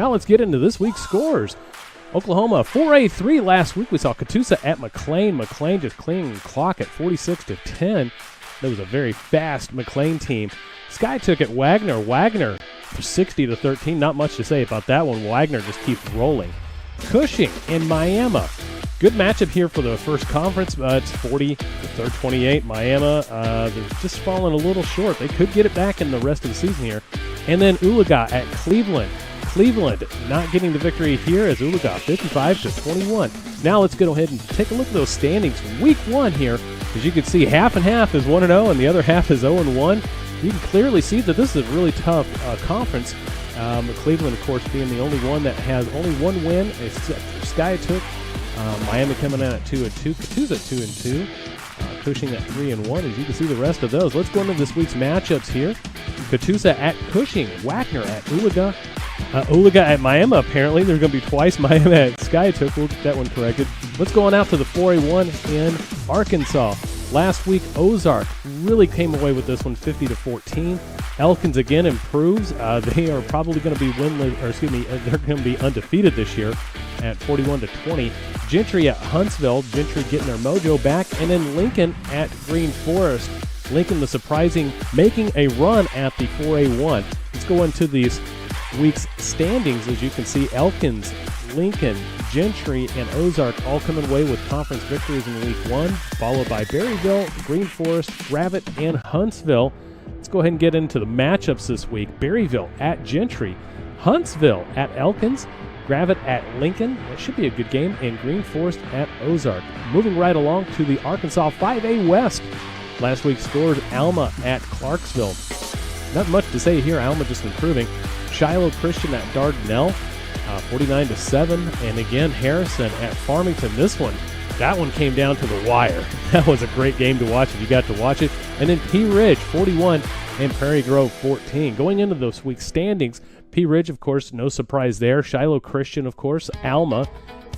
Now let's get into this week's scores. Oklahoma 4A3 last week. We saw Catoosa at McLean. McLean just cleaning the clock at 46-10. That was a very fast McLean team. Sky took it Wagner. Wagner for 60-13. Not much to say about that one. Wagner just keeps rolling. Cushing and Miami. Good matchup here for the first conference. It's 40-28. Miami, they're just falling a little short. They could get it back in the rest of the season here. And then Oologah at Cleveland. Cleveland not getting the victory here as Oologah 55-21. Now let's go ahead and take a look at those standings. Week 1 here, as you can see, half and half is 1-0 and the other half is 0-1. You can clearly see that this is a really tough conference. Cleveland, of course, being the only one that has only one win. Sky took Miami coming in at 2-2. Catoosa at 2-2. Cushing at 3-1. As you can see the rest of those. Let's go into this week's matchups here. Catoosa at Cushing. Wagner at Oologah. Oologah at Miami, apparently. There's going to be twice Miami at Sky took. We'll get that one corrected. Let's go on out to the 4A1 in Arkansas. Last week, Ozarks really came away with this one, 50-14. Elkins again improves. They are probably going to be they're going to be undefeated this year at 41-20. Gentry at Huntsville. Gentry getting their mojo back. And then Lincoln at Green Forest. Lincoln, the surprising, making a run at the 4A1. Let's go into these week's standings. As you can see, Elkins, Lincoln, Gentry, and Ozark all coming away with conference victories in week 1, followed by Berryville, Green Forest, Gravette, and Huntsville. Let's go ahead and get into the matchups this week. Berryville at Gentry, Huntsville at Elkins, Gravette at Lincoln. That should be a good game. And Green Forest at Ozark. Moving right along to the Arkansas 5A West. Last week scored Alma at Clarksville. Not much to say here. Alma just improving. Shiloh Christian at Dardanelle, 49-7. And again, Harrison at Farmington. That one came down to the wire. That was a great game to watch if you got to watch it. And then Pea Ridge, 41, and Prairie Grove, 14. Going into those week's standings, Pea Ridge, of course, no surprise there. Shiloh Christian, of course. Alma,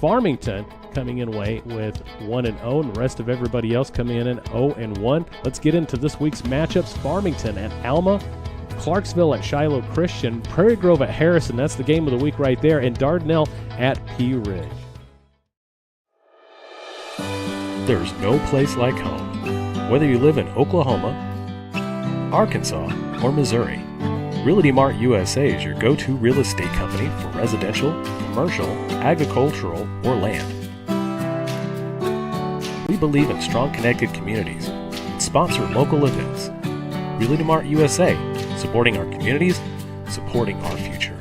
Farmington coming in away with 1-0, and the rest of everybody else coming in at 0-1. Let's get into this week's matchups. Farmington at Alma, Clarksville at Shiloh Christian, Prairie Grove at Harrison. That's the game of the week right there, and Dardanelle at Pea Ridge. There's no place like home. Whether you live in Oklahoma, Arkansas, or Missouri, Realty Mart USA is your go-to real estate company for residential, commercial, agricultural, or land. We believe in strong connected communities and sponsor local events. Realty Mart USA, supporting our communities, supporting our future.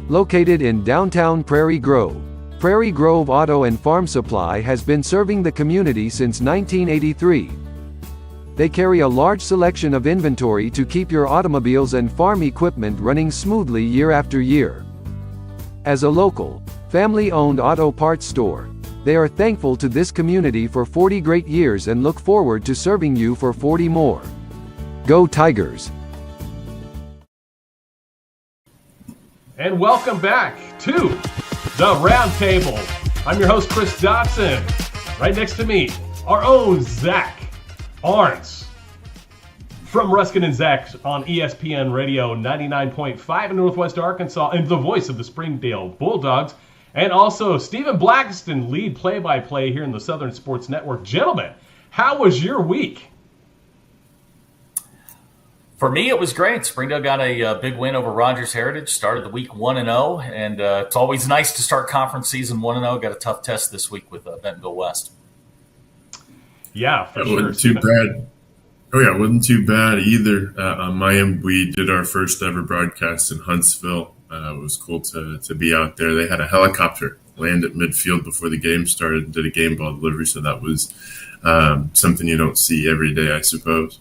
Located in downtown Prairie Grove, Prairie Grove Auto and Farm Supply has been serving the community since 1983. They carry a large selection of inventory to keep your automobiles and farm equipment running smoothly year after year. As a local, family-owned auto parts store, they are thankful to this community for 40 great years and look forward to serving you for 40 more. Go Tigers! And welcome back to the Roundtable. I'm your host, Chris Dotson. Right next to me, our own Zach Arntz from Ruskin and Zach on ESPN Radio 99.5 in Northwest Arkansas, and the voice of the Springdale Bulldogs. And also Stephen Blackston, lead play-by-play here in the Southern Sports Network. Gentlemen, how was your week? For me, it was great. Springdale got a big win over Rogers Heritage, started the week 1-0, and it's always nice to start conference season 1-0. Got a tough test this week with Bentonville West. Yeah, for sure. Wasn't too bad. Oh, yeah, it wasn't too bad either. On my end, we did our first ever broadcast in Huntsville. It was cool to be out there. They had a helicopter land at midfield before the game started and did a game ball delivery, so that was something you don't see every day, I suppose.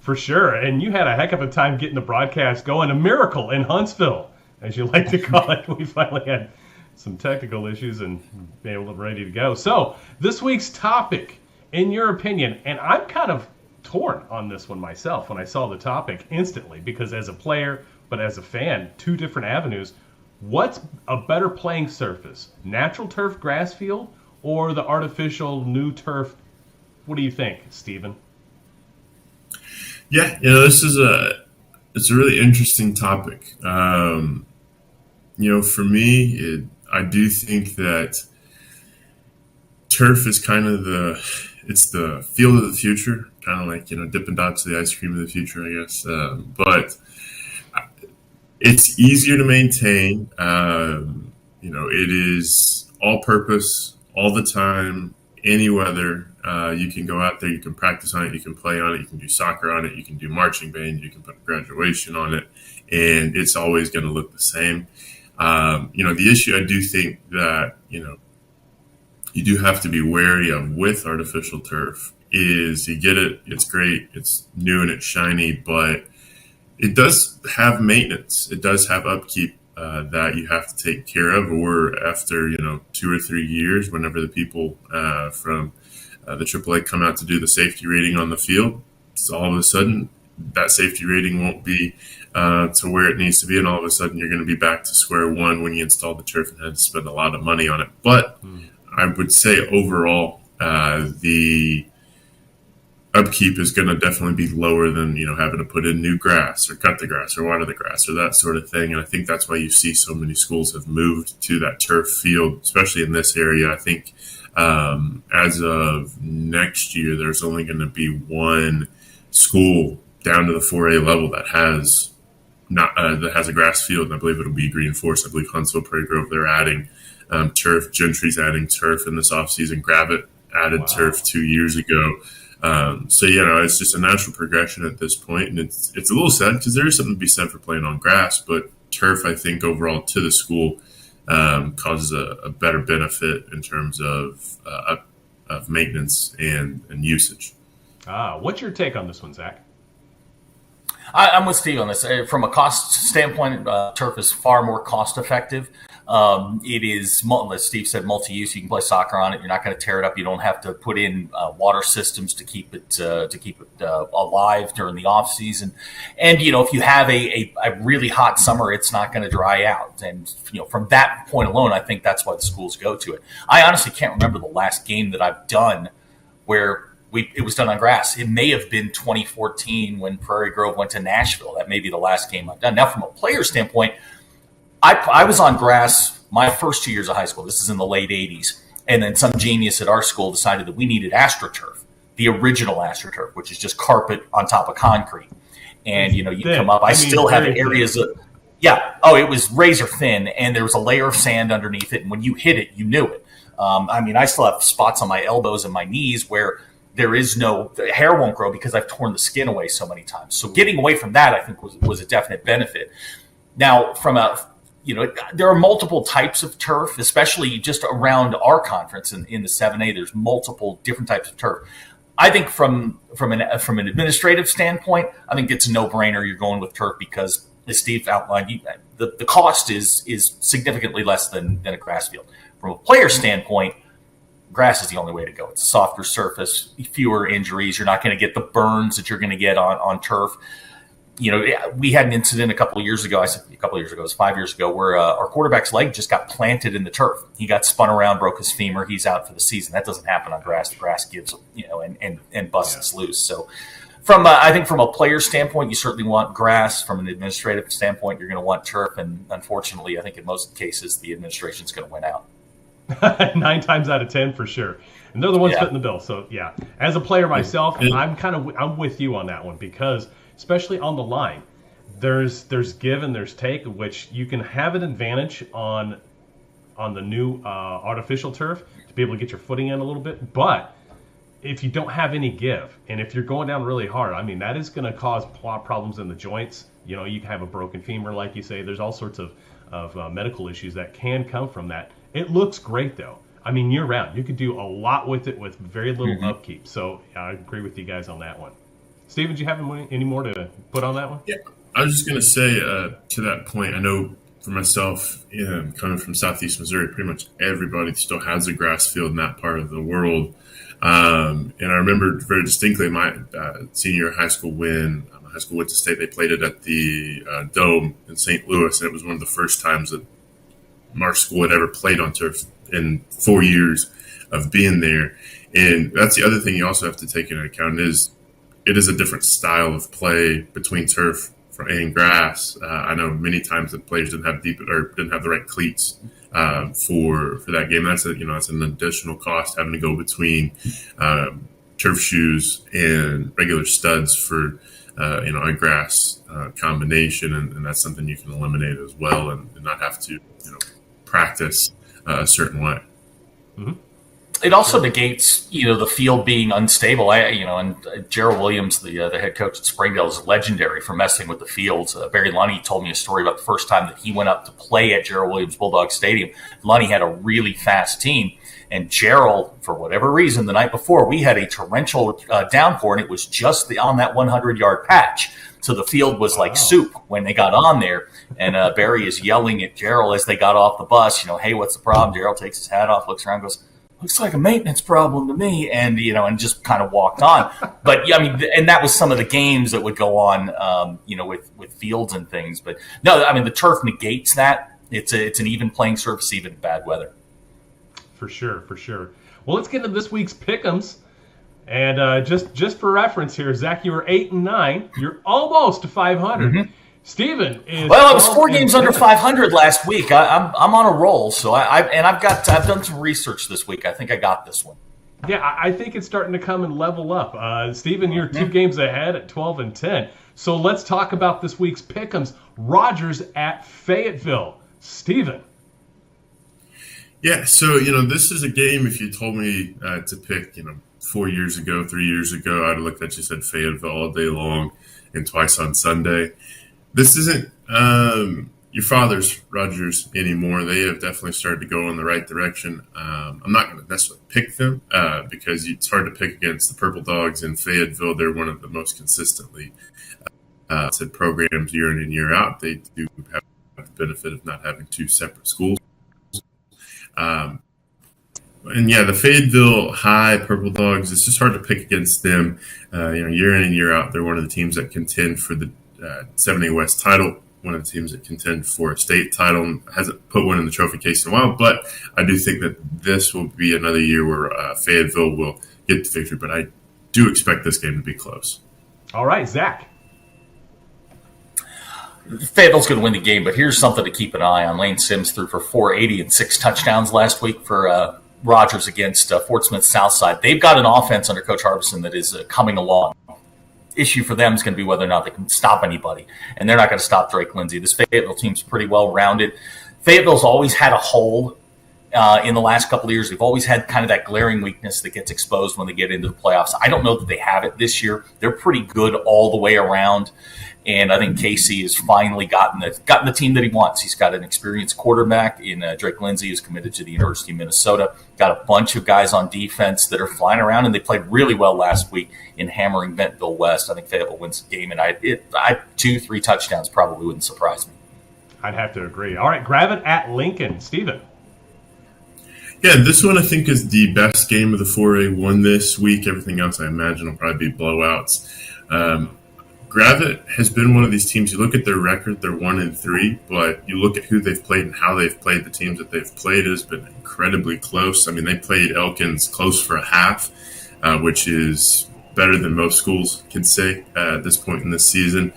For sure, and you had a heck of a time getting the broadcast going. A miracle in Huntsville, as you like to call it. We finally had some technical issues and be able to ready to go. So this week's topic, in your opinion, and I'm kind of torn on this one myself when I saw the topic instantly, because as a player, but as a fan, two different avenues. What's a better playing surface, natural turf grass field or the artificial new turf? What do you think, Stephen? Yeah, it's a really interesting topic. For me, I do think that turf is kind of it's the field of the future, kind of like, Dippin' Dots, the ice cream of the future, I guess. But it's easier to maintain. It is all purpose, all the time, any weather. You can go out there, you can practice on it, you can play on it, you can do soccer on it, you can do marching band, you can put graduation on it, and it's always going to look the same. The issue I do think that, you do have to be wary of with artificial turf is you get it, it's great, it's new and it's shiny, but it does have maintenance. It does have upkeep that you have to take care of, or after, 2 or 3 years, whenever the people from the AAA come out to do the safety rating on the field, so all of a sudden that safety rating won't be to where it needs to be, and all of a sudden you're going to be back to square one when you install the turf and had to spend a lot of money on it. But I would say overall, the upkeep is going to definitely be lower than, having to put in new grass or cut the grass or water the grass or that sort of thing. And I think that's why you see so many schools have moved to that turf field, especially in this area. I think as of next year, there's only going to be one school down to the 4A level that has a grass field, and I believe it'll be Green Forest. I believe Huntsville, Prairie Grove, they're adding turf. Gentry's adding turf in this offseason. Gravette added turf 2 years ago. So, it's just a natural progression at this point, and it's a little sad because there is something to be said for playing on grass, but turf, I think, overall to the school causes a better benefit in terms of maintenance and usage. What's your take on this one, Zach? I'm with Steve on this. From a cost standpoint, turf is far more cost effective. It is, as Steve said, multi-use. You can play soccer on it. You're not going to tear it up. You don't have to put in water systems to keep it alive during the off season. And if you have a really hot summer, it's not going to dry out. And from that point alone, I think that's why the schools go to it. I honestly can't remember the last game that I've done where it was done on grass. It may have been 2014 when Prairie Grove went to Nashville. That may be the last game I've done. Now, from a player standpoint, I was on grass my first 2 years of high school. This is in the late 80s. And then some genius at our school decided that we needed AstroTurf, the original AstroTurf, which is just carpet on top of concrete. And, you come up. I still have areas of – it was razor thin, and there was a layer of sand underneath it. And when you hit it, you knew it. I still have spots on my elbows and my knees where – the hair won't grow because I've torn the skin away so many times. So getting away from that, I think, was a definite benefit. Now, there are multiple types of turf, especially just around our conference in the 7A. There's multiple different types of turf. I think from an administrative standpoint, I think it's a no-brainer. You're going with turf because, as Steve outlined, the cost is significantly less than a grass field. From a player standpoint, grass is the only way to go. It's a softer surface, fewer injuries. You're not going to get the burns that you're going to get on turf. We had an incident a couple of years ago. I said a couple of years ago, it was 5 years ago, where our quarterback's leg just got planted in the turf. He got spun around, broke his femur. He's out for the season. That doesn't happen on grass. The grass gives, and busts loose. So I think from a player standpoint, you certainly want grass. From an administrative standpoint, you're going to want turf. And unfortunately, I think in most cases, the administration's going to win out. 9 times out of 10 for sure, and they're the ones footing the bill. So as a player myself, I'm with you on that one, because especially on the line, there's give and there's take, which you can have an advantage on the new artificial turf to be able to get your footing in a little bit. But if you don't have any give, and if you're going down really hard, that is going to cause problems in the joints. You can have a broken femur, like you say. There's all sorts of medical issues that can come from that. It looks great, though. Year round. You could do a lot with it with very little upkeep. So I agree with you guys on that one. Steven, do you have any more to put on that one? Yeah, I was just going to say to that point, I know for myself, coming from Southeast Missouri, pretty much everybody still has a grass field in that part of the world. And I remember very distinctly my senior high school when my high school went to state. They played it at the Dome in St. Louis, and it was one of the first times that our school had ever played on turf in 4 years of being there. And that's the other thing you also have to take into account is it is a different style of play between turf and grass. I know many times the players didn't have the right cleats for that game. That's an additional cost, having to go between turf shoes and regular studs for a grass combination, and that's something you can eliminate as well, and not have to practice a certain way. Mm-hmm. It also negates, the field being unstable. And Gerald Williams, the head coach at Springdale, is legendary for messing with the fields. Barry Lunny told me a story about the first time that he went up to play at Gerald Williams Bulldog Stadium. Lunny had a really fast team, and Gerald, for whatever reason, the night before, we had a torrential downpour, and it was just on that 100-yard patch. So the field was like soup when they got on there. And Barry is yelling at Gerald as they got off the bus, hey, what's the problem? Gerald takes his hat off, looks around, goes, looks like a maintenance problem to me, and and just kind of walked on. But yeah, I mean, and that was some of the games that would go on, with fields and things. But no, I mean, the turf negates that. It's an even playing surface, even in bad weather. For sure. Well, let's get into this week's pick'ems. And just for reference here, Zach, you were 8-9. You're almost to 500. Mm-hmm. Steven is. Well, I was 4 games under 500 last week. I'm on a roll. So I've done some research this week. I think I got this one. Yeah, I think it's starting to come and level up. Steven, you're 2 games ahead at 12-10. So let's talk about this week's pick'ems. Rogers at Fayetteville. Steven. Yeah, so this is a game. If you told me to pick, 4 years ago, 3 years ago, I'd have looked at you, said Fayetteville all day long and twice on Sunday. This isn't your father's Rogers anymore. They have definitely started to go in the right direction. I'm not going to necessarily pick them because it's hard to pick against the Purple Dogs in Fayetteville. They're one of the most consistently said programs year in and year out. They do have the benefit of not having 2 separate schools. And yeah, the Fayetteville High Purple Dogs, it's just hard to pick against them. Year in and year out, they're one of the teams that contend for the 7A West title, one of the teams that contend for a state title. Hasn't put one in the trophy case in a while, but I do think that this will be another year where Fayetteville will get the victory, but I do expect this game to be close. All right, Zach. Fayetteville's going to win the game, but here's something to keep an eye on. Lane Sims threw for 480 and 6 touchdowns last week for Rogers against Fort Smith Southside. They've got an offense under Coach Harbison that is coming along. Issue for them is going to be whether or not they can stop anybody, and they're not going to stop Drake Lindsay. This Fayetteville team's pretty well rounded. Fayetteville's always had a hole in the last couple of years. They've always had kind of that glaring weakness that gets exposed when they get into the playoffs. I don't know that they have it this year. They're pretty good all the way around. And I think Casey has finally gotten the team that he wants. He's got an experienced quarterback in Drake Lindsay, who's committed to the University of Minnesota. Got a bunch of guys on defense that are flying around, and they played really well last week in hammering Bentonville West. I think Fayetteville wins the game, and 2-3 touchdowns probably wouldn't surprise me. I'd have to agree. All right, Gravett at Lincoln. Steven. Yeah, this one I think is the best game of the 4A1 this week. Everything else I imagine will probably be blowouts. Gravett has been one of these teams. You look at their record; they're 1-3. But you look at who they've played and how they've played. The teams that they've played has been incredibly close. I mean, they played Elkins close for a half, which is better than most schools can say at this point in the season.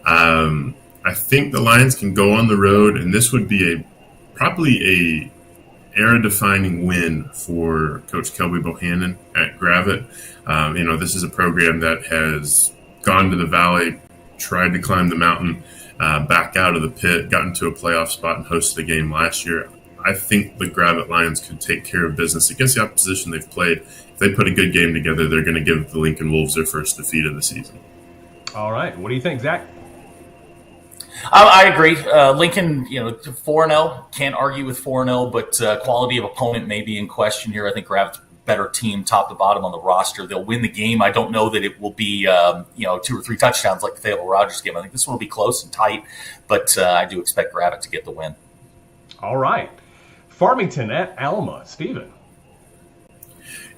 I think the Lions can go on the road, and this would be probably a era-defining win for Coach Kelby Bohannon at Gravett. This is a program that has gone to the valley, tried to climb the mountain, back out of the pit, got into a playoff spot and hosted a game last year. I think the Gravett Lions could take care of business against the opposition they've played. If they put a good game together, they're going to give the Lincoln Wolves their first defeat of the season. All right. What do you think, Zach? I agree. Lincoln, 4-0, can't argue with 4-0, but quality of opponent may be in question here. I think Gravett's better team top to bottom on the roster. They'll win the game. I don't know that it will be 2 or 3 touchdowns like the Fayetteville Rogers game. I think this one will be close and tight, but I do expect Gravett to get the win. All right. Farmington at Alma. Steven.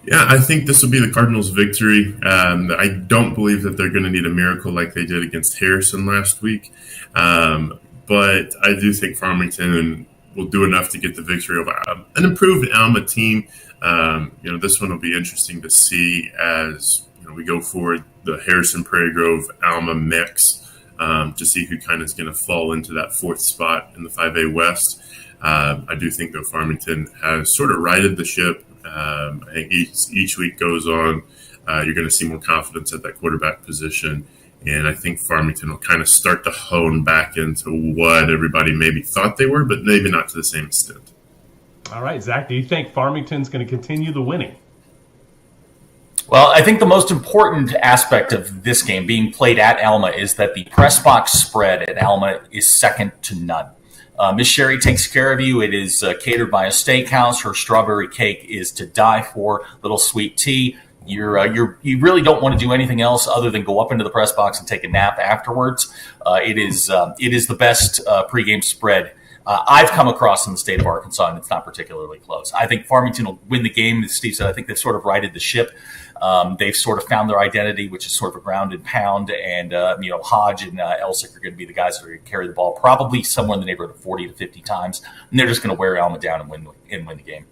Yeah, I think this will be the Cardinals' victory. I don't believe that they're going to need a miracle like they did against Harrison last week, but I do think Farmington will do enough to get the victory over an improved Alma team. This one will be interesting to see as we go forward, the Harrison, Prairie Grove, Alma mix, to see who kind of is going to fall into that 4th spot in the 5A West. I do think that Farmington has sort of righted the ship. I think each week goes on, you're going to see more confidence at that quarterback position. And I think Farmington will kind of start to hone back into what everybody maybe thought they were, but maybe not to the same extent. All right, Zach, do you think Farmington's going to continue the winning? Well, I think the most important aspect of this game being played at Alma is that the press box spread at Alma is second to none. Miss Sherry takes care of you. It is catered by a steakhouse. Her strawberry cake is to die for. Little sweet tea. You really don't want to do anything else other than go up into the press box and take a nap afterwards. It is the best pregame spread I've come across in the state of Arkansas, and it's not particularly close. I think Farmington will win the game. As Steve said, I think they've sort of righted the ship. They've sort of found their identity, which is sort of a ground and pound. And, Hodge and Elsick are going to be the guys that are going to carry the ball probably somewhere in the neighborhood of 40 to 50 times. And they're just going to wear Alma down and win the game.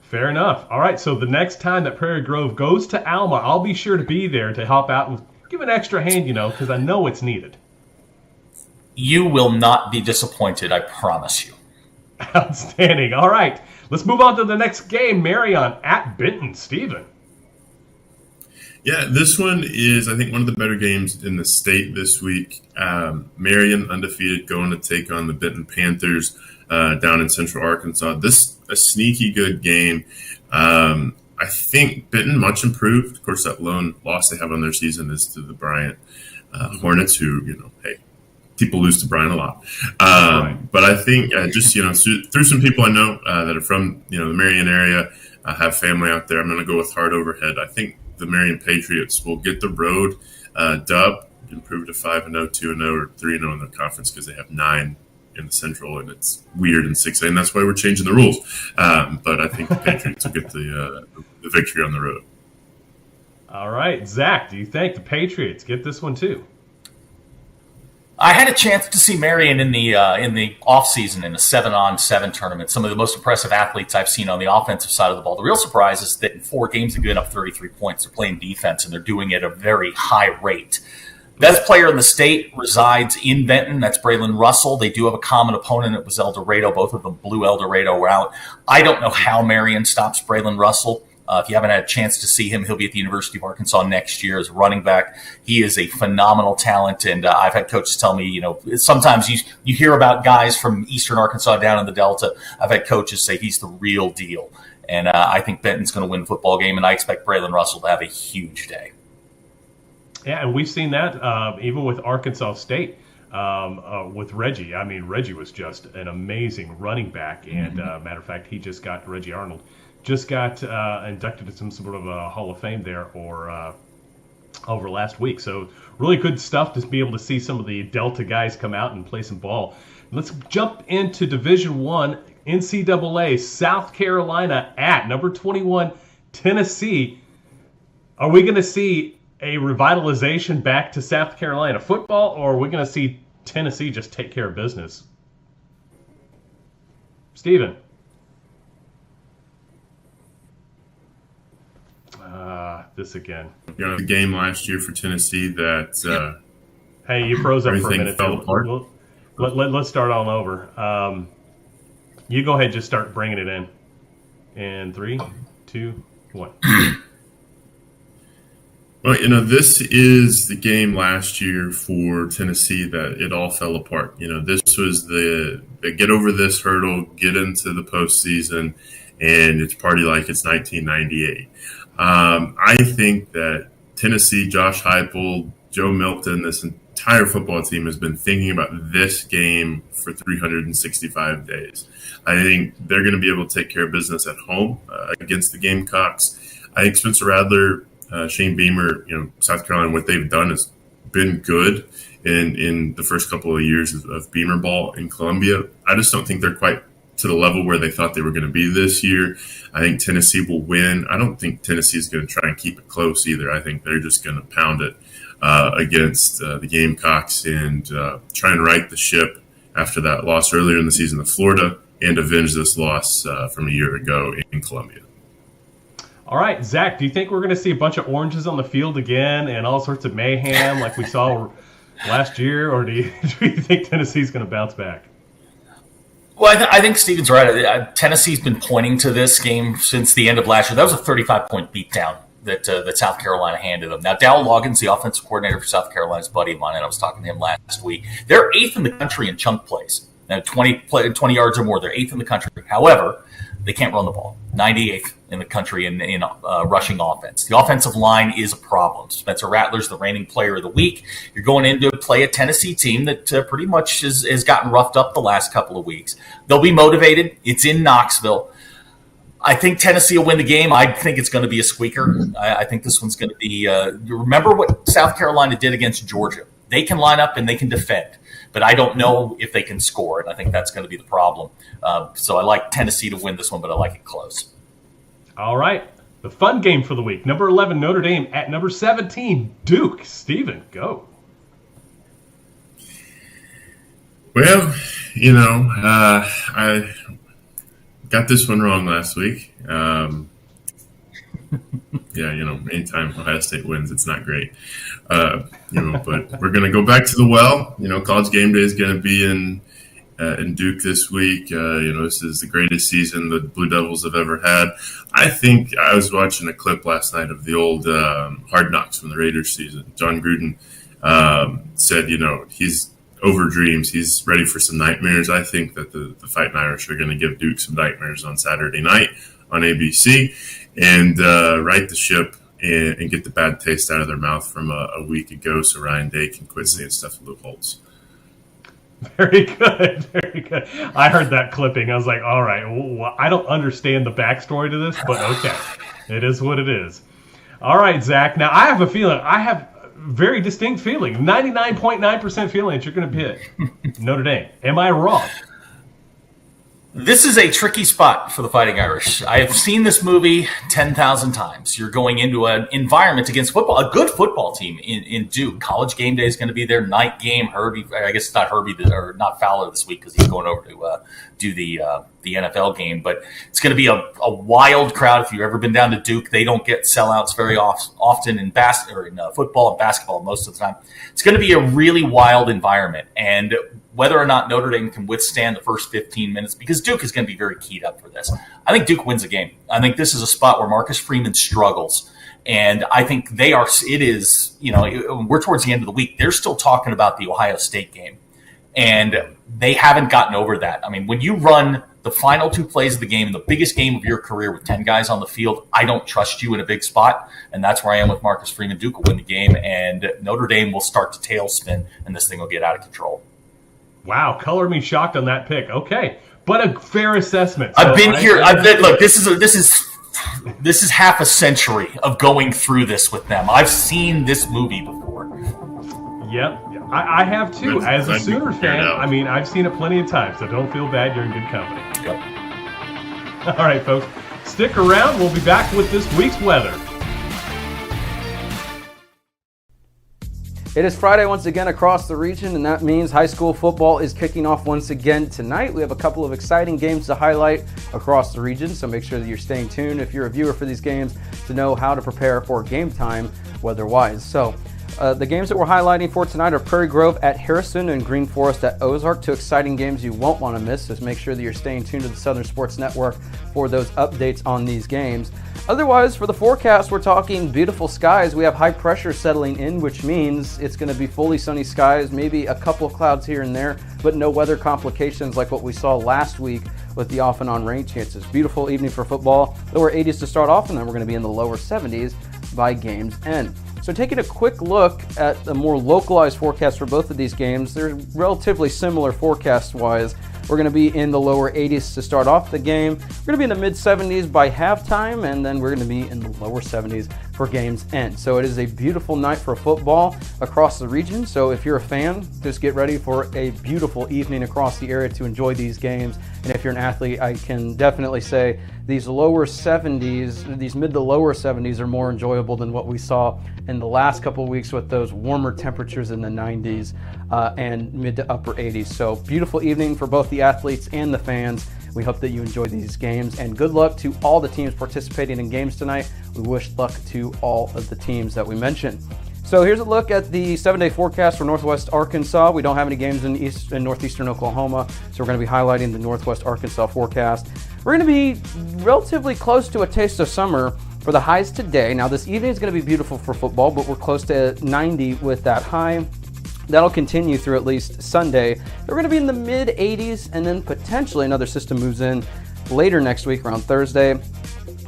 Fair enough. All right, so the next time that Prairie Grove goes to Alma, I'll be sure to be there to help out and give an extra hand, because I know it's needed. You will not be disappointed, I promise you. Outstanding. All right, let's move on to the next game. Marion at Benton. Stephen. Yeah, this one is, I think, one of the better games in the state this week. Marion, undefeated, going to take on the Benton Panthers down in Central Arkansas. This a sneaky good game. I think Benton much improved. Of course, that lone loss they have on their season is to the Bryant Hornets, who, hey, people lose to Bryant a lot. But I think just, through some people I know that are from, the Marion area, have family out there, I'm going to go with hard overhead. I think the Marion Patriots will get the road dub, improve to 5-0, 2-0, or 3-0 in the conference because they have 9 in the Central, and it's weird in 6A, and that's why we're changing the rules. But I think the Patriots will get the victory on the road. All right, Zach, do you think the Patriots get this one too? I had a chance to see Marion in the offseason in a 7-on-7 tournament. Some of the most impressive athletes I've seen on the offensive side of the ball. The real surprise is that in 4 games they're giving up 33 points. They're playing defense, and they're doing it at a very high rate. Best player in the state resides in Benton. That's Braylon Russell. They do have a common opponent. It was El Dorado. Both of them blew El Dorado out. I don't know how Marion stops Braylon Russell. If you haven't had a chance to see him, he'll be at the University of Arkansas next year as a running back. He is a phenomenal talent, and I've had coaches tell me, sometimes you hear about guys from Eastern Arkansas down in the Delta. I've had coaches say he's the real deal, and I think Benton's going to win the football game, and I expect Braylon Russell to have a huge day. Yeah, and we've seen that even with Arkansas State with Reggie. I mean, Reggie was just an amazing running back, and matter of fact, Reggie Arnold just got inducted to some sort of a Hall of Fame there or over last week. So really good stuff to be able to see some of the Delta guys come out and play some ball. Let's jump into Division I NCAA. South Carolina at number 21 Tennessee. Are we going to see a revitalization back to South Carolina football, or are we going to see Tennessee just take care of business? Steven. This again. The game last year for Tennessee that hey, you froze up for a minute. Fell apart. Let's start all over. You go ahead and just start bringing it in. And 3, 2, 1. Well, this is the game last year for Tennessee that it all fell apart. This was the get over this hurdle, get into the postseason, and it's party like it's 1998. I think that Tennessee, Josh Heupel, Joe Milton, this entire football team has been thinking about this game for 365 days. I think they're going to be able to take care of business at home against the Gamecocks. I think Spencer Radler, Shane Beamer, South Carolina, what they've done has been good in the first couple of years of Beamer ball in Columbia. I just don't think they're quite to the level where they thought they were going to be this year. I think Tennessee will win. I don't think Tennessee is going to try and keep it close either. I think they're just going to pound it against the Gamecocks and try and right the ship after that loss earlier in the season to Florida and avenge this loss from a year ago in Columbia. All right, Zach, do you think we're going to see a bunch of oranges on the field again and all sorts of mayhem like we saw last year, or do you think Tennessee's going to bounce back? Well, I think Steven's right. Tennessee's been pointing to this game since the end of last year. That was a 35-point beatdown that South Carolina handed them. Now, Dowell Loggins, the offensive coordinator for South Carolina, is a buddy of mine, and I was talking to him last week. They're 8th in the country in chunk plays. Now, 20 yards or more, they're 8th in the country. However, they can't run the ball. 98th in the country in rushing offense. The offensive line is a problem. Spencer Rattler's the reigning player of the week. You're going in to play a Tennessee team that pretty much has gotten roughed up the last couple of weeks. They'll be motivated. It's in Knoxville. I think Tennessee will win the game. I think it's going to be a squeaker. I think this one's going to be remember what South Carolina did against Georgia. They can line up and they can defend. but I don't know if they can score, and I think that's going to be the problem. So I like Tennessee to win this one, but I like it close. All right. The fun game for the week. Number 11, Notre Dame at number 17, Duke. Steven, go. Well, I got this one wrong last week. Anytime Ohio State wins, it's not great. But we're going to go back to the well. College game day is going to be in Duke this week. This is the greatest season the Blue Devils have ever had. I think I was watching a clip last night of the old Hard Knocks from the Raiders season. John Gruden said, he's over dreams. He's ready for some nightmares. I think that the Fighting Irish are going to give Duke some nightmares on Saturday night on ABC and right the ship and get the bad taste out of their mouth from a week ago so Ryan Day can quit saying stuff with Luke Holtz. Very good, very good. I heard that clipping. I was like, all right, well, I don't understand the backstory to this, but okay. It is what it is. All right, Zach. Now, I have a very distinct feeling, 99.9% feeling that you're going to pick Notre Dame. Am I wrong? This is a tricky spot for the Fighting Irish. I have seen this movie 10,000 times. You're going into an environment against football, a good football team in Duke. College game day is going to be their night game. Herbie, I guess it's not Herbie or not Fowler this week because he's going over to do the NFL game. But it's going to be a wild crowd. If you've ever been down to Duke, they don't get sellouts very often in football and basketball most of the time. It's going to be a really wild environment, and whether or not Notre Dame can withstand the first 15 minutes, because Duke is going to be very keyed up for this. I think Duke wins the game. I think this is a spot where Marcus Freeman struggles. And I think we're towards the end of the week. They're still talking about the Ohio State game. And they haven't gotten over that. I mean, when you run the final two plays of the game, the biggest game of your career with 10 guys on the field, I don't trust you in a big spot. And that's where I am with Marcus Freeman. Duke will win the game, and Notre Dame will start to tailspin, and this thing will get out of control. Wow, color me shocked on that pick. Okay, but a fair assessment. So I've been here. Look, this is half a century of going through this with them. I've seen this movie before. Yep, I have too. As a Sooner fan, I mean, I've seen it plenty of times, so don't feel bad. You're in good company. Yep. All right, folks, stick around. We'll be back with this week's weather. It is Friday once again across the region, and that means high school football is kicking off once again tonight. We have a couple of exciting games to highlight across the region, so make sure that you're staying tuned if you're a viewer for these games to know how to prepare for game time weather-wise. So the games that we're highlighting for tonight are Prairie Grove at Harrison and Green Forest at Ozarks. Two exciting games you won't want to miss, so make sure that you're staying tuned to the Southern Sports Network for those updates on these games. Otherwise, for the forecast, we're talking beautiful skies. We have high pressure settling in, which means it's going to be fully sunny skies, maybe a couple of clouds here and there, but no weather complications like what we saw last week with the off and on rain chances. Beautiful evening for football. Lower 80s to start off, and then we're going to be in the lower 70s by game's end. So taking a quick look at the more localized forecast for both of these games, they're relatively similar forecast-wise. We're going to be in the lower 80s to start off the game. We're going to be in the mid-70s by halftime, and then we're going to be in the lower 70s for game's end. So it is a beautiful night for football across the region. So if you're a fan, just get ready for a beautiful evening across the area to enjoy these games. And if you're an athlete, I can definitely say these lower 70s, these mid to lower 70s are more enjoyable than what we saw in the last couple of weeks with those warmer temperatures in the 90s and mid to upper 80s. So beautiful evening for both the athletes and the fans. We hope that you enjoy these games, and good luck to all the teams participating in games tonight. We wish luck to all of the teams that we mentioned. So here's a look at the 7-day forecast for Northwest Arkansas. We don't have any games in northeastern Oklahoma, so we're going to be highlighting the Northwest Arkansas forecast. We're going to be relatively close to a taste of summer for the highs today. Now this evening is going to be beautiful for football, but we're close to 90 with that high. That'll continue through at least Sunday. We're going to be in the mid-80s, and then potentially another system moves in later next week around Thursday.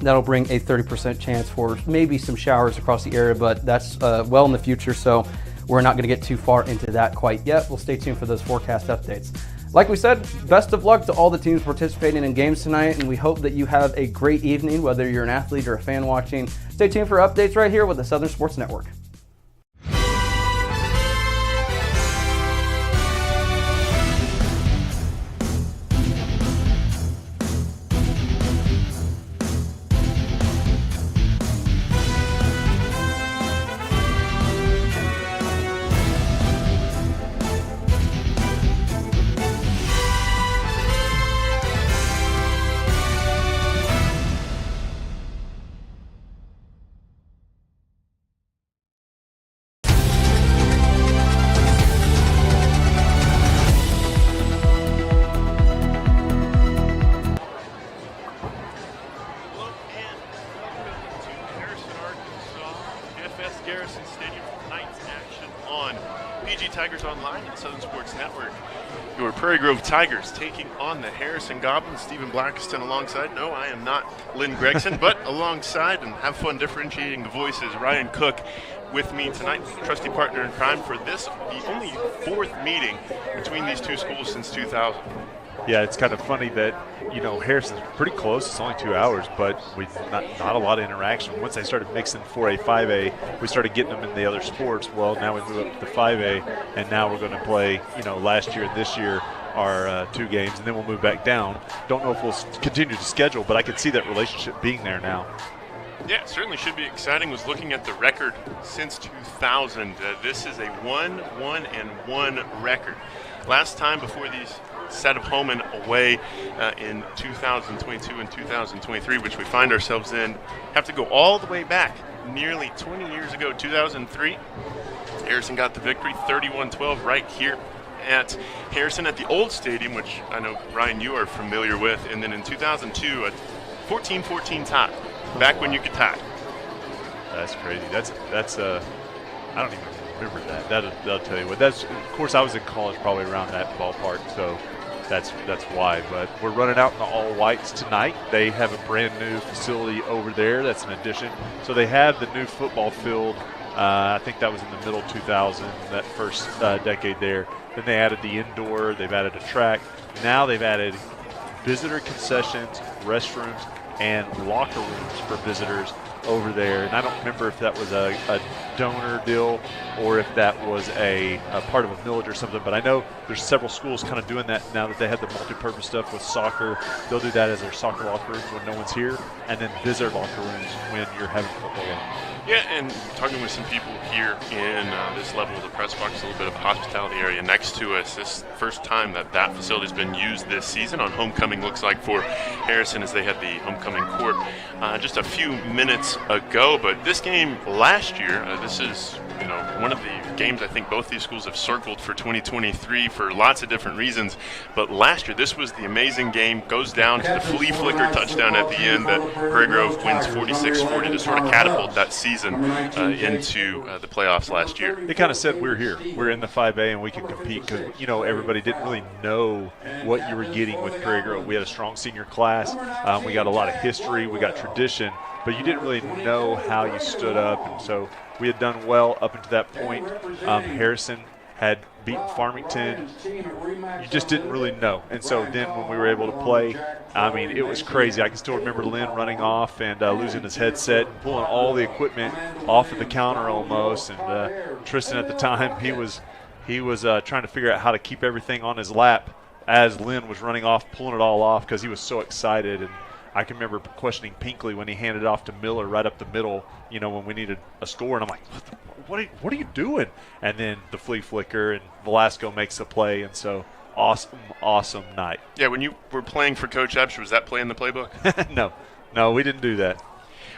That'll bring a 30% chance for maybe some showers across the area, but that's well in the future, so we're not going to get too far into that quite yet. We'll stay tuned for those forecast updates. Like we said, best of luck to all the teams participating in games tonight, and we hope that you have a great evening, whether you're an athlete or a fan watching. Stay tuned for updates right here with the Southern Sports Network. Tigers Online and the Southern Sports Network. Your Prairie Grove Tigers taking on the Harrison Goblins. Stephen Blackiston alongside. No, I am not Lynn Gregson, but alongside, and have fun differentiating the voices. Ryan Cook with me tonight, trusty partner in crime for this, the only fourth meeting between these two schools since 2000. Yeah, it's kind of funny that, Harrison's pretty close. It's only 2 hours, but we've not a lot of interaction. Once they started mixing 4A, 5A, we started getting them in the other sports. Well, now we move up to 5A, and now we're going to play, last year and this year are 2 games, and then we'll move back down. Don't know if we'll continue to schedule, but I can see that relationship being there now. Yeah, it certainly should be exciting. Was looking at the record since 2000. This is a 1-1-1 record. Last time before these set of home and away in 2022 and 2023, which we find ourselves in, have to go all the way back nearly 20 years ago, 2003. Harrison got the victory 31-12 right here at Harrison at the old stadium, which I know, Ryan, you are familiar with. And then in 2002, a 14-14 tie, back when you could tie. That's crazy. That's I don't even remember that. That'll tell you what. Of course, I was in college probably around that ballpark, so that's why. But we're running out in the all whites tonight. They have a brand new facility over there. That's an addition. So they have the new football field. I think that was in the middle 2000, that first decade there. Then they added the indoor. They've added a track. Now they've added visitor concessions, restrooms, and locker rooms for visitors over there. And I don't remember if that was a donor deal or if that was a part of a millage or something, but I know there's several schools kind of doing that now that they have the multi-purpose stuff with soccer. They'll do that as their soccer locker rooms when no one's here, and then visitor locker rooms when you're having a football game. Yeah, and talking with some people here in this level of the press box, a little bit of a hospitality area next to us. This first time that facility's been used this season on homecoming, looks like, for Harrison, as they had the homecoming court just a few minutes ago. But this game last year, this is one of the games I think both these schools have circled for 2023 for lots of different reasons. But last year, this was the amazing game. Goes down to the flea flicker touchdown at the end that Prairie Grove wins 46-40 to sort of catapult that season into the playoffs last year. They kind of said we're here. We're in the 5A and we can compete because, everybody didn't really know what you were getting with Prairie Grove. We had a strong senior class. We got a lot of history. We got tradition. But you didn't really know how you stood up. And so we had done well up until that point. Harrison had beaten Farmington. You just didn't really know. And so then when we were able to play, it was crazy. I can still remember Lynn running off and losing his headset and pulling all the equipment off of the counter almost. And Tristan at the time, he was trying to figure out how to keep everything on his lap as Lynn was running off, pulling it all off because he was so excited. And I can remember questioning Pinkley when he handed it off to Miller right up the middle, when we needed a score. And I'm like, what are you doing? And then the flea flicker, and Velasco makes a play. And so awesome night. Yeah, when you were playing for Coach Epsch, was that play in the playbook? No, we didn't do that.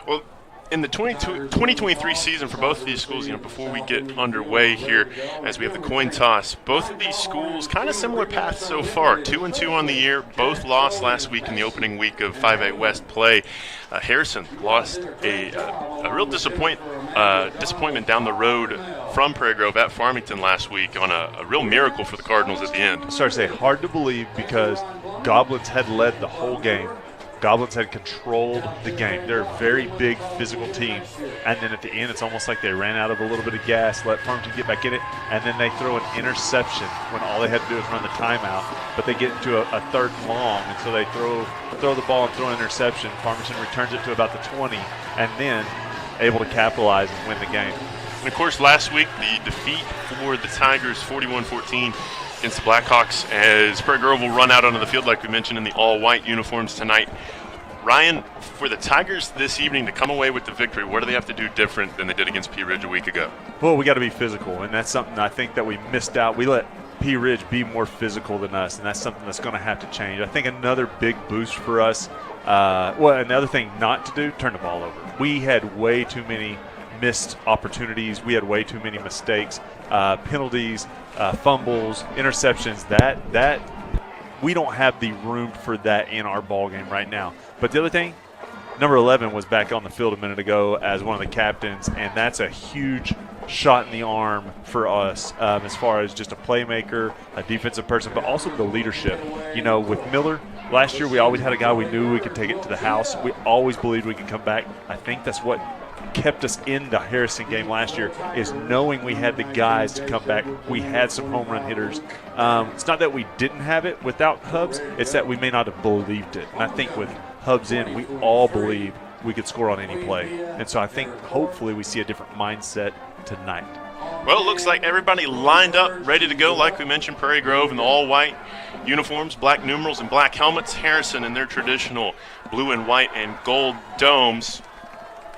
Well, in the 2023 season for both of these schools, before we get underway here, as we have the coin toss, both of these schools kind of similar paths so far. 2-2 on the year, both lost last week in the opening week of 5A West play. Harrison lost a real disappointment down the road from Prairie Grove at Farmington last week on a real miracle for the Cardinals at the end. I started to say hard to believe because Goblins had led the whole game. Goblins had controlled the game. They're a very big physical team. And then at the end, it's almost like they ran out of a little bit of gas, let Farmington get back in it, and then they throw an interception when all they had to do is run the timeout. But they get into a third and long, and so they throw the ball and throw an interception. Farmington returns it to about the 20, and then able to capitalize and win the game. And, of course, last week, the defeat for the Tigers, 41-14, against the Blackhawks, as Prairie Grove will run out onto the field like we mentioned in the all-white uniforms tonight. Ryan, for the Tigers this evening to come away with the victory, what do they have to do different than they did against Pea Ridge a week ago? Well, we got to be physical, and that's something I think that we missed out. We let Pea Ridge be more physical than us, and that's something that's going to have to change. I think another big boost for us, another thing not to do, turn the ball over. We had way too many missed opportunities. We had way too many mistakes, penalties, fumbles, interceptions. That we don't have the room for that in our ball game right now. But the other thing, number 11 was back on the field a minute ago as one of the captains, and that's a huge shot in the arm for us as far as just a playmaker, a defensive person, but also the leadership. You know, with Miller, last year we always had a guy we knew we could take it to the house. We always believed we could come back. I think that's what kept us in the Harrison game last year, is knowing we had the guys to come back. We had some home run hitters. It's not that we didn't have it without Hubs, it's that we may not have believed it. And I think with Hubs in, we all believe we could score on any play. And so I think hopefully we see a different mindset tonight. Well, it looks like everybody lined up, ready to go. Like we mentioned, Prairie Grove in the all-white uniforms, black numerals, and black helmets. Harrison in their traditional blue and white and gold domes.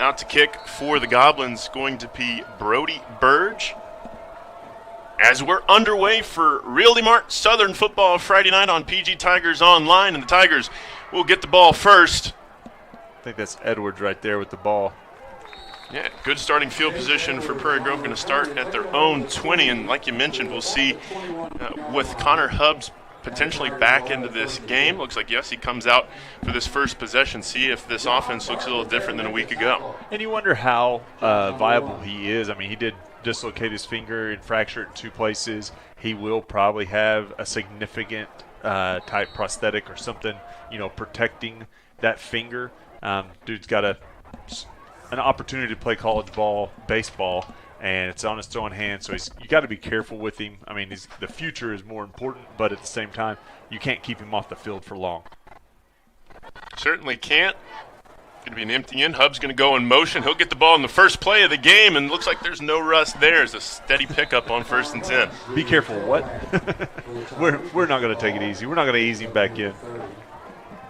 Out to kick for the Goblins going to be Brody Burge. As we're underway for Realty Mart Southern Football Friday night on PG Tigers Online, and the Tigers will get the ball first. I think that's Edwards right there with the ball. Yeah, good starting field position for Prairie Grove. Going to start at their own 20, and like you mentioned, we'll see with Connor Hubs potentially back into this game. Looks like, yes, he comes out for this first possession. See if this offense looks a little different than a week ago. And you wonder how viable he is. I mean, he did dislocate his finger and fracture it in 2 places. He will probably have a significant type prosthetic or something, you know, protecting that finger. Dude's got an opportunity to play college ball, baseball, and it's on his throwing hand, so you got to be careful with him. I mean, the future is more important, but at the same time, you can't keep him off the field for long. Certainly can't. Going to be an empty end. Hub's going to go in motion. He'll get the ball in the first play of the game, and looks like there's no rust there. It's a steady pickup on 1st and 10. Be careful. What? We're not going to take it easy. We're not going to ease him back in.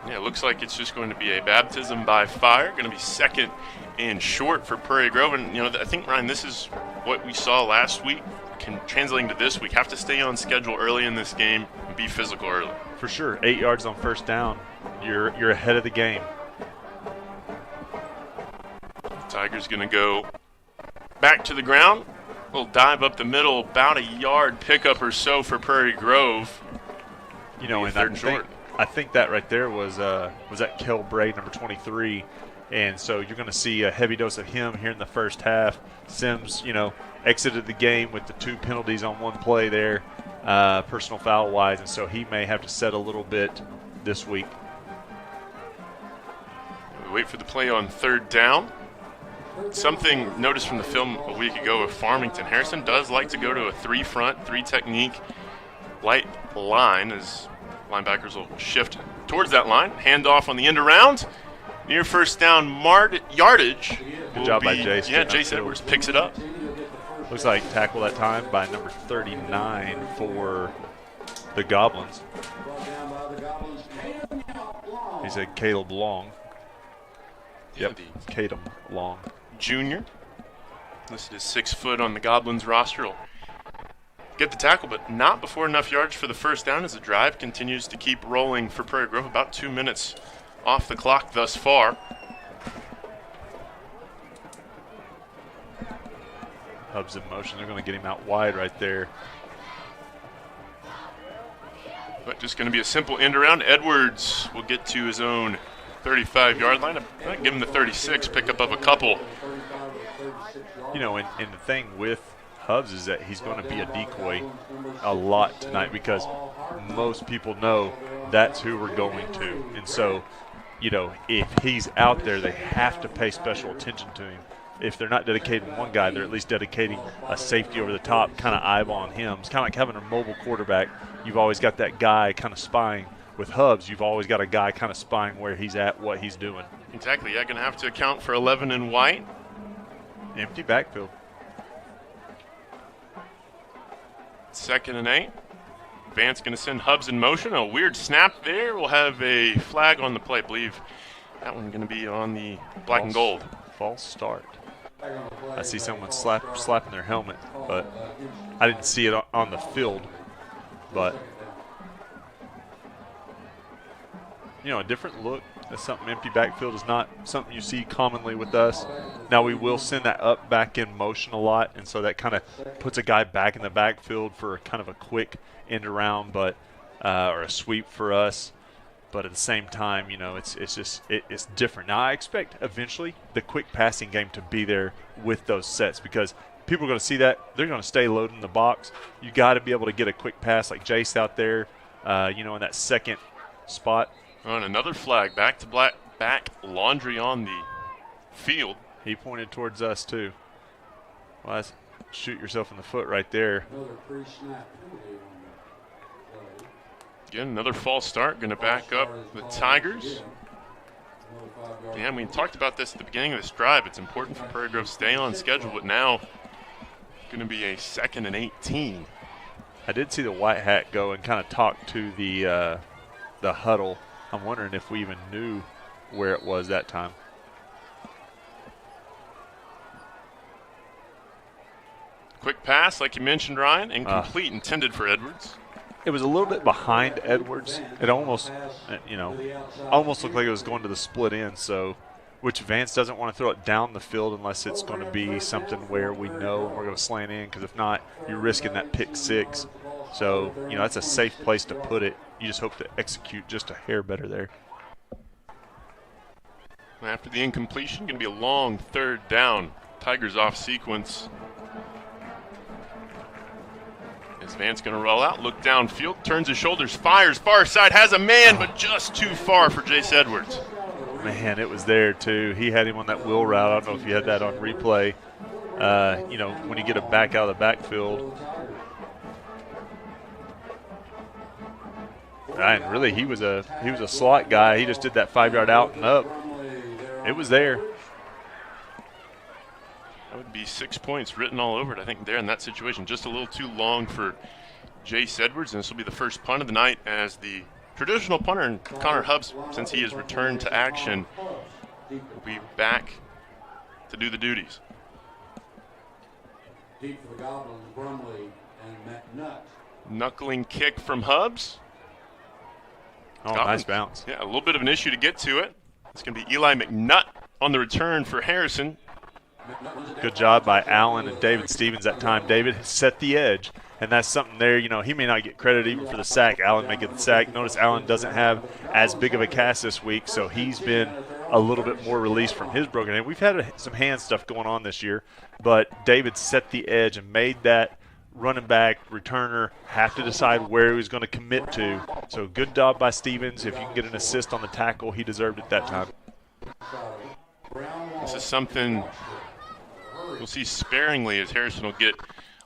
Yeah, it looks like it's just going to be a baptism by fire. Going to be 2nd and short for Prairie Grove. And, you know, I think, Ryan, this is what we saw last week. Translating to this week, have to stay on schedule early in this game and be physical early. For sure. 8 yards on 1st down. You're ahead of the game. Tigers going to go back to the ground. A little dive up the middle, about a yard pickup or so for Prairie Grove. You know, and I think that right there was that Kel Bray, number 23. And so you're going to see a heavy dose of him here in the first half. Sims, you know, exited the game with the 2 penalties on 1 play there, personal foul-wise, and so he may have to set a little bit this week. We wait for the play on 3rd down. Something noticed from the film a week ago of Farmington. Harrison does like to go to a 3-front, 3 technique light line as linebackers will shift towards that line. Handoff on the end around. Near 1st down yardage. Good job by Jace. Yeah, Jace Edwards picks it up. Looks like tackle that time by number 39 for the Goblins. He said Caleb Long. Yep, Caleb Long. Junior. Listed as 6 foot on the Goblins roster. Will get the tackle, but not before enough yards for the 1st down as the drive continues to keep rolling for Prairie Grove. About 2 minutes off the clock thus far. Hubs in motion. They're going to get him out wide right there. But just going to be a simple end around. Edwards will get to his own 35-yard line. I might give him the 36, pick up of a couple. You know, and the thing with Hubs is that he's going to be a decoy a lot tonight because most people know that's who we're going to. And so, you know, if he's out there, they have to pay special attention to him. If they're not dedicating one guy, they're at least dedicating a safety over the top, kind of eyeballing him. It's kind of like having a mobile quarterback. You've always got that guy kind of spying. With Hubs, you've always got a guy kind of spying where he's at, what he's doing. Exactly. Yeah, going to have to account for 11 in white. Empty backfield. 2nd and 8. Vance going to send Hubs in motion. A weird snap there. We'll have a flag on the play. I believe that one going to be on the black and gold. False start. I see someone slapping their helmet, but I didn't see it on the field. But, you know, a different look. That's something. Empty backfield is not something you see commonly with us. Now, we will send that up back in motion a lot, and so that kind of puts a guy back in the backfield for kind of a quick end around, but or a sweep for us. But at the same time, you know, it's different. Now, I expect eventually the quick passing game to be there with those sets because people are going to see that. They're going to stay loaded in the box. You got to be able to get a quick pass like Jace out there, in that second spot. Oh, and another flag. Back to back Laundry on the field. He pointed towards us, too. Well, that's shoot yourself in the foot right there. Again, another false start. Going to back up the Tigers. Yeah, we talked about this at the beginning of this drive. It's important for Prairie Grove to stay on schedule, but now going to be a 2nd and 18. I did see the white hat go and kind of talk to the huddle. I'm wondering if we even knew where it was that time. Quick pass, like you mentioned, Ryan, incomplete, intended for Edwards. It was a little bit behind Edwards. It almost, almost looked like it was going to the split end. So, which Vance doesn't want to throw it down the field unless it's going to be something where we know we're going to slant in. Because if not, you're risking that pick 6. So, that's a safe place to put it. You just hope to execute just a hair better there. After the incompletion, going to be a long 3rd down. Tigers off sequence. As Vance going to roll out, look downfield, turns his shoulders, fires, far side, has a man, but just too far for Jace Edwards. Man, it was there, too. He had him on that wheel route. I don't know if you had that on replay. When you get a back out of the backfield. And really, he was a slot guy. He just did that 5-yard out and up. It was there. That would be 6 points written all over it, I think, there in that situation. Just a little too long for Jace Edwards, and this will be the first punt of the night as the traditional punter, and Connor Hubbs, since he has returned to action, will be back to do the duties. Deep for the Goblins, Brumley and McNutt. Knuckling kick from Hubbs. Oh, nice bounce. Yeah, a little bit of an issue to get to it. It's going to be Eli McNutt on the return for Harrison. Good job by Allen and David Stevens that time. David set the edge, and that's something there. He may not get credit even for the sack. Allen may get the sack. Notice Allen doesn't have as big of a cast this week, so he's been a little bit more released from his broken hand. We've had some hand stuff going on this year, but David set the edge and made that running back, returner have to decide where he was going to commit to. So good job by Stevens. If you can get an assist on the tackle, he deserved it that time. This is something we'll see sparingly as Harrison will get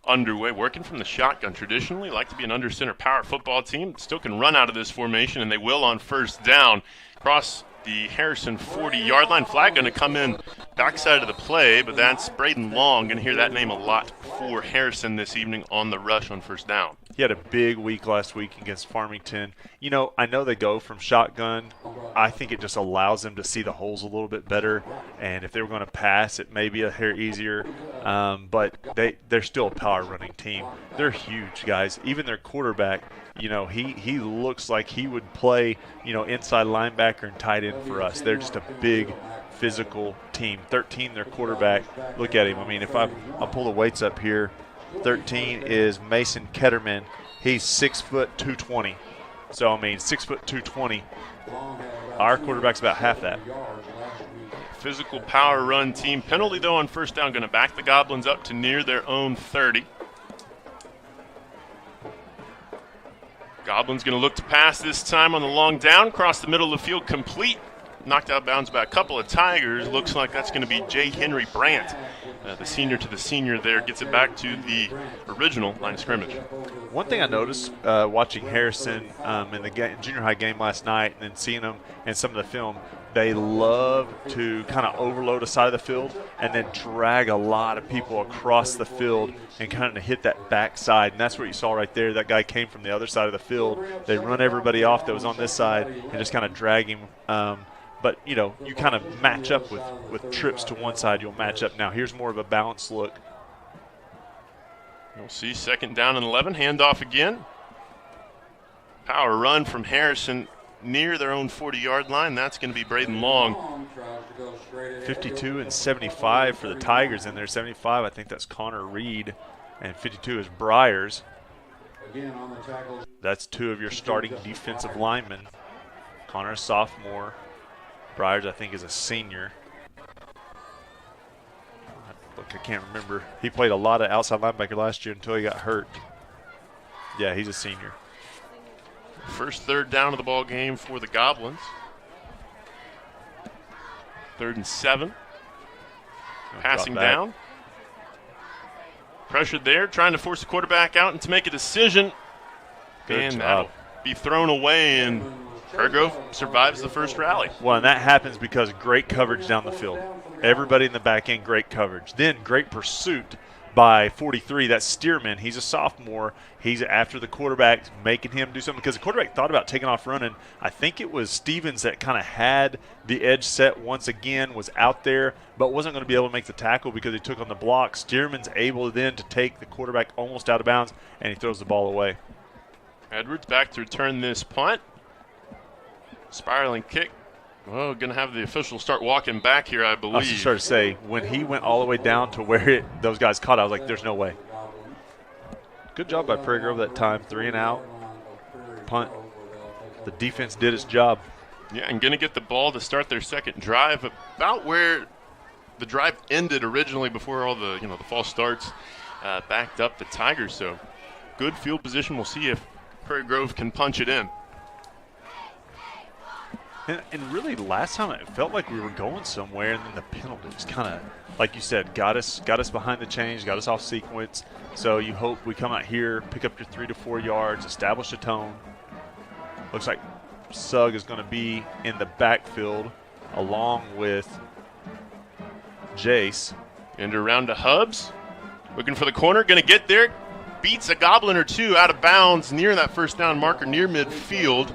underway. Working from the shotgun, traditionally like to be an under center power football team. Still can run out of this formation, and they will on 1st down. Cross the Harrison 40-yard line. Flag going to come in backside of the play, but that's Braden Long. Going to hear that name a lot for Harrison this evening on the rush on 1st down. He had a big week last week against Farmington. I know they go from shotgun. I think it just allows them to see the holes a little bit better. And if they were going to pass, it may be a hair easier. But they're still a power running team. They're huge, guys. Even their quarterback, he looks like he would play, inside linebacker and tight end for us. They're just a big physical team. 13, their quarterback. Look at him. I mean, if I'll pull the weights up here. 13 is Mason Ketterman. He's 6 foot 220. So 6 foot 220. Our quarterback's about half that. Physical power run team. Penalty though on 1st down, going to back the Goblins up to near their own 30. Goblins going to look to pass this time on the long down, across the middle of the field, complete. Knocked out bounds by a couple of Tigers. Looks like that's going to be Jay Henry Brandt. The senior to the senior there gets it back to the original line of scrimmage. One thing I noticed watching Harrison in the junior high game last night and then seeing them in some of the film, they love to kind of overload a side of the field and then drag a lot of people across the field and kind of hit that backside. And that's what you saw right there. That guy came from the other side of the field. They run everybody off that was on this side and just kind of drag him. But, you kind of match up with trips to one side. You'll match up. Now, here's more of a balanced look. You'll see 2nd down and 11. Handoff again. Power run from Harrison near their own 40-yard line. That's going to be Braden Long. 52 and 75 for the Tigers in there. 75, I think that's Connor Reed. And 52 is Briars. That's 2 of your starting defensive linemen. Connor, a sophomore. Briars, I think, is a senior. I'll have to look I can't remember. He played a lot of outside linebacker last year until he got hurt. Yeah, he's a senior. First third down of the ball game for the Goblins. 3rd and 7. Passing down. Pressured there, trying to force the quarterback out and to make a decision. And that'll be thrown away, and Prairie Grove survives the first rally. Well, and that happens because of great coverage down the field. Everybody in the back end, great coverage. Then great pursuit by 43. That's Stearman. He's a sophomore. He's after the quarterback, making him do something because the quarterback thought about taking off running. I think it was Stevens that kind of had the edge set once again, was out there, but wasn't going to be able to make the tackle because he took on the block. Stearman's able then to take the quarterback almost out of bounds, and he throws the ball away. Edwards back to return this punt. Spiraling kick. Oh, going to have the official start walking back here, I believe. I was just trying to say, when he went all the way down to where those guys caught, I was like, there's no way. Good job by Prairie Grove that time. 3 and out. Punt. The defense did its job. Yeah, and going to get the ball to start their second drive about where the drive ended originally before all the, the false starts backed up the Tigers. So good field position. We'll see if Prairie Grove can punch it in. And really, last time it felt like we were going somewhere, and then the penalty just kind of, like you said, got us behind the chains, got us off sequence. So you hope we come out here, pick up your 3 to 4 yards, establish a tone. Looks like Sugg is going to be in the backfield along with Jace. And around to Hubbs, looking for the corner, going to get there, beats a Goblin or two out of bounds near that first down marker, near midfield.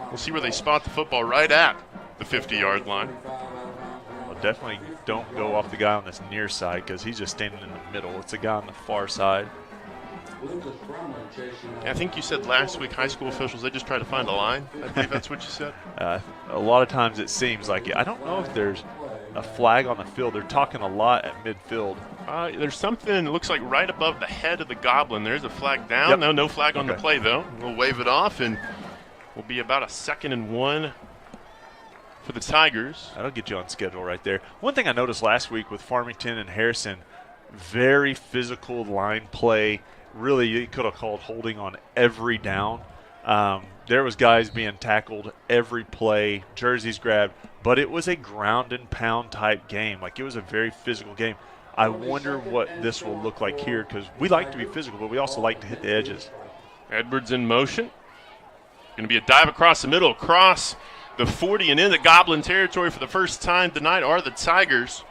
We'll see where they spot the football right at the 50-yard line. Well, definitely don't go off the guy on this near side because he's just standing in the middle. It's a guy on the far side. I think you said last week high school officials, they just try to find a line. I believe that's what you said. A lot of times it seems like it. I don't know if there's a flag on the field. They're talking a lot at midfield. There's something, it looks like right above the head of the Goblin. There's a flag down. Yep. No flag on the play, though. We'll wave it off, and will be about a 2nd and 1 for the Tigers. That'll get you on schedule right there. One thing I noticed last week with Farmington and Harrison, very physical line play. Really, you could have called holding on every down. There was guys being tackled every play, jerseys grabbed, but it was a ground and pound type game. Like, it was a very physical game. I wonder what this will look like here because we like to be physical, but we also like to hit the edges. Edwards in motion. Going to be a dive across the middle, across the 40, and in the Goblin territory for the first time tonight are the Tigers.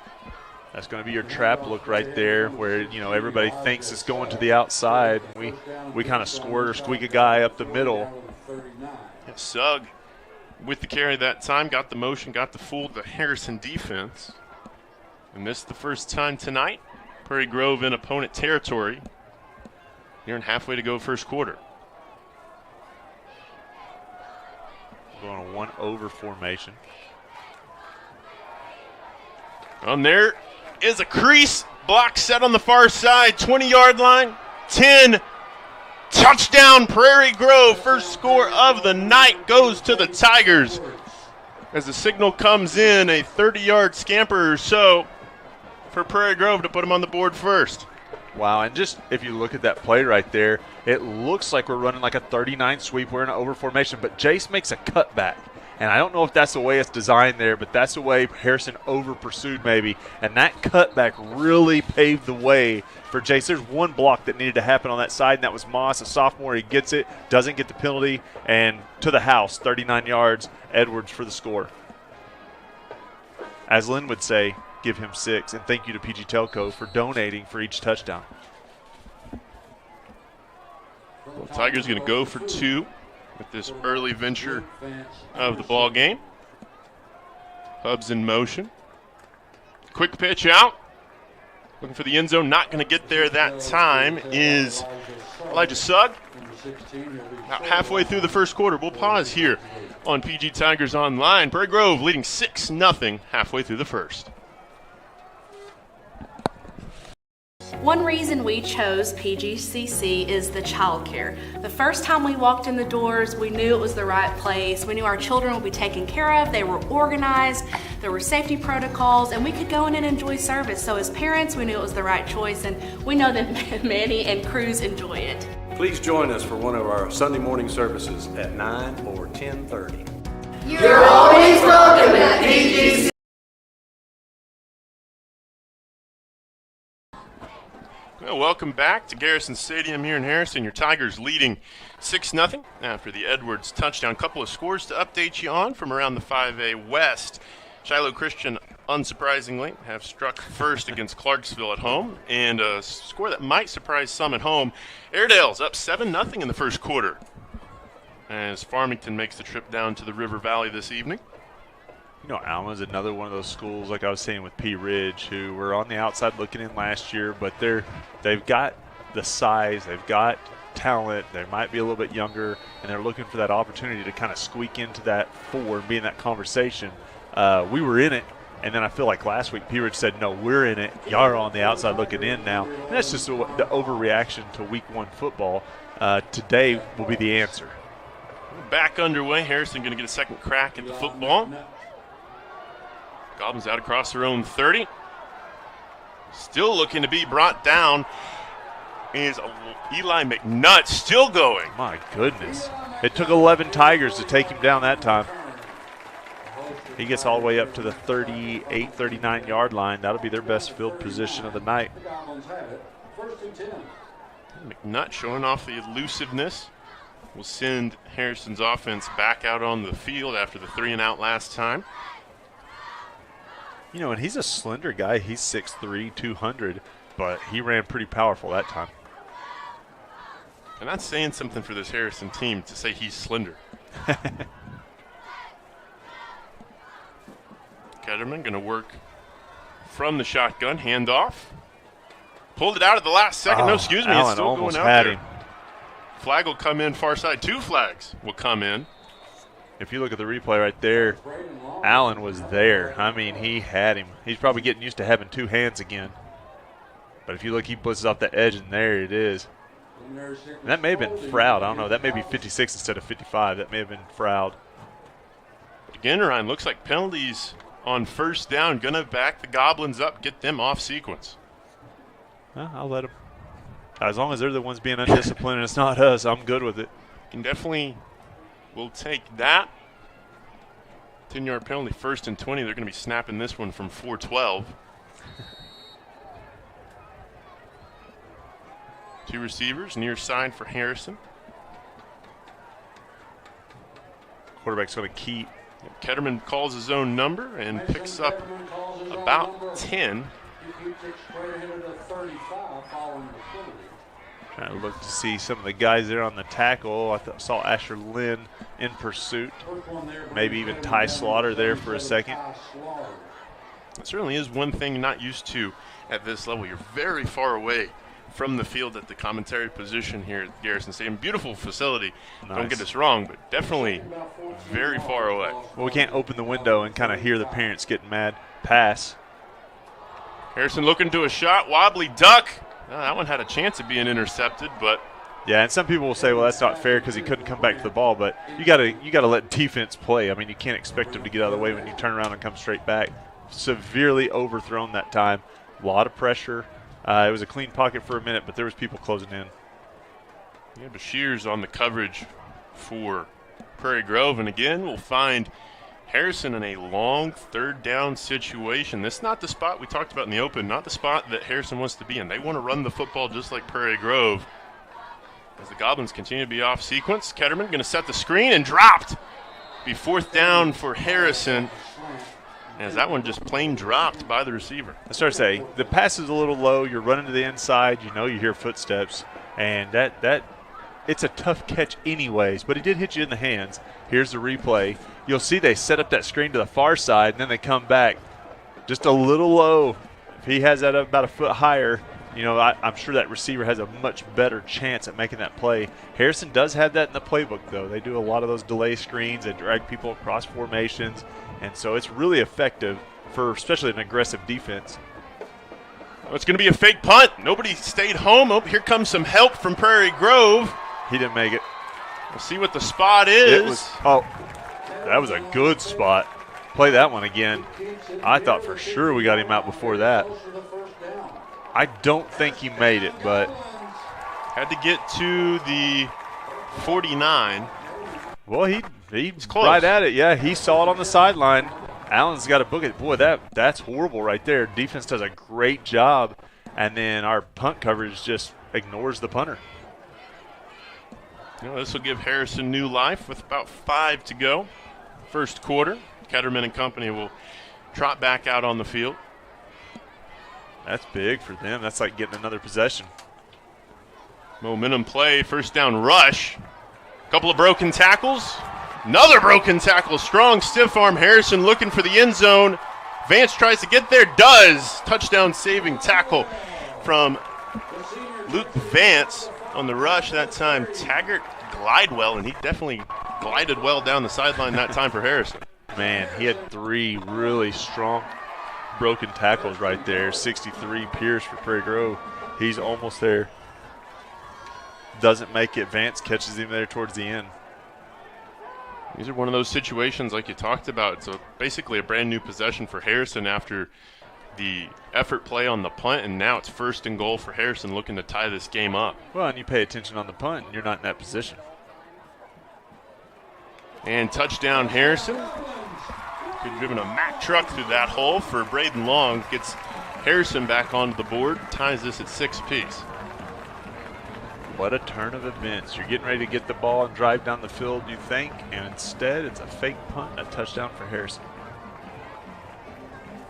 That's going to be your trap look right there where, everybody thinks it's going to the outside. We kind of squirt or squeak a guy up the middle. Yeah, Sugg with the carry that time, got the motion, got the fool the Harrison defense. And this is the first time tonight. Prairie Grove in opponent territory. Here and halfway to go first quarter. Going a 1-over formation. And there is a crease. Block set on the far side. 20-yard line. 10. Touchdown, Prairie Grove. First score of the night goes to the Tigers. As the signal comes in, a 30-yard scamper or so for Prairie Grove to put them on the board first. Wow, and just if you look at that play right there, it looks like we're running like a 39 sweep. We're in an over formation, but Jace makes a cutback. And I don't know if that's the way it's designed there, but that's the way Harrison over-pursued maybe. And that cutback really paved the way for Jace. There's one block that needed to happen on that side, and that was Moss, a sophomore. He gets it, doesn't get the penalty, and to the house, 39 yards, Edwards for the score. As Lynn would say, give him 6, and thank you to PG Telco for donating for each touchdown. Well, Tigers going to go for 2 with this early venture of the ball game. Hubbs in motion. Quick pitch out. Looking for the end zone. Not going to get there that time is Elijah Sugg. About halfway through the first quarter. We'll pause here on PG Tigers Online. Prairie Grove leading 6-0 halfway through the first. One reason we chose PGCC is the childcare. The first time we walked in the doors, we knew it was the right place. We knew our children would be taken care of, they were organized, there were safety protocols, and we could go in and enjoy service. So as parents, we knew it was the right choice, and we know that Manny and Cruz enjoy it. Please join us for one of our Sunday morning services at 9 or 10:30. You're always welcome at PGC. Well, welcome back to Garrison Stadium here in Harrison. Your Tigers leading 6-0 after the Edwards touchdown. Couple of scores to update you on from around the 5A West. Shiloh Christian, unsurprisingly, have struck first against Clarksville at home, and a score that might surprise some at home. Airedale's up 7-0 in the first quarter as Farmington makes the trip down to the River Valley this evening. You know, Alma's another one of those schools, like I was saying with P. Ridge, who were on the outside looking in last year, but they've got the size, they've got talent, they might be a little bit younger, and they're looking for that opportunity to kind of squeak into that four and be in that conversation. We were in it, and then I feel like last week P. Ridge said, no, we're in it, y'all are on the outside looking in now. And that's just the overreaction to week one football. Today will be the answer. Back underway, Harrison going to get a second crack at the football. Goblins out across their own 30. Still looking to be brought down is Eli McNutt, still going. My goodness. It took 11 Tigers to take him down that time. He gets all the way up to the 38, 39-yard line. That'll be their best field position of the night. McNutt showing off the elusiveness. Will send Harrison's offense back out on the field after the 3-and-out last time. You know, and he's a slender guy. He's 6'3", 200, but he ran pretty powerful that time. And that's saying something for this Harrison team to say he's slender. Ketterman going to work from the shotgun, handoff. Pulled it out at the last second. No, excuse me, it's still going out there. Him. Flag will come in far side. 2 flags will come in. If you look at the replay right there, Allen was there. I mean, he had him. He's probably getting used to having 2 hands again. But if you look, he blitzes off the edge, and there it is. And that may have been Froud. I don't know. That may be 56 instead of 55. That may have been Froud. Again, Ryan, looks like penalties on first down. Going to back the Goblins up, get them off sequence. Well, I'll let them. As long as they're the ones being undisciplined and it's not us, I'm good with it. Can definitely will take that. 10-yard penalty, 1st and 20. They're going to be snapping this one from 4-12. 2 receivers, near side for Harrison. Quarterback's going to keep. Ketterman calls his own number and picks up about 10. Trying to look to see some of the guys there on the tackle. I saw Asher Lynn in pursuit. Maybe even Ty Slaughter there for a second. It certainly is one thing you're not used to at this level. You're very far away from the field at the commentary position here at Garrison Stadium. Beautiful facility. Nice. Don't get us wrong, but definitely very far away. Well, we can't open the window and kind of hear the parents getting mad. Pass. Harrison looking to a shot. Wobbly duck. That one had a chance of being intercepted, but yeah, and some people will say, well, that's not fair because he couldn't come back to the ball, but you gotta let defense play. I mean, you can't expect him to get out of the way when you turn around and come straight back. Severely overthrown that time. A lot of pressure. It was a clean pocket for a minute, but there was people closing in. Yeah, Bashir's on the coverage for Prairie Grove, and again, we'll find Harrison in a long 3rd down situation. This is not the spot we talked about in the open, not the spot that Harrison wants to be in. They want to run the football just like Prairie Grove. As the Goblins continue to be off sequence, Ketterman going to set the screen and dropped. Be 4th down for Harrison. As that one just plain dropped by the receiver. I start to say, the pass is a little low. You're running to the inside. You know you hear footsteps. And that it's a tough catch anyways, but it did hit you in the hands. Here's the replay. You'll see they set up that screen to the far side, and then they come back just a little low. If he has that up about a foot higher, you know, I'm sure that receiver has a much better chance at making that play. Harrison does have that in the playbook, though. They do a lot of those delay screens and drag people across formations, and so it's really effective for especially an aggressive defense. Oh, it's going to be a fake punt. Nobody stayed home. Oh, here comes some help from Prairie Grove. He didn't make it. We'll see what the spot is. That was a good spot. Play that one again. I thought for sure we got him out before that. I don't think he made it, but had to get to the 49. Well, he's close. Right at it. Yeah, he saw it on the sideline. Allen's got to book it. Boy, that's horrible right there. Defense does a great job, and then our punt coverage just ignores the punter. This will give Harrison new life with about 5 to go. First quarter. Ketterman and company will trot back out on the field. That's big for them. That's like getting another possession. Momentum play, first down rush. Couple of broken tackles. Another broken tackle. Strong stiff arm. Harrison looking for the end zone. Vance tries to get there. Does. Touchdown saving tackle from Luke Vance on the rush that time. Taggart Glidewell, and he definitely glided well down the sideline that time for Harrison. Man, he had 3 really strong broken tackles right there. 63 Pierce for Prairie Grove. He's almost there. Doesn't make it. Vance catches him there towards the end. These are one of those situations like you talked about. It's basically a brand new possession for Harrison after the effort play on the punt, and now it's 1st and goal for Harrison looking to tie this game up. Well, and you pay attention on the punt, and you're not in that position. And touchdown Harrison. Good driven a Mack truck through that hole for Braden Long. Gets Harrison back onto the board, ties this at 6 apiece. What a turn of events. You're getting ready to get the ball and drive down the field, you think, and instead it's a fake punt and a touchdown for Harrison.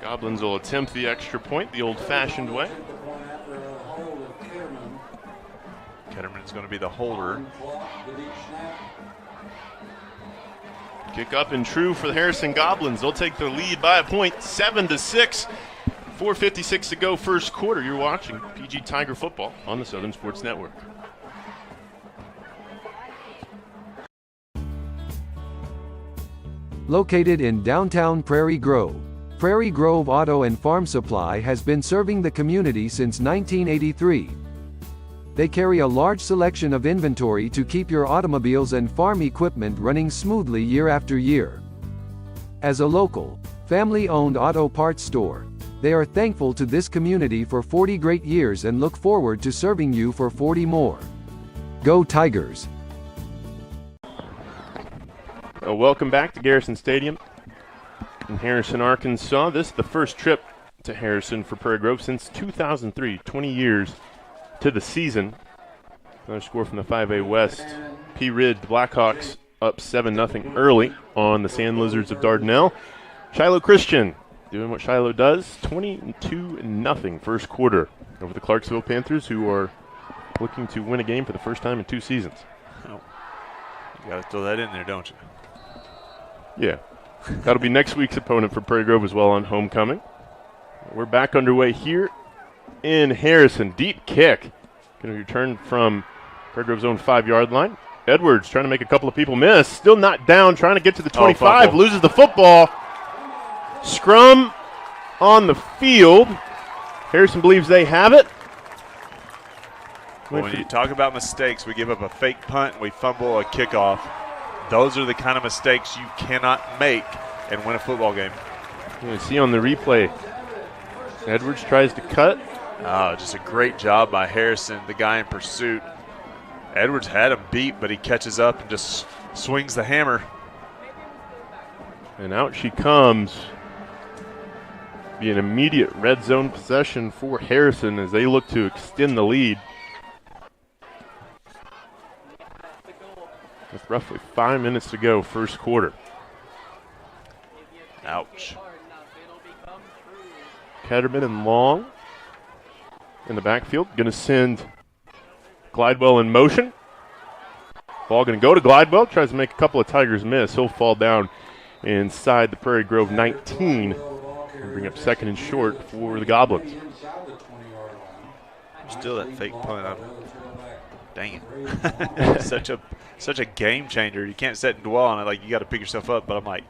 Goblins will attempt the extra point the old-fashioned way. Ketterman's going to be the holder. Kick up and true for the Harrison Goblins. They'll take their lead by a point, 7-6. 4:56 to go first quarter. You're watching PG Tiger football on the Southern Sports Network. Located in downtown Prairie Grove, Prairie Grove Auto and Farm Supply has been serving the community since 1983. They carry a large selection of inventory to keep your automobiles and farm equipment running smoothly year after year. As a local, family-owned auto parts store, they are thankful to this community for 40 great years and look forward to serving you for 40 more. Go Tigers! Welcome back to Garrison Stadium in Harrison, Arkansas. This is the first trip to Harrison for Prairie Grove since 2003, 20 years to the season. Another score from the 5A West. P. Rid, the Blackhawks, up 7-0 early on the Sand Lizards of Dardanelle. Shiloh Christian doing what Shiloh does, 22-0 first quarter over the Clarksville Panthers, who are looking to win a game for the first time in 2 seasons. Oh, you got to throw that in there, don't you? Yeah. That'll be next week's opponent for Prairie Grove as well on homecoming. We're back underway here in Harrison. Deep kick. Going to return from Prairie Grove's own 5-yard line. Edwards trying to make a couple of people miss. Still not down, trying to get to the 25. Loses the football. Scrum on the field. Harrison believes they have it. When you talk about mistakes, we give up a fake punt and we fumble a kickoff. Those are the kind of mistakes you cannot make and win a football game. You see on the replay, Edwards tries to cut. Just a great job by Harrison, the guy in pursuit. Edwards had him beat, but he catches up and just swings the hammer. And out she comes. Be an immediate red zone possession for Harrison as they look to extend the lead. With roughly 5 minutes to go, first quarter. Ouch. Ketterman and Long in the backfield. Going to send Glidewell in motion. Ball going to go to Glidewell. Tries to make a couple of Tigers miss. He'll fall down inside the Prairie Grove 19. And bring up 2nd and short for the Goblins. Still that fake punt. Dang it. Such a game changer. You can't sit and dwell on it. Like, you got to pick yourself up. But I'm like,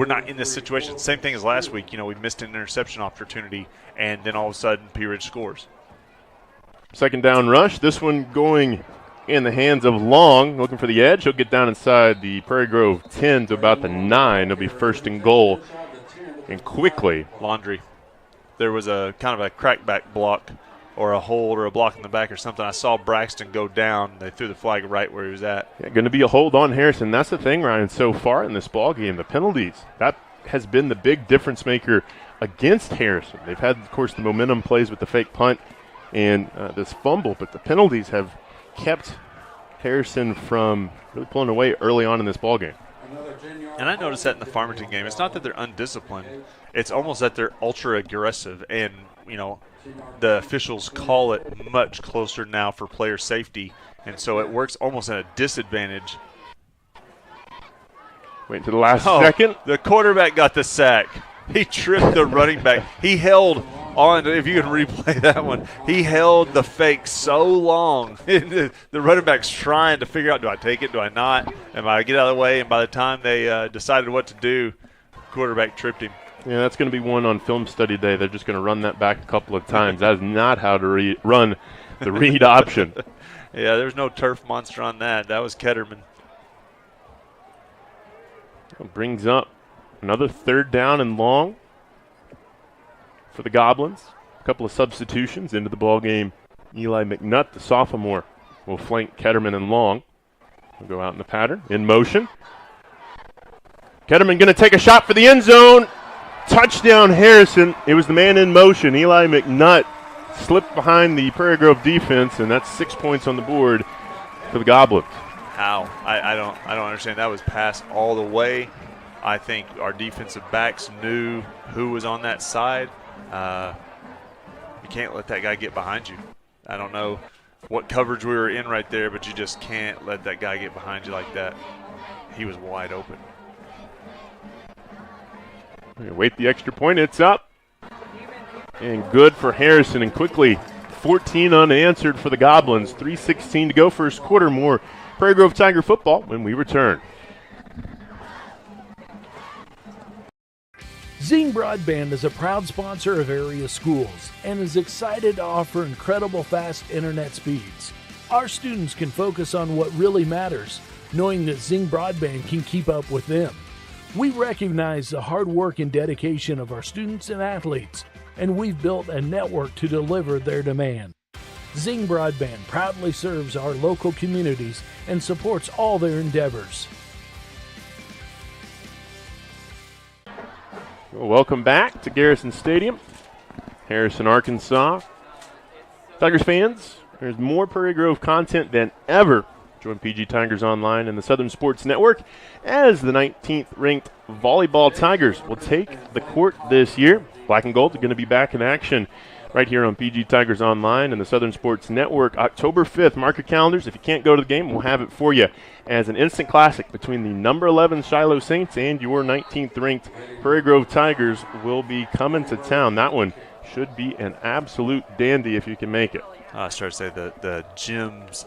we're not in this situation. Same thing as last week. We missed an interception opportunity, and then all of a sudden Pea Ridge scores. Second down rush. This one going in the hands of Long, looking for the edge. He'll get down inside the Prairie Grove 10 to about the 9. It'll be first and goal. And quickly. Laundry. There was a kind of a crackback block or a hold or a block in the back or something. I saw Braxton go down. They threw the flag right where he was at. Yeah, going to be a hold on Harrison. That's the thing, Ryan, so far in this ball game. The penalties, that has been the big difference maker against Harrison. They've had, of course, the momentum plays with the fake punt and this fumble, but the penalties have kept Harrison from really pulling away early on in this ball game. And I noticed that in the Farmington game. It's not that they're undisciplined. It's almost that they're ultra aggressive. And, the officials call it much closer now for player safety. And so it works almost at a disadvantage. Wait to the last second. The quarterback got the sack. He tripped the running back. He held on, if you can replay that one, he held the fake so long. The running back's trying to figure out, do I take it, do I not? Am I get out of the way? And by the time they decided what to do, quarterback tripped him. Yeah, that's going to be one on film study day. They're just going to run that back a couple of times. That is not how to run the read option. Yeah, there's no turf monster on that. That was Ketterman. It brings up another third down and long for the Goblins. A couple of substitutions into the ball game. Eli McNutt, the sophomore, will flank Ketterman and Long. We'll go out in the pattern. In motion. Ketterman going to take a shot for the end zone. Touchdown, Harrison. It was the man in motion. Eli McNutt slipped behind the Prairie Grove defense, and that's 6 points on the board for the Goblins. How? I don't understand. That was passed all the way. I think our defensive backs knew who was on that side. You can't let that guy get behind you. I don't know what coverage we were in right there, but you just can't let that guy get behind you like that. He was wide open. Wait the extra point. It's up. And good for Harrison. And quickly, 14 unanswered for the Goblins. 3:16 to go first quarter. More Prairie Grove Tiger football when we return. Zing Broadband is a proud sponsor of area schools and is excited to offer incredible fast internet speeds. Our students can focus on what really matters, knowing that Zing Broadband can keep up with them. We recognize the hard work and dedication of our students and athletes, and we've built a network to deliver their demand. Zing Broadband proudly serves our local communities and supports all their endeavors. Well, welcome back to Garrison Stadium, Harrison, Arkansas. Tigers fans, there's more Prairie Grove content than ever. Join PG Tigers Online and the Southern Sports Network as the 19th ranked volleyball Tigers will take the court this year. Black and Gold are going to be back in action right here on PG Tigers Online and the Southern Sports Network. October 5th, mark your calendars. If you can't go to the game, we'll have it for you as an instant classic between the number 11 Shiloh Saints and your 19th ranked Prairie Grove Tigers will be coming to town. That one should be an absolute dandy if you can make it. I started to say the gyms,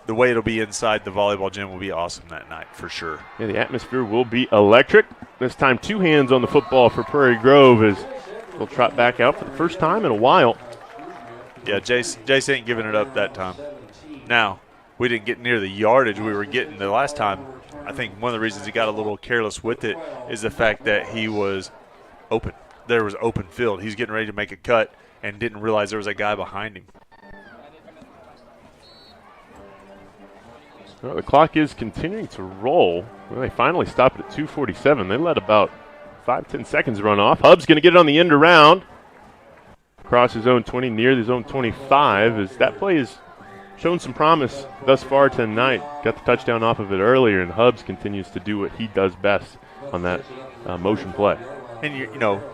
the way it'll be inside the volleyball gym will be awesome that night for sure. Yeah, the atmosphere will be electric. This time, two hands on the football for Prairie Grove as they'll trot back out for the first time in a while. Yeah, Jace ain't giving it up that time. Now, we didn't get near the yardage we were getting the last time. I think one of the reasons he got a little careless with it is the fact that he was open. There was open field. He's getting ready to make a cut and didn't realize there was a guy behind him. Well, the clock is continuing to roll. Well, they finally stopped at 2:47. They let about 5-10 seconds run off. Hub's going to get it on the end around. Across his own 20, near his own 25. As that play has shown some promise thus far tonight. Got the touchdown off of it earlier, and Hubs continues to do what he does best on that motion play. And,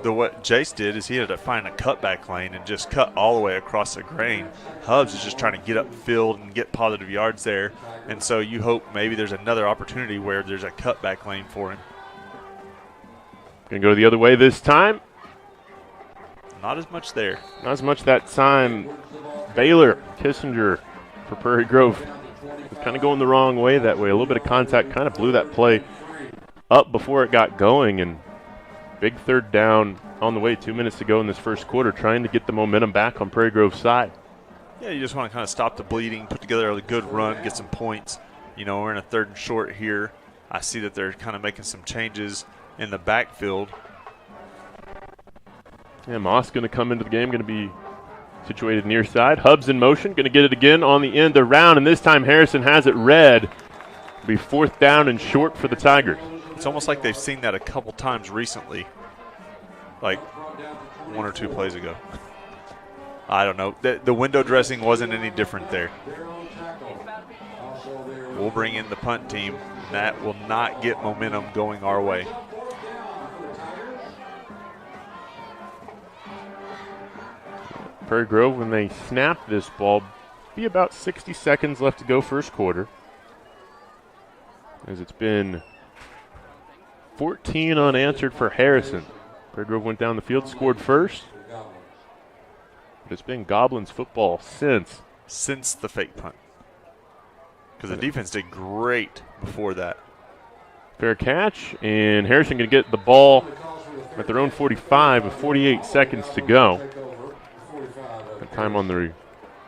what Jace did is he ended up finding a cutback lane and just cut all the way across the grain. Hubs is just trying to get up field and get positive yards there. And so you hope maybe there's another opportunity where there's a cutback lane for him. Going to go the other way this time. Not as much there. Not as much that time. Baylor, Kissinger for Prairie Grove. Kind of going the wrong way that way. A little bit of contact kind of blew that play up before it got going, and big third down on the way, 2 minutes to go in this first quarter, trying to get the momentum back on Prairie Grove's side. Yeah, you just want to kind of stop the bleeding, put together a good run, get some points. You know, we're in a 3rd and short here. I see that they're kind of making some changes in the backfield. Yeah, Moss going to come into the game, going to be situated near side. Hubbs in motion, going to get it again on the end around, and this time Harrison has it read. It'll be 4th down and short for the Tigers. It's almost like they've seen that a couple times recently, like 1 or 2 plays ago. I don't know. The window dressing wasn't any different there. We'll bring in the punt team, and that will not get momentum going our way. Prairie Grove, when they snap this ball, be about 60 seconds left to go first quarter, as it's been 14 unanswered for Harrison. Prairie Grove went down the field, scored first, but it's been Goblins football since the fake punt, because the defense did great before that. Fair catch, and Harrison going to get the ball at their own 45 with 48 seconds to go. That time on the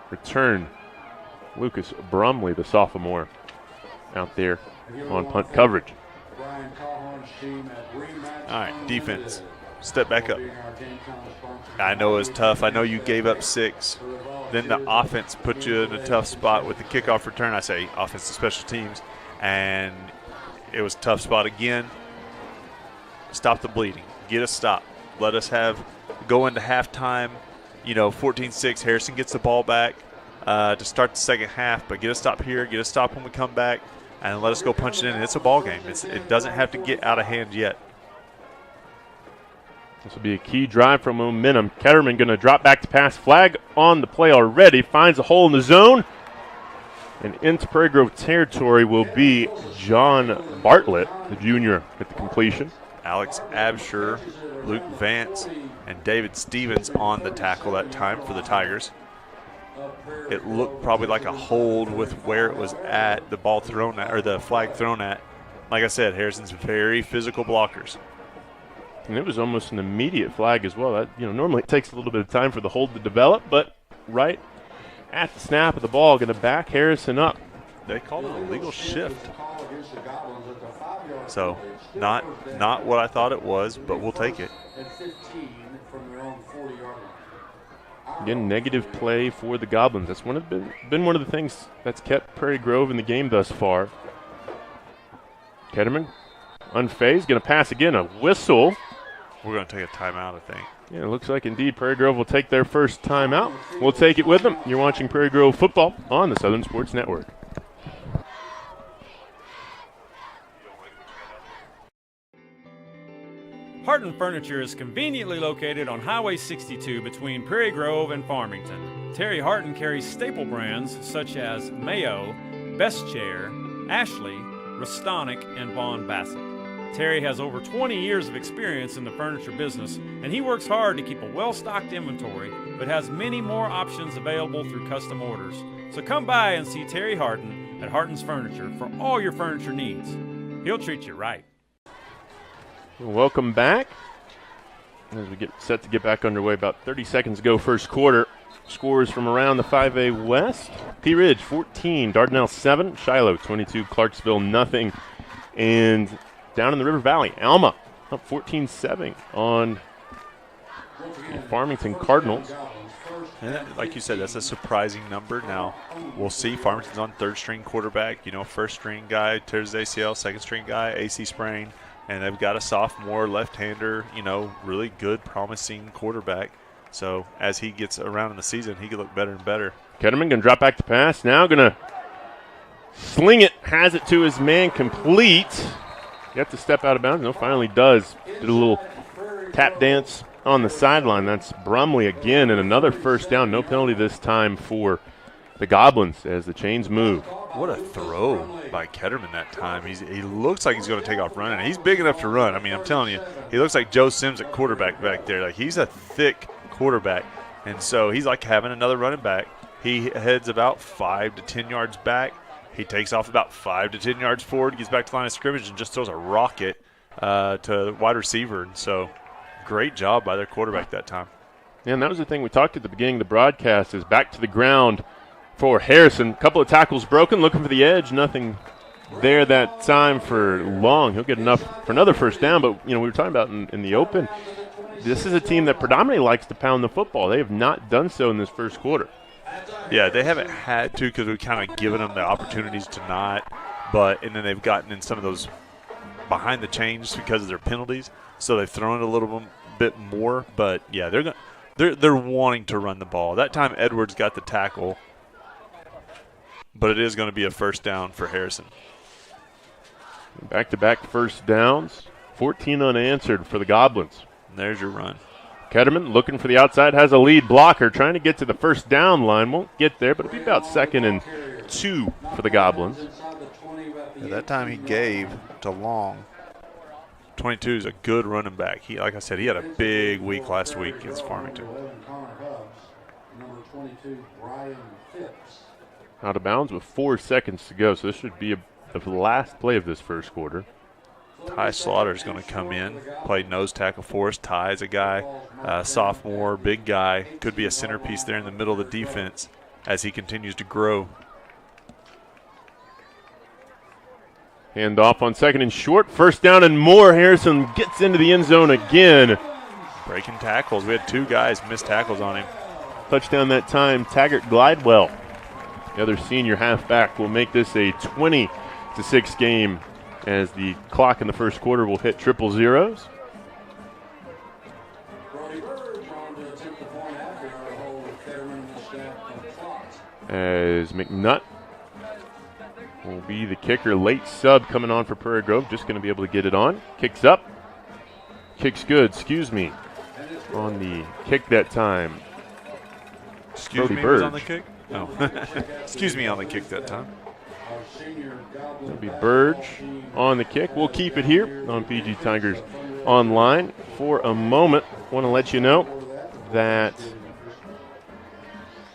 return, Lucas Brumley, the sophomore, out there on punt coverage. All right, defense, step back up. I know it's tough. I know you gave up 6. Then the offense put you in a tough spot with the kickoff return. I say offense to special teams, and it was a tough spot again. Stop the bleeding. Get a stop. Let us go into halftime, 14-6. Harrison gets the ball back to start the second half, but get a stop here, get a stop when we come back, and let us go punch it in. And it's a ball game. It doesn't have to get out of hand yet. This will be a key drive for momentum. Ketterman going to drop back to pass. Flag on the play already. Finds a hole in the zone. And into Prairie Grove territory will be John Bartlett, the junior, at the completion. Alex Absher, Luke Vance, and David Stevens on the tackle that time for the Tigers. It looked probably like a hold with where it was at, the ball thrown at, or the flag thrown at. Like I said, Harrison's very physical blockers. And it was almost an immediate flag as well. That, normally it takes a little bit of time for the hold to develop, but right at the snap of the ball, going to back Harrison up. They called it a legal shift. So not what I thought it was, but we'll take it. Again, negative play for the Goblins. That's been one of the things that's kept Prairie Grove in the game thus far. Ketterman, unfazed, going to pass again, a whistle. We're going to take a timeout, I think. Yeah, it looks like indeed Prairie Grove will take their first timeout. We'll take it with them. You're watching Prairie Grove football on the Southern Sports Network. Harton Furniture is conveniently located on Highway 62 between Prairie Grove and Farmington. Terry Harton carries staple brands such as Mayo, Best Chair, Ashley, Restonic, and Vaughn Bassett. Terry has over 20 years of experience in the furniture business, and he works hard to keep a well-stocked inventory, but has many more options available through custom orders. So come by and see Terry Harton at Harton's Furniture for all your furniture needs. He'll treat you right. Welcome back. As we get set to get back underway, about 30 seconds ago, first quarter. Scores from around the 5A West. Pea Ridge 14, Dardanelle 7, Shiloh 22, Clarksville nothing. And down in the River Valley, Alma up 14-7 on the Farmington Cardinals. And that, like you said, that's a surprising number. Now, we'll see. Farmington's on third-string quarterback. First-string guy tears his ACL, second-string guy, AC sprain. And they've got a sophomore left-hander, really good, promising quarterback. So as he gets around in the season, he could look better and better. Ketterman going to drop back to pass. Now going to sling it. Has it to his man complete. Got to step out of bounds. No, finally does. Did a little tap dance on the sideline. That's Brumley again, and another first down. No penalty this time for the Goblins as the chains move. What a throw by Ketterman that time. He looks like he's going to take off running. He's big enough to run. I mean, I'm telling you, he looks like Joe Sims at quarterback back there. Like, he's a thick quarterback. And so he's like having another running back. He heads about 5 to 10 yards back. He takes off about 5 to 10 yards forward, gets back to the line of scrimmage, and just throws a rocket to wide receiver. And so great job by their quarterback that time. Yeah, and that was the thing we talked at the beginning of the broadcast is back to the ground for Harrison. A couple of tackles broken, looking for the edge. Nothing there that time for Long. He'll get enough for another first down, but, we were talking about in the open, this is a team that predominantly likes to pound the football. They have not done so in this first quarter. Yeah, they haven't had to because we've kind of given them the opportunities to not, and then they've gotten in some of those behind the chains because of their penalties, so they've thrown it a little bit more. But, yeah, they're wanting to run the ball. That time Edwards got the tackle, but it is going to be a first down for Harrison. Back-to-back first downs, 14 unanswered for the Goblins. And there's your run. Ketterman looking for the outside, has a lead blocker, trying to get to the first down line. Won't get there, but it'll be about 2nd and 2 for the Goblins. Yeah, that time he gave to Long. 22 is a good running back. Like I said, he had a big week last week against Farmington. Out of bounds with 4 seconds to go, so this should be the last play of this first quarter. Ty Slaughter is going to come in, play nose tackle for us. Ty is a guy, sophomore, big guy, could be a centerpiece there in the middle of the defense as he continues to grow. Hand off on 2nd and short. First down and more. Harrison gets into the end zone again. Breaking tackles. We had 2 guys miss tackles on him. Touchdown that time, Taggart Glidewell. The other senior halfback will make this a 20-6 game as the clock in the first quarter will hit triple zeros. As McNutt will be the kicker. Late sub coming on for Prairie Grove. Just going to be able to get it on. Kicks up. Kicks good. On the kick that time. Brody Bird. Was on the kick? No. Excuse me on the kick that time. It'll be Burge on the kick. We'll keep it here on PG Tigers Online for a moment. Want to let you know that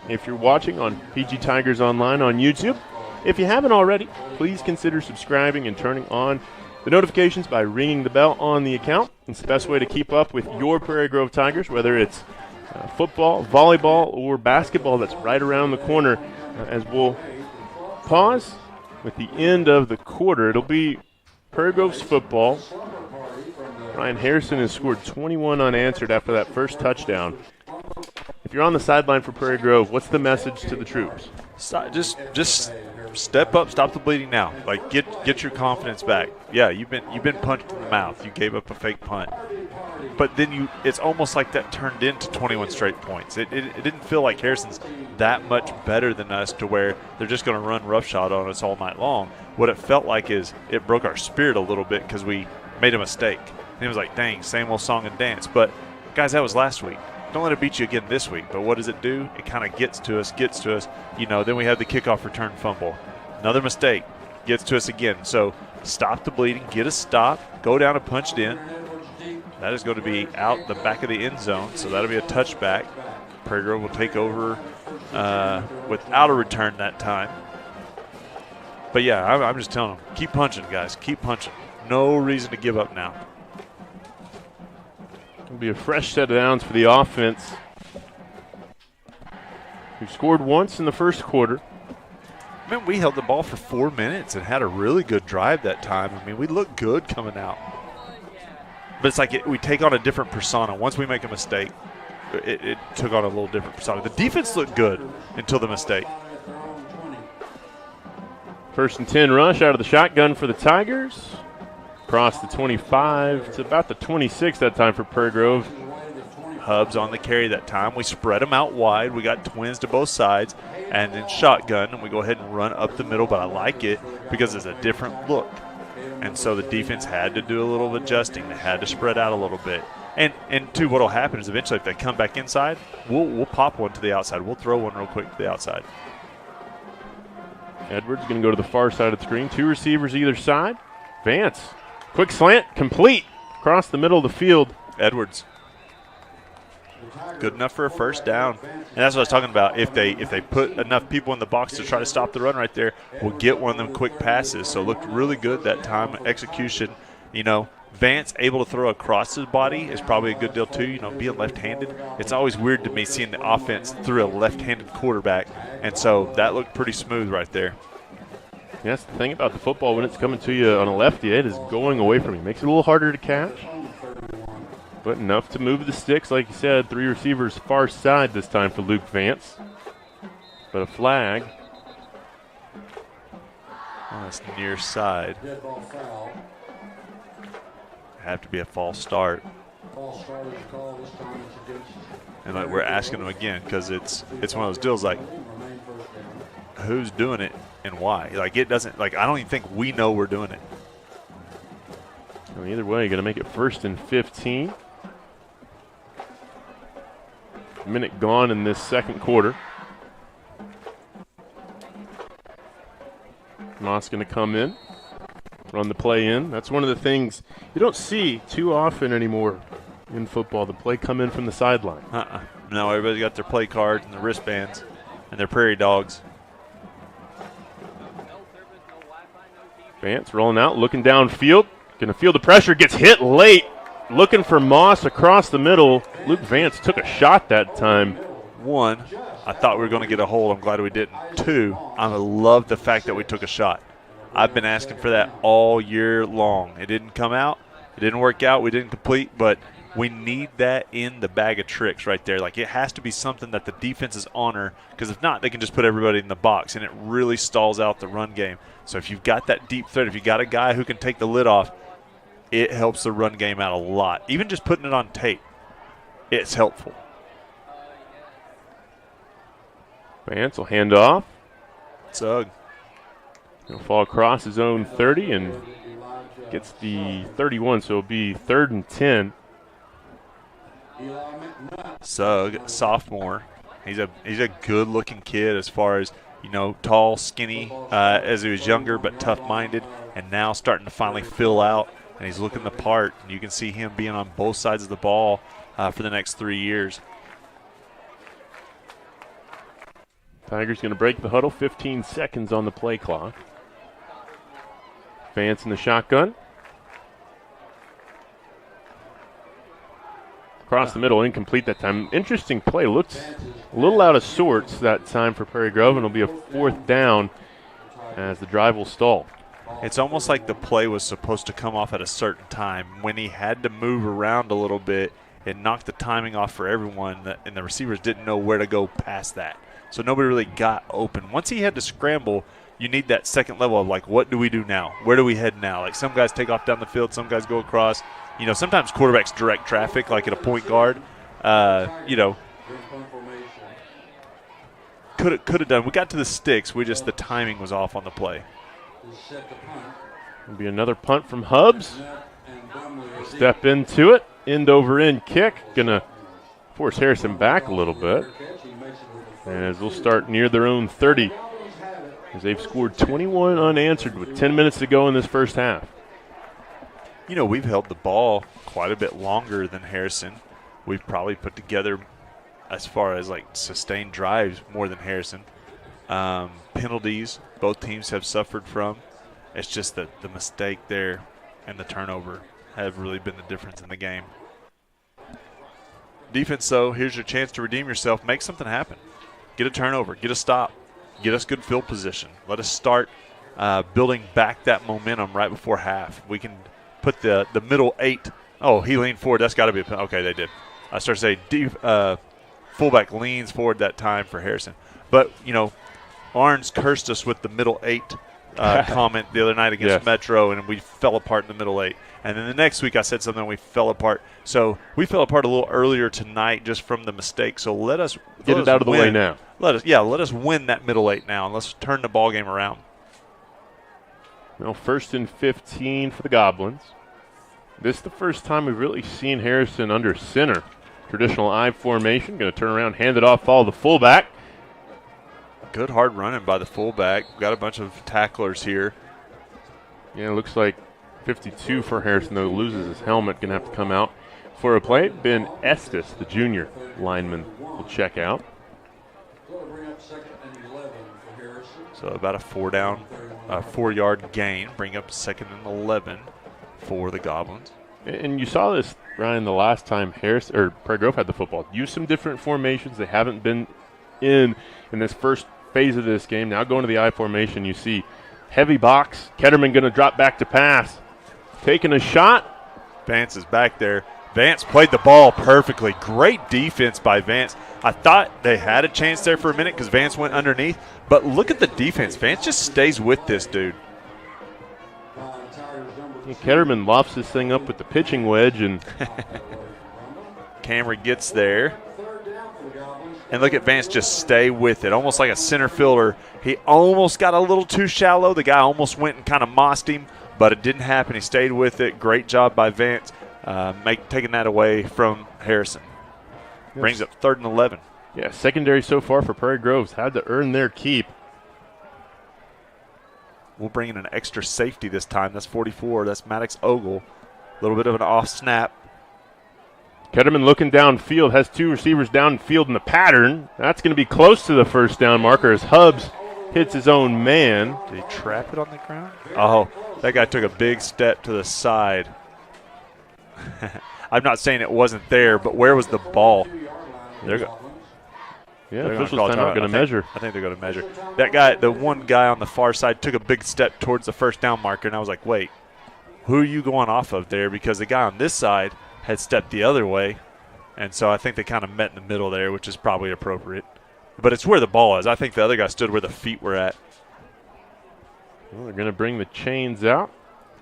if you're watching on PG Tigers Online on YouTube, if you haven't already, please consider subscribing and turning on the notifications by ringing the bell on the account. It's the best way to keep up with your Prairie Grove Tigers, whether it's football, volleyball, or basketball that's right around the corner. As we'll pause with the end of the quarter, it'll be Prairie Grove's football. Ryan Harrison has scored 21 unanswered after that first touchdown. If you're on the sideline for Prairie Grove, what's the message to the troops? Just step up, stop the bleeding now. Like get your confidence back. Yeah, you've been punched in the mouth. You gave up a fake punt. But then it's almost like that turned into 21 straight points. It didn't feel like Harrison's that much better than us to where they're just going to run roughshod on us all night long. What it felt like is it broke our spirit a little bit because we made a mistake. And it was like, dang, same old song and dance. But, guys, that was last week. Don't let it beat you again this week. But what does it do? It kind of gets to us. Then we have the kickoff return fumble. Another mistake. Gets to us again. So stop the bleeding. Get a stop. Go down and punch it in. That is going to be out the back of the end zone. So that'll be a touchback. Prairie Grove will take over without a return that time. But, yeah, I'm just telling them, keep punching, guys. Keep punching. No reason to give up now. It'll be a fresh set of downs for the offense, who scored once in the first quarter. I mean, we held the ball for 4 minutes and had a really good drive that time. I mean, we looked good coming out. But it's like we take on a different persona. Once we make a mistake, it took on a little different persona. The defense looked good until the mistake. 1st and 10 rush out of the shotgun for the Tigers. Across the 25 to about the 26 that time for Prairie Grove. Hubs on the carry that time. We spread them out wide. We got twins to both sides. And then shotgun, and we go ahead and run up the middle. But I like it because it's a different look. And so the defense had to do a little adjusting. They had to spread out a little bit. And two, what will happen is eventually if they come back inside, we'll pop one to the outside. We'll throw one real quick to the outside. Edwards going to go to the far side of the screen. 2 receivers either side. Vance. Quick slant, complete, across the middle of the field. Edwards. Good enough for a first down. And that's what I was talking about. If they put enough people in the box to try to stop the run right there, we'll get one of them quick passes. So it looked really good that time. Execution, Vance able to throw across his body is probably a good deal too. You know, being left-handed, it's always weird to me seeing the offense through a left-handed quarterback, and so that looked pretty smooth right there. Yeah, that's the thing about the football when it's coming to you on a lefty. It is going away from you. Makes it a little harder to catch, but enough to move the sticks. Like you said, 3 receivers far side this time for Luke Vance. But a flag. Oh, that's near side. Have to be a false start. And like we're asking them again because it's one of those deals like who's doing it and why. Like it doesn't, like I don't even think we know we're doing it. Well, either way, you're going to make it 1st and 15. A minute gone in this second quarter. Moss going to come in, run the play in. That's one of the things you don't see too often anymore in football, the play come in from the sideline. No, everybody's got their play cards and their wristbands and their prairie dogs. Vance rolling out, looking downfield. Going to feel the pressure, gets hit late. Looking for Moss across the middle. Luke Vance took a shot that time. 1, I thought we were going to get a hold. I'm glad we didn't. 2, I love the fact that we took a shot. I've been asking for that all year long. It didn't come out. It didn't work out. We didn't complete, but we need that in the bag of tricks right there. Like it has to be something that the defenses honor, because if not, they can just put everybody in the box, and it really stalls out the run game. So if you've got that deep threat, if you got a guy who can take the lid off, it helps the run game out a lot. Even just putting it on tape, it's helpful. Vance will hand off. Sugg. He'll fall across his own 30 and gets the 31, so it'll be 3rd and 10. Sugg, sophomore. He's a good-looking kid as far as, you know, tall, skinny as he was younger, but tough-minded, and now starting to finally fill out, and he's looking the part. And you can see him being on both sides of the ball for the next 3 years. Tigers going to break the huddle, 15 seconds on the play clock. Vance in the shotgun. Across the middle, incomplete that time. Interesting play. Looked a little out of sorts that time for Prairie Grove, and it'll be a 4th down as the drive will stall. It's almost like the play was supposed to come off at a certain time. When he had to move around a little bit, it knocked the timing off for everyone, and the receivers didn't know where to go past that. So nobody really got open. Once he had to scramble, you need that second level of, like, what do we do now? Where do we head now? Like, some guys take off down the field, some guys go across. You know, sometimes quarterbacks direct traffic, like at a point guard. You know, could have done. We got to the sticks. The timing was off on the play. It'll be another punt from Hubbs. Step into it. End over end kick. Going to force Harrison back a little bit. As they'll start near their own 30. As they've scored 21 unanswered with 10 minutes to go in this first half. You know, we've held the ball quite a bit longer than Harrison. We've probably put together, as far as like sustained drives, more than Harrison. Penalties, both teams have suffered from. It's just that the mistake there and the turnover have really been the difference in the game. Defense, though, here's your chance to redeem yourself. Make something happen. Get a turnover. Get a stop. Get us good field position. Let us start building back that momentum right before half. We can put the middle 8. Oh, he leaned forward. That's got to be a – okay, they did. I started to say fullback leans forward that time for Harrison. But, you know, Arns cursed us with the middle 8 comment the other night against Metro, and we fell apart in the middle 8. And then the next week I said something and we fell apart. So we fell apart a little earlier tonight just from the mistake. So let us get it out of the way now. Let us win that middle 8 now, and let's turn the ball game around. Well, 1st and 15 for the Goblins. This is the first time we've really seen Harrison under center. Traditional I formation. Going to turn around, hand it off, follow the fullback. Good hard running by the fullback. We've got a bunch of tacklers here. Yeah, it looks like 52 for Harrison, though, loses his helmet. Going to have to come out for a play. Ben Estes, the junior lineman, will check out. So about a 4-yard gain. Bring up 2nd and 11 for the Goblins. And you saw this, Ryan, the last time Prairie Grove had the football. Use some different formations. They haven't been in this first phase of this game. Now going to the I formation, you see heavy box. Ketterman going to drop back to pass. Taking a shot. Vance is back there. Vance played the ball perfectly. Great defense by Vance. I thought they had a chance there for a minute because Vance went underneath. But look at the defense. Vance just stays with this dude. Ketterman lofts this thing up with the pitching wedge, and Camry gets there. And look at Vance just stay with it, almost like a center fielder. He almost got a little too shallow. The guy almost went and kind of mossed him, but it didn't happen. He stayed with it. Great job by Vance, taking that away from Harrison. Brings up 3rd and 11. Yeah, secondary so far for Prairie Grove's had to earn their keep. We'll bring in an extra safety this time. That's 44. That's Maddox Ogle. A little bit of an off snap. Ketterman looking downfield, has 2 receivers downfield in the pattern. That's going to be close to the first down marker as Hubbs hits his own man. Did he trap it on the ground? Oh, that guy took a big step to the side. I'm not saying it wasn't there, but where was the ball? Officials timeout going to measure. I think they're going to measure. That guy, the one guy on the far side, took a big step towards the first down marker, and I was like, wait, who are you going off of there? Because the guy on this side had stepped the other way, and so I think they kind of met in the middle there, which is probably appropriate. But it's where the ball is. I think the other guy stood where the feet were at. Well, they're going to bring the chains out,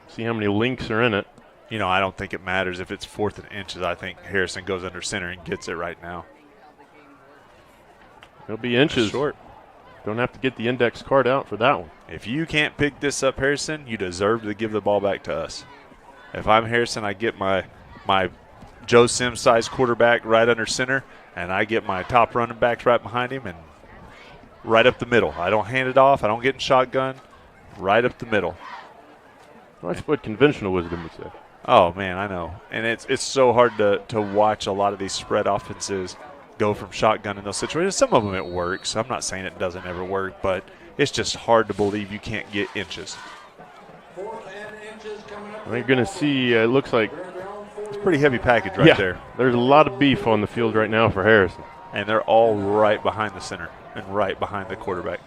see how many links are in it. You know, I don't think it matters if it's 4th and inches. I think Harrison goes under center and gets it right now. It'll be inches. Short. Don't have to get the index card out for that one. If you can't pick this up, Harrison, you deserve to give the ball back to us. If I'm Harrison, I get my Joe Sims size quarterback right under center, and I get my top running backs right behind him and right up the middle. I don't hand it off. I don't get in shotgun. Right up the middle. Well, that's what conventional wisdom would say. Oh, man, I know. And it's so hard to watch a lot of these spread offenses go from shotgun in those situations. Some of them it works. I'm not saying it doesn't ever work, but it's just hard to believe you can't get inches. We're going to see, it looks like it's a pretty heavy package right there. There's a lot of beef on the field right now for Harrison. And they're all right behind the center and right behind the quarterback.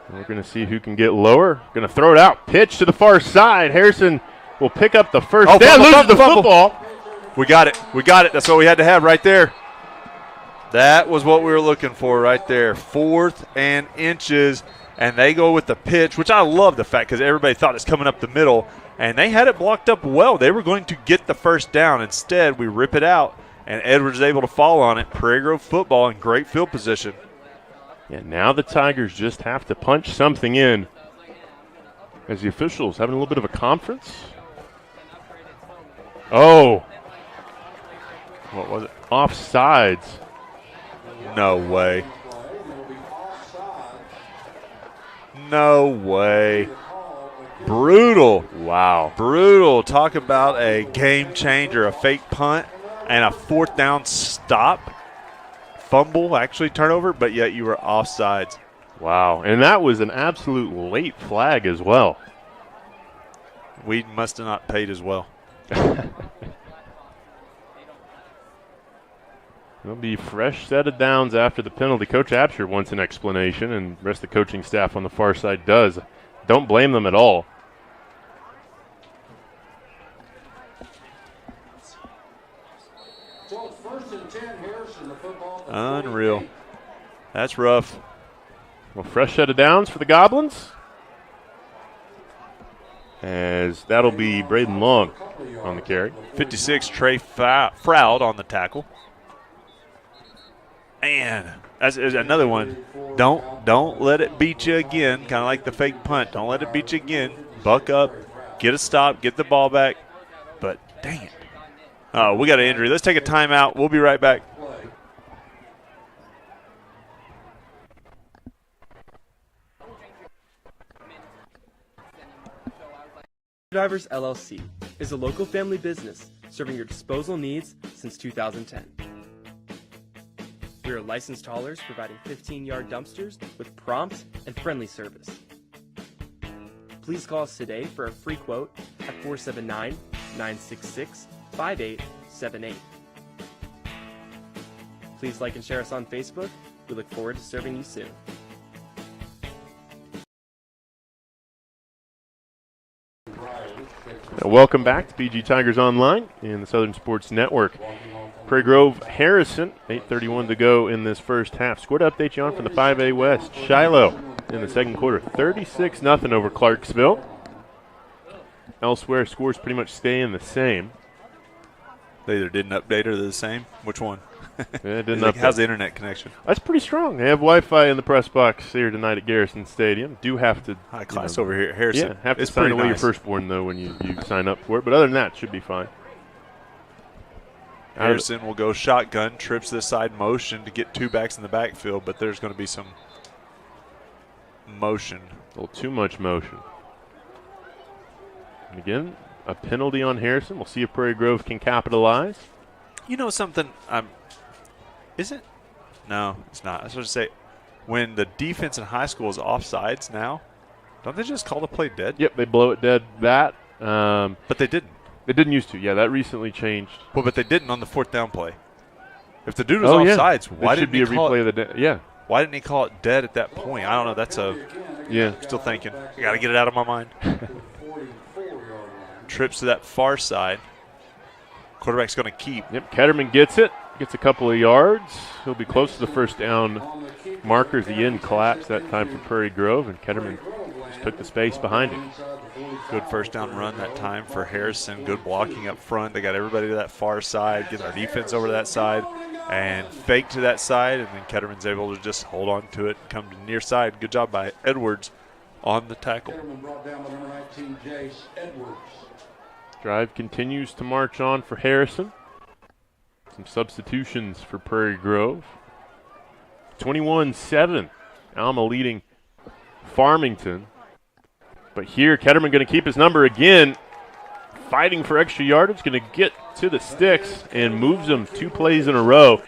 And we're going to see who can get lower. Going to throw it out. Pitch to the far side. Harrison will pick up the first down. Loses the football. We got it. We got it. That's what we had to have right there. That was what we were looking for right there. 4th and inches, and they go with the pitch, which I love the fact because everybody thought it's coming up the middle, and they had it blocked up well. They were going to get the first down. Instead, we rip it out, and Edwards is able to fall on it. Prairie Grove football in great field position. Yeah, now the Tigers just have to punch something in as the officials having a little bit of a conference. Oh. What was it? Offsides. No way. No way. Brutal. Wow. Brutal. Talk about a game changer, a fake punt, and a 4th down stop. Fumble, actually turnover, but yet you were offsides. Wow. And that was an absolute late flag as well. We must have not paid as well. It'll be fresh set of downs after the penalty. Coach Absher wants an explanation, and the rest of the coaching staff on the far side does. Don't blame them at all. Unreal. That's rough. Well, fresh set of downs for the Goblins. As that'll be Braden Long on the carry. 56, Trey Froud on the tackle. Man, that's another one. Don't let it beat you again, kind of like the fake punt. Don't let it beat you again. Buck up, get a stop, get the ball back. But, dang it. Oh, we got an injury. Let's take a timeout. We'll be right back. Divers LLC is a local family business serving your disposal needs since 2010. We are licensed haulers providing 15-yard dumpsters with prompt and friendly service. Please call us today for a free quote at 966-5878. Please like and share us on Facebook. We look forward to serving you soon. Welcome back to PG Tigers Online in the Southern Sports Network. Prairie Grove, Harrison, 8:31 to go in this first half. Score to update you on from the 5A West. Shiloh in the second quarter, 36-0 over Clarksville. Elsewhere, scores pretty much staying the same. They either didn't update or they're the same. Which one? Yeah, didn't update. How's the internet connection? That's pretty strong. They have Wi-Fi in the press box here tonight at Garrison Stadium. Do have to high class over here at Harrison. Yeah, have to it's sign away nice. your firstborn though when you sign up for it. But other than that, it should be fine. Harrison will go shotgun, trips this side motion to get two backs in the backfield, but there's going to be some motion. A little too much motion. And again, a penalty on Harrison. We'll see if Prairie Grove can capitalize. You know something? Is it? No, it's not. I was supposed to say, when the defense in high school is offsides now, don't they just call the play dead? Yep, they blow it dead. But they didn't. They didn't used to. Yeah, that recently changed. Well, but they didn't on the fourth down play. If the dude was offsides, why didn't he call it? Why didn't he call it dead at that point? I don't know. That's still thinking. I got to get it out of my mind. Trips to that far side. Quarterback's going to keep. Yep, Ketterman gets it. Gets a couple of yards. He'll be close to the first down markers. The end collapsed that time for Prairie Grove, and Ketterman just took the space behind him. Good first down run that time for Harrison. Good blocking up front. They got everybody to that far side, get our defense over to that side, and fake to that side, and then Ketterman's able to just hold on to it, come to near side. Good job by Edwards on the tackle. Drive continues to march on for Harrison. Some substitutions for Prairie Grove. 21-7. Alma leading Farmington. But here, Ketterman going to keep his number again. Fighting for extra yardage. Going to get to the sticks and moves them 2 plays in a row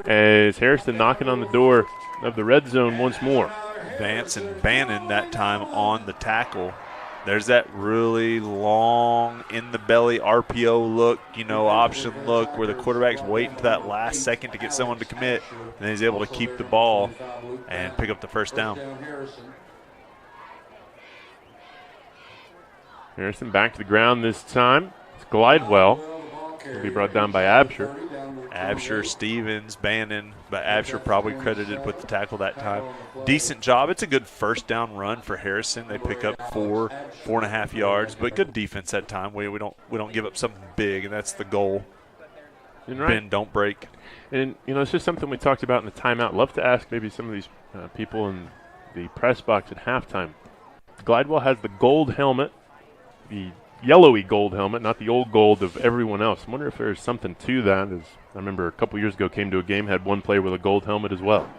as Harrison knocking on the door of the red zone once more. Vance and Bannon that time on the tackle. There's that really long in the belly RPO look, option look where the quarterback's waiting to that last second to get someone to commit, and then he's able to keep the ball and pick up the first down. Harrison back to the ground this time. It's Glidewell. Will be brought down by Absher. Absher, Stevens, Bannon, but Absher probably credited with the tackle that time. Decent job. It's a good first down run for Harrison. They pick up 4.5 yards, but good defense that time. We don't give up something big, and that's the goal. Right. Bend, don't break. And it's just something we talked about in the timeout. Love to ask maybe some of these people in the press box at halftime. Glidewell has the gold helmet, the yellowy gold helmet, not the old gold of everyone else. I wonder if there's something to that. As I remember a couple years ago, came to a game, had one player with a gold helmet as well.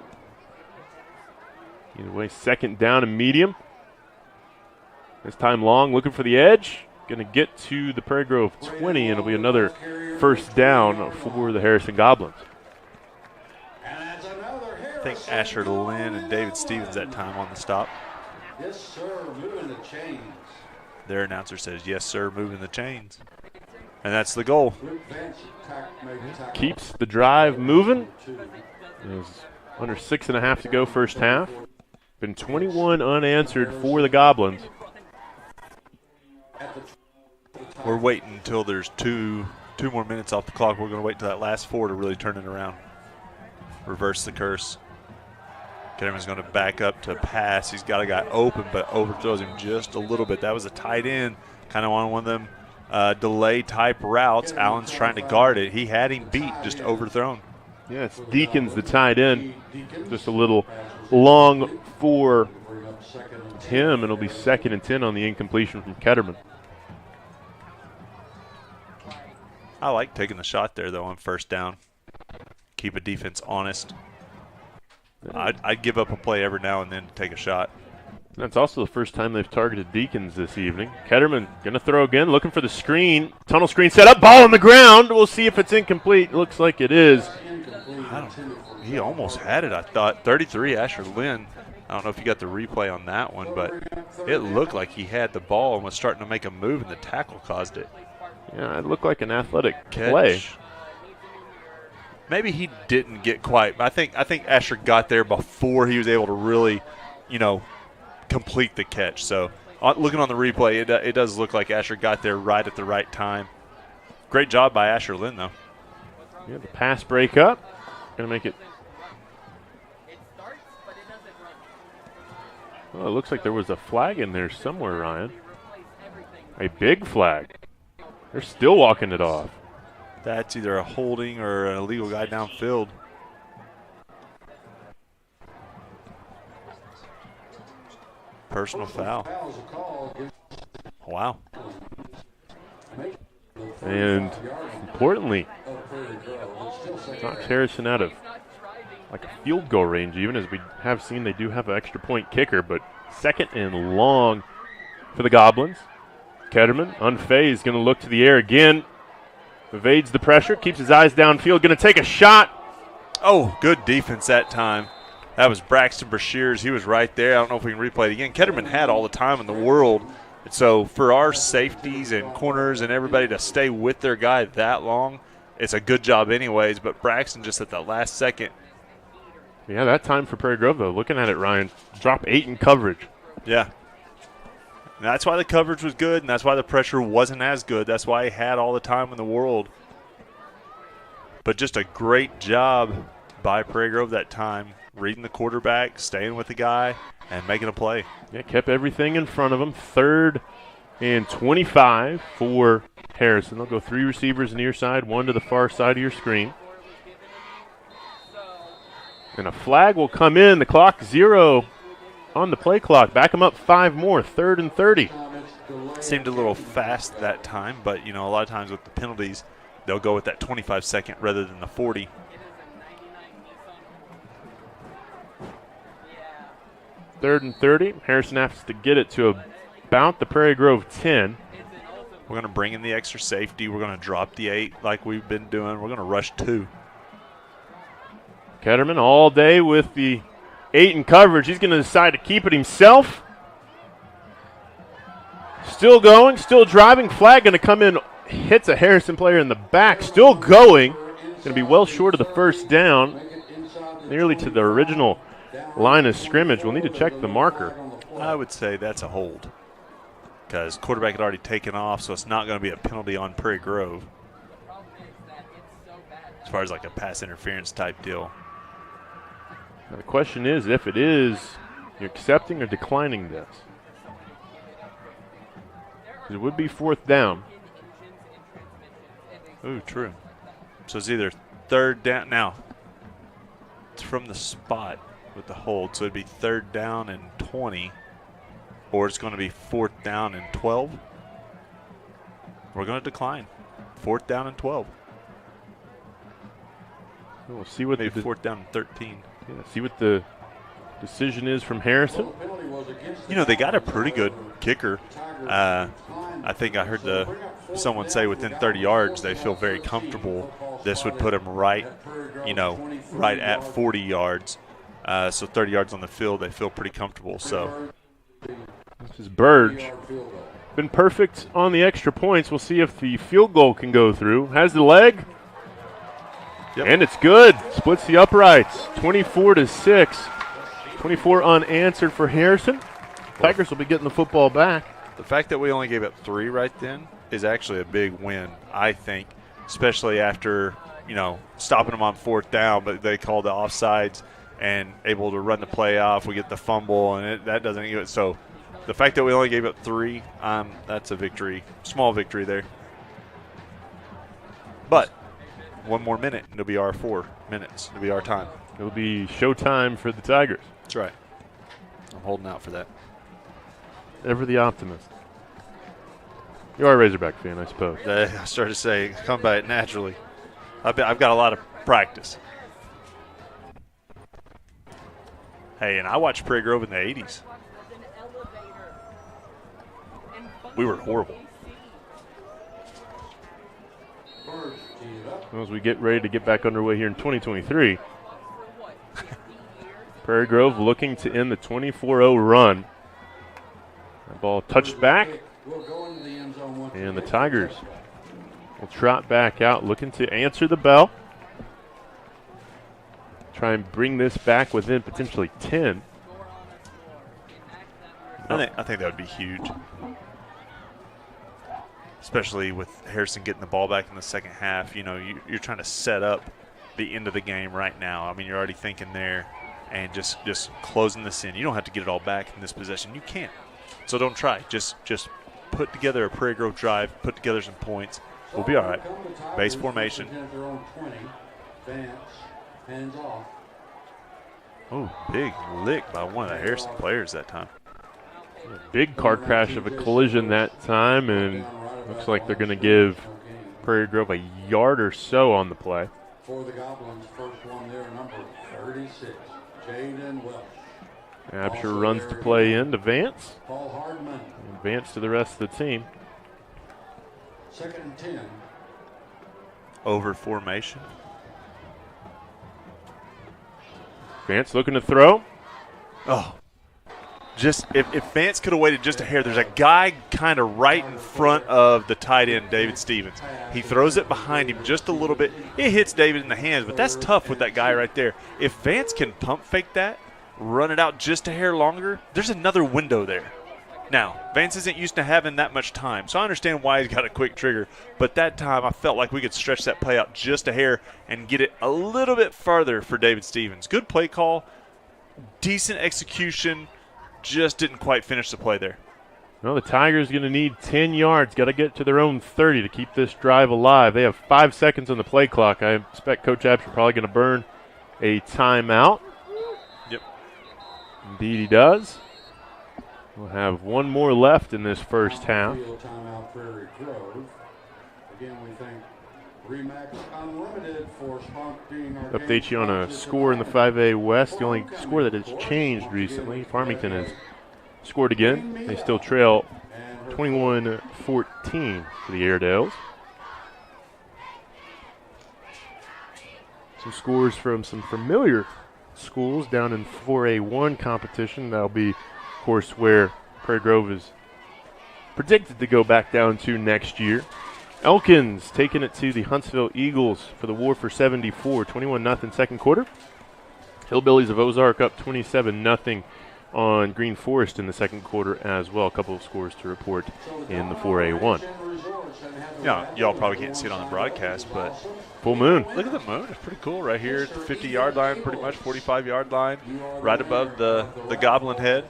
Either way, second down and medium. This time Long looking for the edge. Going to get to the Prairie Grove 20, and it'll be another first down for the Harrison Goblins. I think Asher Lynn and David Stevens that time on the stop. Yes, sir, moving the chains. Their announcer says, yes, sir, moving the chains. And that's the goal. Keeps the drive moving. There's under 6.5 to go first half. Been 21 unanswered for the Goblins. We're waiting until there's two more minutes off the clock. We're going to wait until that last 4 to really turn it around. Reverse the curse. Ketterman's going to back up to pass. He's got a guy open, but overthrows him just a little bit. That was a tight end, kind of on one of them delay type routes. Allen's trying to guard it. He had him beat, just overthrown. Yeah, it's Deacons, the tight end. Just a little long for him, and it'll be 2nd and 10 on the incompletion from Ketterman. I like taking the shot there, though, on first down. Keep a defense honest. I'd give up a play every now and then to take a shot. That's also the first time they've targeted Deacons this evening. Ketterman going to throw again, looking for the screen. Tunnel screen set up, ball on the ground. We'll see if it's incomplete. Looks like it is. He almost had it, I thought. 33, Asher Lynn. I don't know if you got the replay on that one, but it looked like he had the ball and was starting to make a move, and the tackle caused it. Yeah, it looked like an athletic Catch. play. Maybe he didn't get quite. But I think Asher got there before he was able to really, complete the catch. So looking on the replay, it does look like Asher got there right at the right time. Great job by Asher Lynn, though. Yeah, the pass break up. Going to make it. Well, it looks like there was a flag in there somewhere, Ryan. A big flag. They're still walking it off. That's either a holding or an illegal guy downfield. Personal foul. Wow. And importantly, knocks Harrison out of like a field goal range, even as we have seen they do have an extra point kicker, but 2nd and long for the Goblins. Ketterman, unfazed, going to look to the air again. Evades the pressure, keeps his eyes downfield, going to take a shot. Oh, good defense that time. That was Braxton Brashears. He was right there. I don't know if we can replay it again. Ketterman had all the time in the world. So for our safeties and corners and everybody to stay with their guy that long, it's a good job anyways. But Braxton just at that last second. Yeah, that time for Prairie Grove, though, looking at it, Ryan, drop 8 in coverage. Yeah. And that's why the coverage was good, and that's why the pressure wasn't as good. That's why he had all the time in the world. But just a great job by Prairie Grove that time, reading the quarterback, staying with the guy, and making a play. Yeah, kept everything in front of him. 3rd and 25 for Harrison. They'll go 3 receivers near side, 1 to the far side of your screen. And a flag will come in. The clock 0 on the play clock. Back them up 5 more. 3rd and 30. Seemed a little fast that time, but, a lot of times with the penalties, they'll go with that 25-second rather than the 40. Third and 30. Harrison has to get it to about the Prairie Grove 10. We're going to bring in the extra safety. We're going to drop the 8 like we've been doing. We're going to rush 2. Ketterman all day with the 8 in coverage. He's going to decide to keep it himself. Still going, still driving. Flag going to come in, hits a Harrison player in the back. Still going. Going to be well short of the first down. Nearly to the original line of scrimmage. We'll need to check the marker. I would say that's a hold because quarterback had already taken off, so it's not going to be a penalty on Prairie Grove as far as like a pass interference type deal. Now the question is, if it is, you're accepting or declining this? It would be 4th down. Ooh, true. So it's either 3rd down. Now, it's from the spot with the hold, so it'd be 3rd down and 20, or it's going to be 4th down and 12. We're going to decline. 4th down and 12. We'll see what maybe 4th down and 13. Yeah, see what the decision is from Harrison. They got a pretty good kicker. I think I heard someone say within 30 yards they feel very comfortable. This would put them right at 40 yards. So 30 yards on the field, they feel pretty comfortable. So this is Burge. Been perfect on the extra points. We'll see if the field goal can go through. Has the leg. Yep. And it's good. Splits the uprights. 24-6. 24 unanswered for Harrison. Tigers will be getting the football back. The fact that we only gave up 3 right then is actually a big win, I think, especially after, stopping them on 4th down, but they called the offsides and able to run the play off. We get the fumble, and that doesn't even – so the fact that we only gave up 3, that's a victory, small victory there. But – 1 more minute, and it'll be our 4 minutes. It'll be our time. It'll be showtime for the Tigers. That's right. I'm holding out for that. Ever the optimist. You are a Razorback fan, I suppose. I started to say, come by it naturally. I've got a lot of practice. Hey, and I watched Prairie Grove in the 80s. We were horrible. As we get ready to get back underway here in 2023, Prairie Grove looking to end the 24-0 run. That ball touched back, and the Tigers will trot back out, looking to answer the bell. Try and bring this back within potentially 10. I think that would be huge. Especially with Harrison getting the ball back in the second half. You know, you're trying to set up the end of the game right now. I mean, you're already thinking there and just closing this in. You don't have to get it all back in this possession. You can't. So don't try. Just put together a Prairie Grove drive, put together some points. We'll be all right. Base formation. Oh, big lick by one of the Harrison players that time. A big car crash of a collision that time, and looks like they're going to give Prairie Grove a yard or so on the play. For the Goblins, first one there, number 36, Jaden Welsh. Absher runs to play in to Vance. Paul Hardman. And Vance to the rest of the team. Second and 10. Over formation. Vance looking to throw. Oh. Just if Vance could have waited just a hair, there's a guy kind of right in front of the tight end, David Stevens. He throws it behind him just a little bit. It hits David in the hands, but that's tough with that guy right there. If Vance can pump fake that, run it out just a hair longer, there's another window there. Now, Vance isn't used to having that much time, so I understand why he's got a quick trigger. But that time, I felt like we could stretch that play out just a hair and get it a little bit farther for David Stevens. Good play call, decent execution. Just didn't quite finish the play there. Well, the Tigers going to need 10 yards. Got to get to their own 30 to keep this drive alive. They have 5 seconds on the play clock. I expect Coach Absher probably going to burn a timeout. Yep. Indeed he does. We'll have one more left in this first half. Timeout, Prairie Grove. Again, we thank Remax Unlimited for sponsoring our Update you on a score in the 5A West. The only score that has changed recently. Farmington has scored again. They still trail 21-14 for the Airedales. Some scores from some familiar schools down in 4A1 competition. That'll be, of course, where Prairie Grove is predicted to go back down to next year. Elkins taking it to the Huntsville Eagles for the war for 74, 21-0 second quarter. Hillbillies of Ozark up 27-0 on Green Forest in the second quarter as well. A couple of scores to report in the 4A1. Yeah, y'all probably can't see it on the broadcast, but full moon. Look at the moon. It's pretty cool right here at the 50-yard line, pretty much 45-yard line, right above the Goblin head.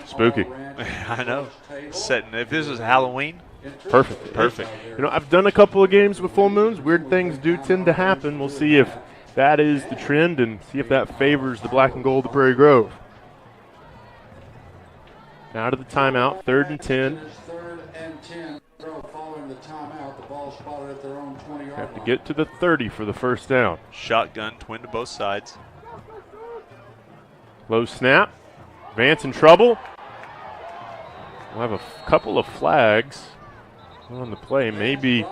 Spooky. I know. Setting. If this was Halloween, perfect. You know, I've done a couple of games with full moons. Weird things do tend to happen. We'll see if that is the trend and see if that favors the black and gold of Prairie Grove. Out of the timeout, 3rd and 10. Have to get to the 30 for the first down. Shotgun, twin to both sides. Low snap. Vance in trouble. We'll have a couple of flags on the play. Maybe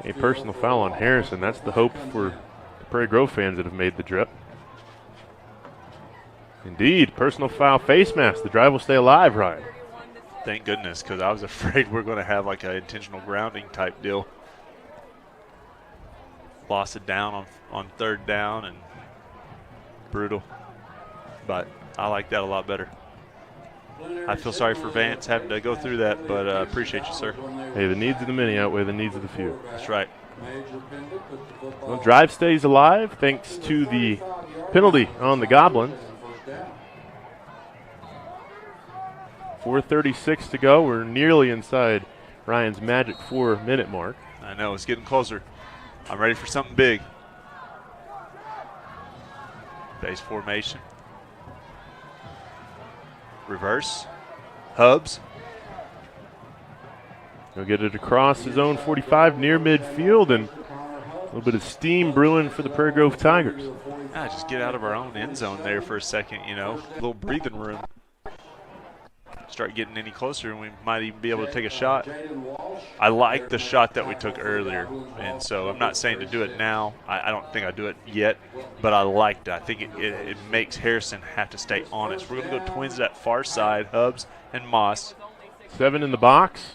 a personal foul on Harrison. That's the hope for the Prairie Grove fans that have made the trip. Indeed, personal foul, face mask. The drive will stay alive, Ryan. Thank goodness, because I was afraid we're going to have like an intentional grounding type deal. Lost it down on 3rd down and brutal. But I like that a lot better. I feel sorry for Vance having to go through that, but appreciate you, sir. Hey, the needs of the many outweigh the needs of the few. That's right. Well, drive stays alive thanks to the penalty on the Goblins. 4:36 to go. We're nearly inside Ryan's magic 4-minute mark. I know, it's getting closer. I'm ready for something big. Base formation. Reverse. Hubs. He'll get it across his own 45 near midfield, and a little bit of steam brewing for the Prairie Grove Tigers. Just get out of our own end zone there for a second, you know, a little breathing room. Start getting any closer, and we might even be able to take a shot. I like the shot that we took earlier, and so I'm not saying to do it now. I don't think I do it yet, but I liked it. I think it makes Harrison have to stay honest. We're going to go twins that far side, Hubs and Moss. 7 in the box.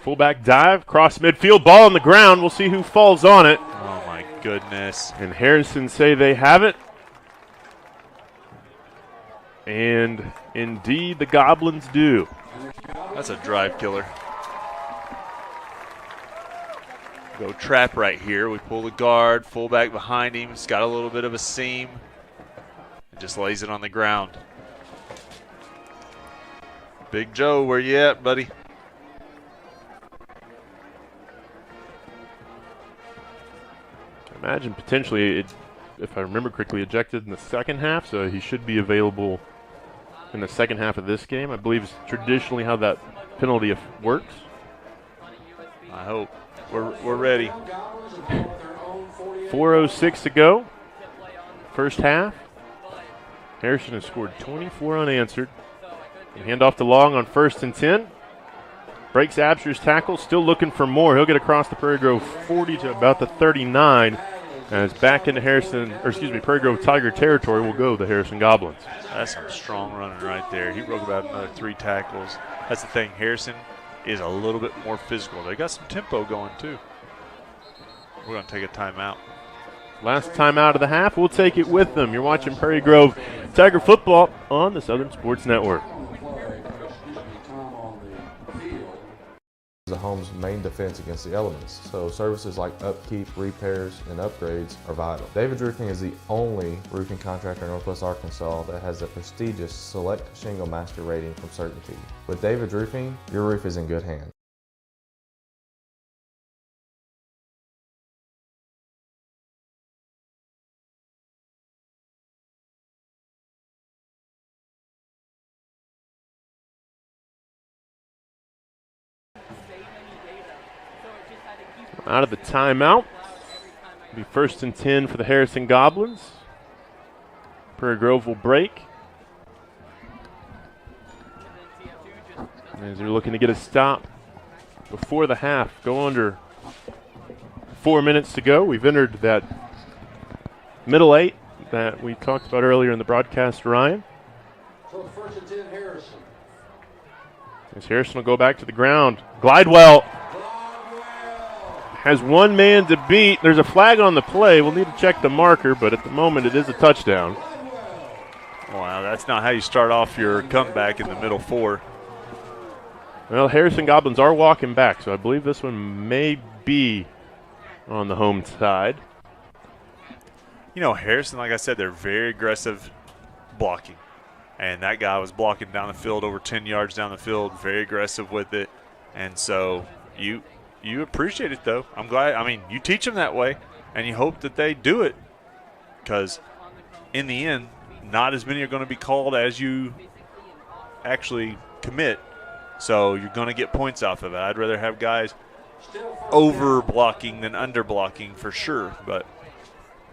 Fullback dive, cross midfield, ball on the ground. We'll see who falls on it. Oh, my goodness. And Harrison say they have it. And indeed, the Goblins do. That's a drive killer. Go trap right here. We pull the guard, fullback behind him. He's got a little bit of a seam. And just lays it on the ground. Big Joe, where you at, buddy? I imagine potentially, if I remember correctly, ejected in the second half, so he should be available in the second half of this game. I believe is traditionally how that penalty works. I hope. We're ready. 4:06 to go. First half. Harrison has scored 24 unanswered. Hand off to Long on 1st and 10. Breaks Absher's tackle, still looking for more. He'll get across the Prairie Grove 40 to about the 39. As back into Prairie Grove Tiger territory will go the Harrison Goblins. That's some strong running right there. He broke about another 3 tackles. That's the thing. Harrison is a little bit more physical. They got some tempo going too. We're going to take a timeout. Last timeout of the half. We'll take it with them. You're watching Prairie Grove Tiger football on the Southern Sports Network. The home's main defense against the elements, so services like upkeep, repairs, and upgrades are vital. David's Roofing is the only roofing contractor in Northwest Arkansas that has the prestigious Select Shingle Master rating from Certainty. With David's Roofing, your roof is in good hands. Out of the timeout. It'll be 1st and 10 for the Harrison Goblins. Prairie Grove will break. As they're looking to get a stop before the half. Go under 4 minutes to go. We've entered that middle 8 that we talked about earlier in the broadcast, Ryan. So 1st and 10, Harrison. As Harrison will go back to the ground. Glidewell has one man to beat. There's a flag on the play. We'll need to check the marker, but at the moment it is a touchdown. Wow, that's not how you start off your comeback in the middle 4. Well, Harrison Goblins are walking back, so I believe this one may be on the home side. You know, Harrison, like I said, they're very aggressive blocking. And that guy was blocking down the field, over 10 yards down the field, very aggressive with it. And so you appreciate it, though. I'm glad. I mean, you teach them that way, and you hope that they do it because in the end, not as many are going to be called as you actually commit. So you're going to get points off of it. I'd rather have guys over blocking than under blocking for sure. But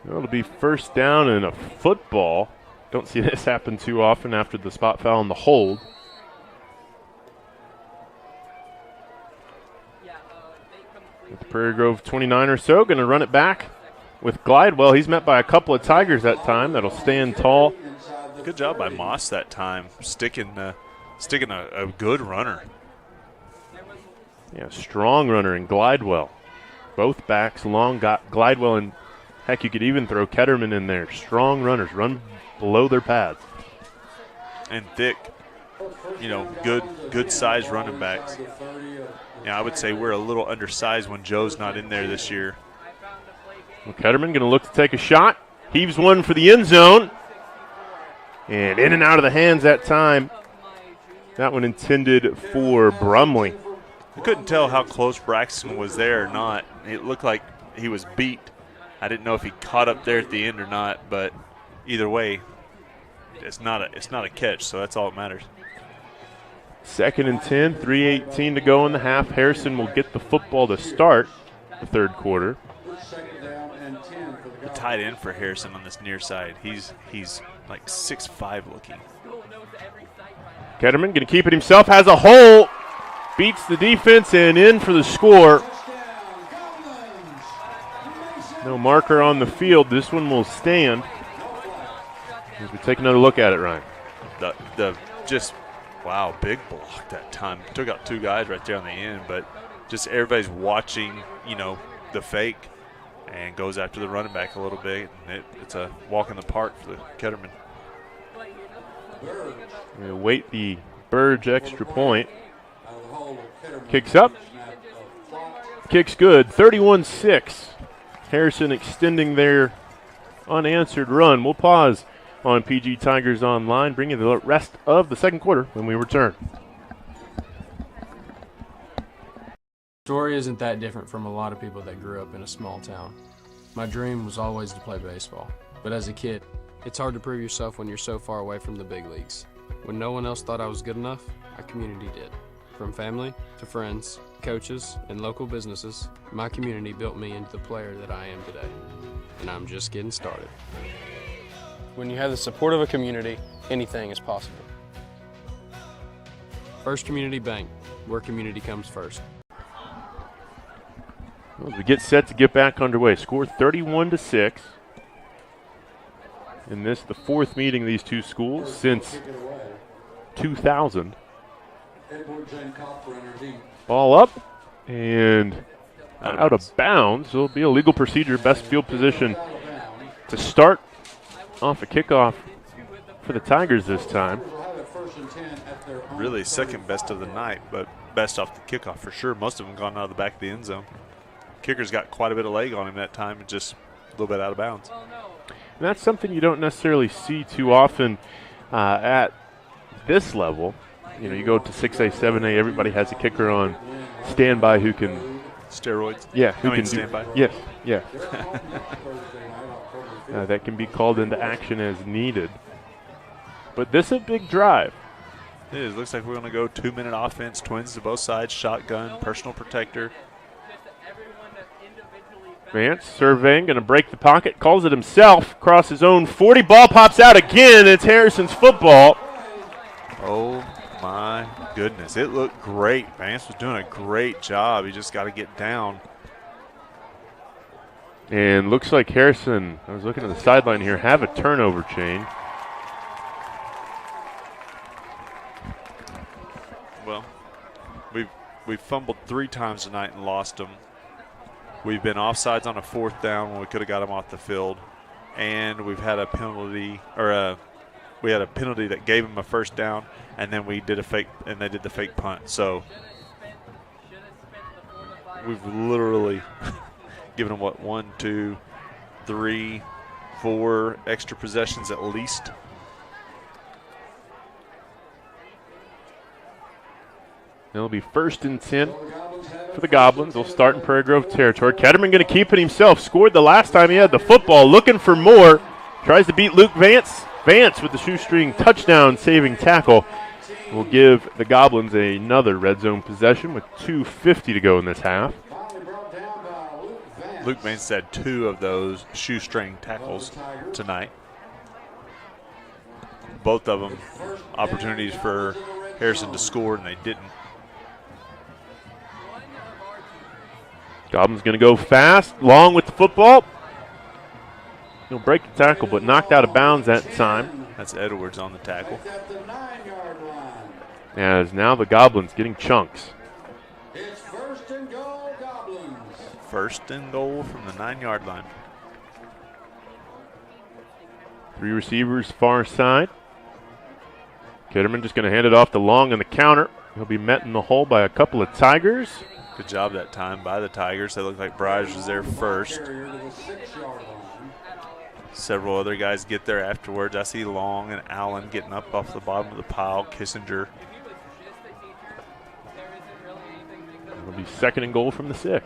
it'll be 1st down and a football. Don't see this happen too often after the spot foul and the hold. With the Prairie Grove 29 or so, going to run it back with Glidewell. He's met by a couple of Tigers that time. That'll stand tall. Good job by Moss that time, sticking a good runner. Yeah, strong runner in Glidewell. Both backs long, got Glidewell, and heck, you could even throw Ketterman in there. Strong runners, run below their pads. And thick, you know, good size running backs. Yeah, I would say we're a little undersized when Joe's not in there this year. Well, Ketterman going to look to take a shot. Heaves one for the end zone. And in and out of the hands that time. That one intended for Brumley. I couldn't tell how close Braxton was there or not. It looked like he was beat. I didn't know if he caught up there at the end or not, but either way, it's not a catch, so that's all that matters. 2nd and 10, 3:18 to go in the half. Harrison will get the football to start the 3rd quarter. The tight end for Harrison on this near side, he's like 6'5" looking. Ketterman going to keep it himself, has a hole, beats the defense and in for the score. No marker on the field. This one will stand. As we take another look at it, Ryan. Wow, big block that time. Took out 2 guys right there on the end, but just everybody's watching, the fake, and goes after the running back a little bit. And it's a walk in the park for the Ketterman. We await the Burge extra point. Kicks up. Kicks good. 31-6. Harrison extending their unanswered run. We'll pause on PG Tigers Online, bringing the rest of the second quarter when we return. Story isn't that different from a lot of people that grew up in a small town. My dream was always to play baseball, but as a kid, it's hard to prove yourself when you're so far away from the big leagues. When no one else thought I was good enough, my community did. From family to friends, coaches, and local businesses, my community built me into the player that I am today. And I'm just getting started. When you have the support of a community, anything is possible. First Community Bank, where community comes first. Well, as we get set to get back underway, score 31-6. In this, the fourth meeting of these two schools since 2000. Ball up and out of bounds. It'll be a legal procedure, best field position to start off a kickoff for the Tigers this time. Really second best of the night, but best off the kickoff for sure. Most of them gone out of the back of the end zone. Kicker's got quite a bit of leg on him that time, and just a little bit out of bounds. And that's something you don't necessarily see too often at this level. You go to 6A, 7A, everybody has a kicker on standby who can. Steroids? Yeah. Who can standby? Yes, yeah. That can be called into action as needed. But this is a big drive. It is. Looks like we're going to go 2-minute offense, twins to both sides, shotgun, personal protector. Vance surveying, going to break the pocket, calls it himself, across his own 40. Ball pops out again. It's Harrison's football. Oh, my goodness. It looked great. Vance was doing a great job. He just got to get down. And looks like Harrison, I was looking at the sideline here, have a turnover chain. Well, we've fumbled 3 times tonight and lost them. We've been offsides on a 4th down when we could have got them off the field, and we've had a penalty, we had a penalty that gave them a 1st down, and then we did a fake, and they did the fake punt. So we've literally given them 1, 2, 3, 4 extra possessions at least. It'll be 1st and 10 for the Goblins. They'll start in Prairie Grove territory. Ketterman going to keep it himself. Scored the last time he had the football. Looking for more. Tries to beat Luke Vance. Vance with the shoestring touchdown saving tackle will give the Goblins another red zone possession with 2:50 to go in this half. Luke Vance had 2 of those shoestring tackles tonight. Both of them opportunities for Harrison to score, and they didn't. Goblins going to go fast, long with the football. He'll break the tackle, but knocked out of bounds that time. That's Edwards on the tackle. As now the Goblins getting chunks. It's 1st and goal, Goblins. 1st and goal from the 9-yard line. 3 receivers far side. Ketterman just going to hand it off to Long on the counter. He'll be met in the hole by a couple of Tigers. Good job that time by the Tigers. They look like Bryce was there first. Several other guys get there afterwards. I see Long and Allen getting up off the bottom of the pile. Kissinger. It'll be 2nd and goal from the 6.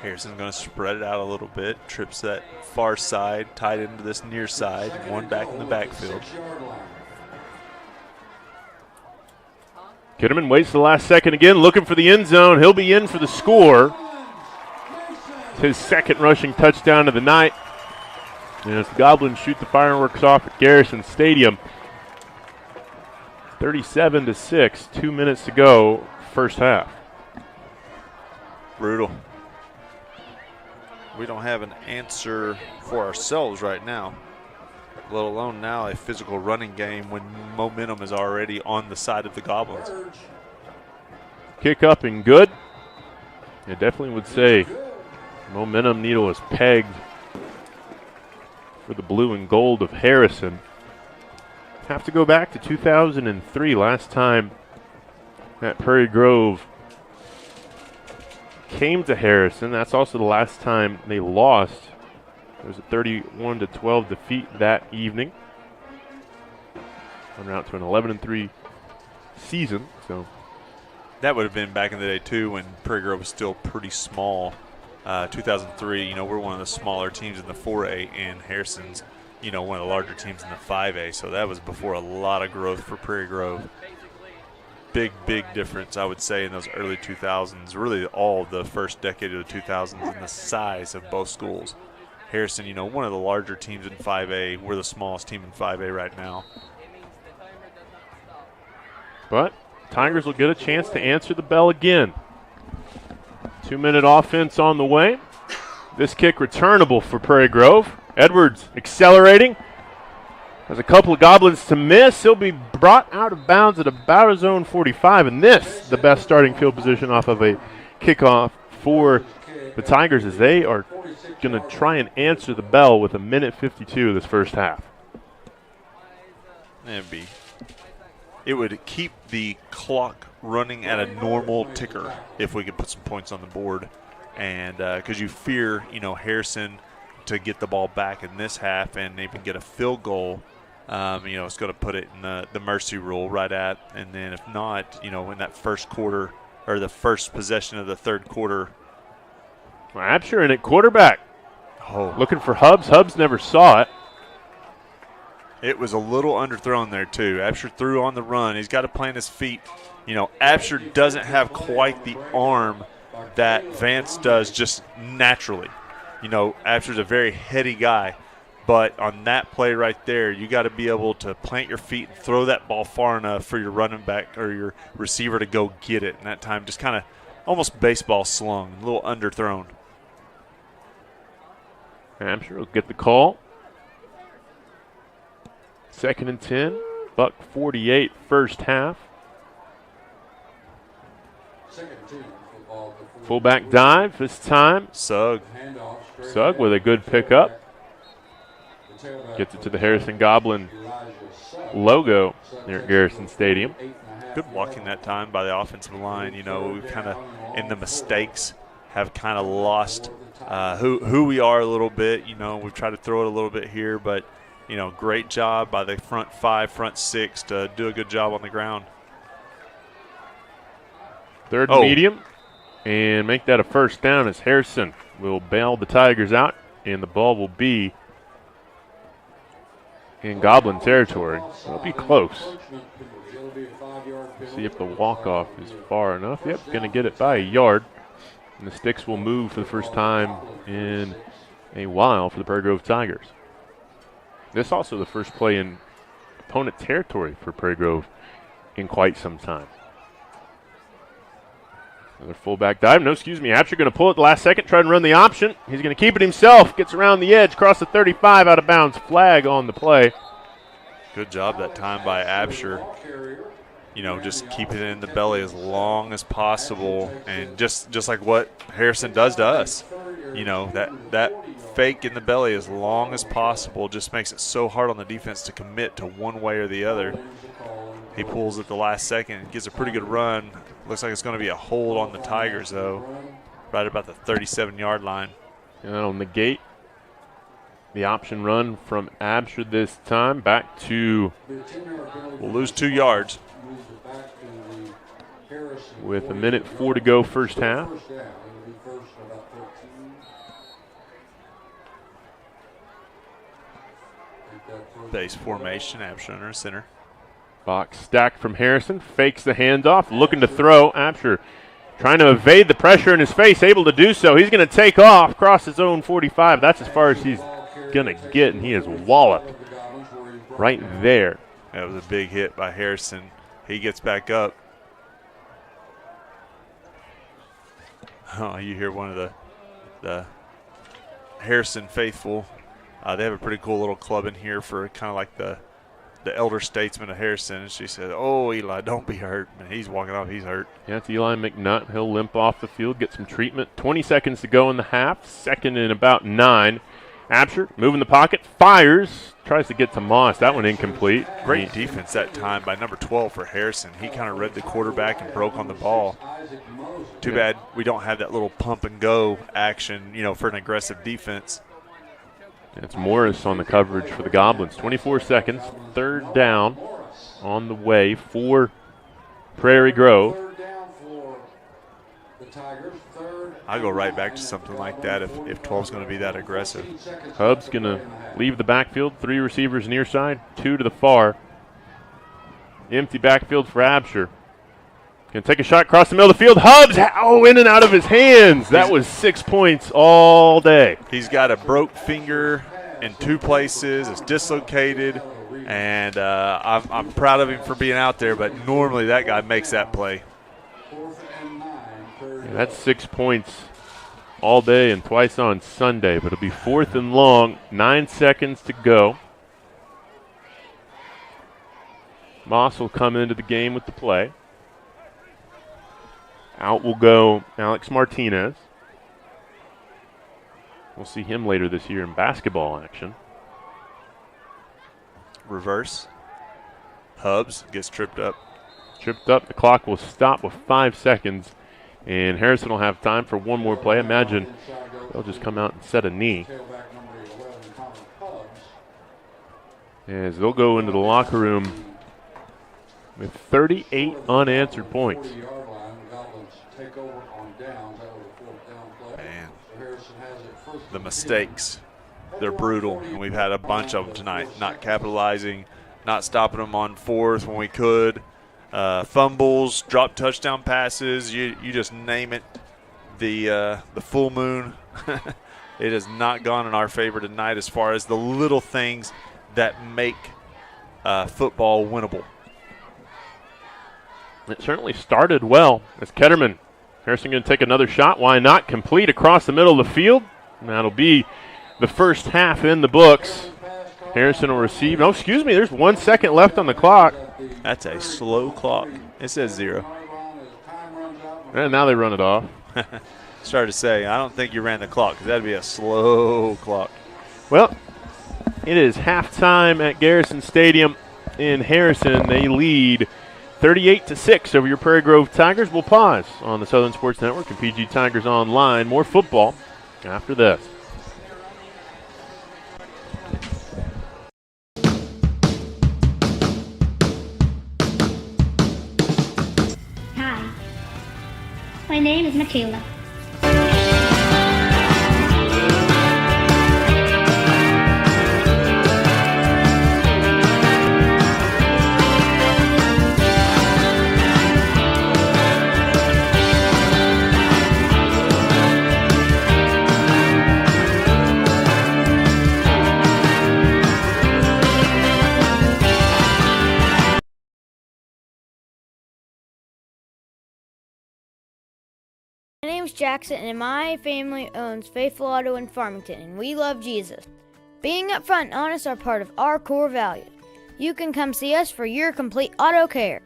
Harrison's going to spread it out a little bit. Trips that far side, tied into this near side. 1 back in the backfield. Ketterman waits the last second again, looking for the end zone. He'll be in for the score. It's his 2nd rushing touchdown of the night. And as the Goblins shoot the fireworks off at Garrison Stadium, 37-6, 2 minutes to go, first half. Brutal. We don't have an answer for ourselves right now, let alone now a physical running game when momentum is already on the side of the Goblins. Kick up and good. I definitely would say momentum needle is pegged for the blue and gold of Harrison. Have to go back to 2003, last time that Prairie Grove came to Harrison. That's also the last time they lost. It was a 31-12 defeat that evening. On route to an 11-3 season. So that would have been back in the day too, when Prairie Grove was still pretty small. 2003, we're one of the smaller teams in the 4A, and Harrison's, one of the larger teams in the 5A. So that was before a lot of growth for Prairie Grove. Big difference, I would say, in those early 2000s, really all the first decade of the 2000s, in the size of both schools. Harrison, one of the larger teams in 5A. We're the smallest team in 5A right now. But Tigers will get a chance to answer the bell again. 2-minute offense on the way. This kick returnable for Prairie Grove. Edwards accelerating. Has a couple of Goblins to miss. He'll be brought out of bounds at about his own 45. And this, the best starting field position off of a kickoff for the Tigers, as they are going to try and answer the bell with 1:52 this first half. It would keep the clock running at a normal ticker if we could put some points on the board. And because you fear, Harrison to get the ball back in this half and even get a field goal, it's going to put it in the mercy rule right at. And then if not, in that first quarter or the first possession of the third quarter. Absher in at quarterback. Looking for Hubbs. Hubbs never saw it. It was a little underthrown there, too. Absher threw on the run. He's got to plant his feet. Absher doesn't have quite the arm that Vance does just naturally. Absher's a very heady guy. But on that play right there, you got to be able to plant your feet and throw that ball far enough for your running back or your receiver to go get it. And that time just kind of almost baseball slung, a little underthrown. Absher will get the call. 2nd and 10, buck 48 first half. Fullback dive this time. Sugg with a good pickup. Gets it to the Harrison Goblin logo there at Garrison Stadium. Good blocking that time by the offensive line. We kind of, in the mistakes, have kind of lost who we are a little bit. We've tried to throw it a little bit here, but great job by the front 5, front 6 to do a good job on the ground. 3rd and medium, and make that a first down as Harrison will bail the Tigers out, and the ball will be in Goblin territory. It'll be close. See if the walk-off is far enough. Yep, going to get it by a yard. And the sticks will move for the first time in a while for the Prairie Grove Tigers. This is also the first play in opponent territory for Prairie Grove in quite some time. Another fullback dive. Absher going to pull it the last second, try and run the option. He's going to keep it himself. Gets around the edge, across the 35, out of bounds. Flag on the play. Good job that time by Absher. Just keeping it in the belly as long as possible, and just like what Harrison does to us. That fake in the belly as long as possible just makes it so hard on the defense to commit to one way or the other. He pulls at the last second and gets a pretty good run. Looks like it's going to be a hold on the Tigers, though, right about the 37-yard line. And that'll negate the option run from Absher this time. Back to, we'll lose 2 yards. With 1:04 to go first half. Base formation, Absher under center. Box stacked from Harrison, fakes the handoff, looking to throw. Absher trying to evade the pressure in his face, able to do so. He's going to take off, across his own 45. That's as far as he's going to get, and he is walloped right there. That was a big hit by Harrison. He gets back up. Oh, you hear one of the Harrison faithful. They have a pretty cool little club in here for kind of like the the elder statesman of Harrison, and she said, "Oh, Eli, don't be hurt." And he's walking off. He's hurt. Yeah, it's Eli McNutt. He'll limp off the field, get some treatment. 20 seconds to go in the half. Second and about 9. Absher moving the pocket, fires, tries to get to Moss. That one incomplete. Great defense that time by number 12 for Harrison. He kind of read the quarterback and broke on the ball. Too bad we don't have that little pump and go action, for an aggressive defense. It's Morris on the coverage for the Goblins. 24 seconds, third down on the way for Prairie Grove. I'll go right back to something like that if 12's going to be that aggressive. Hub's going to leave the backfield. 3 receivers near side, 2 to the far. Empty backfield for Absher. Going to take a shot across the middle of the field. Hubs, in and out of his hands. That was 6 points all day. He's got a broke finger in 2 places. It's dislocated. And I'm proud of him for being out there, but normally that guy makes that play. Yeah, that's 6 points all day and twice on Sunday, but it'll be 4th and long, 9 seconds to go. Moss will come into the game with the play. Out will go Alex Martinez. We'll see him later this year in basketball action. Reverse. Hubs gets tripped up. The clock will stop with 5 seconds. And Harrison will have time for one more play. Imagine they'll just come out and set a knee. As they'll go into the locker room with 38 unanswered points. Man, the mistakes, they're brutal. And we've had a bunch of them tonight. Not capitalizing, not stopping them on 4th when we could. Fumbles, drop touchdown passes, you just name it. The full moon, it has not gone in our favor tonight as far as the little things that make football winnable. It certainly started well as Ketterman. Harrison going to take another shot. Why not? Complete across the middle of the field. And that'll be the first half in the books. Harrison will receive. No, excuse me. There's 1 second left on the clock. That's a slow clock. It says 0. And now they run it off. Started to say, I don't think you ran the clock because that'd be a slow clock. Well, it is halftime at Garrison Stadium in Harrison. They lead 38-6 over your Prairie Grove Tigers. We'll pause on the Southern Sports Network and PG Tigers Online. More football after this. Hi, my name is Michaela. My name's Jackson, and my family owns Faithful Auto in Farmington, and we love Jesus. Being upfront and honest are part of our core values. You can come see us for your complete auto care.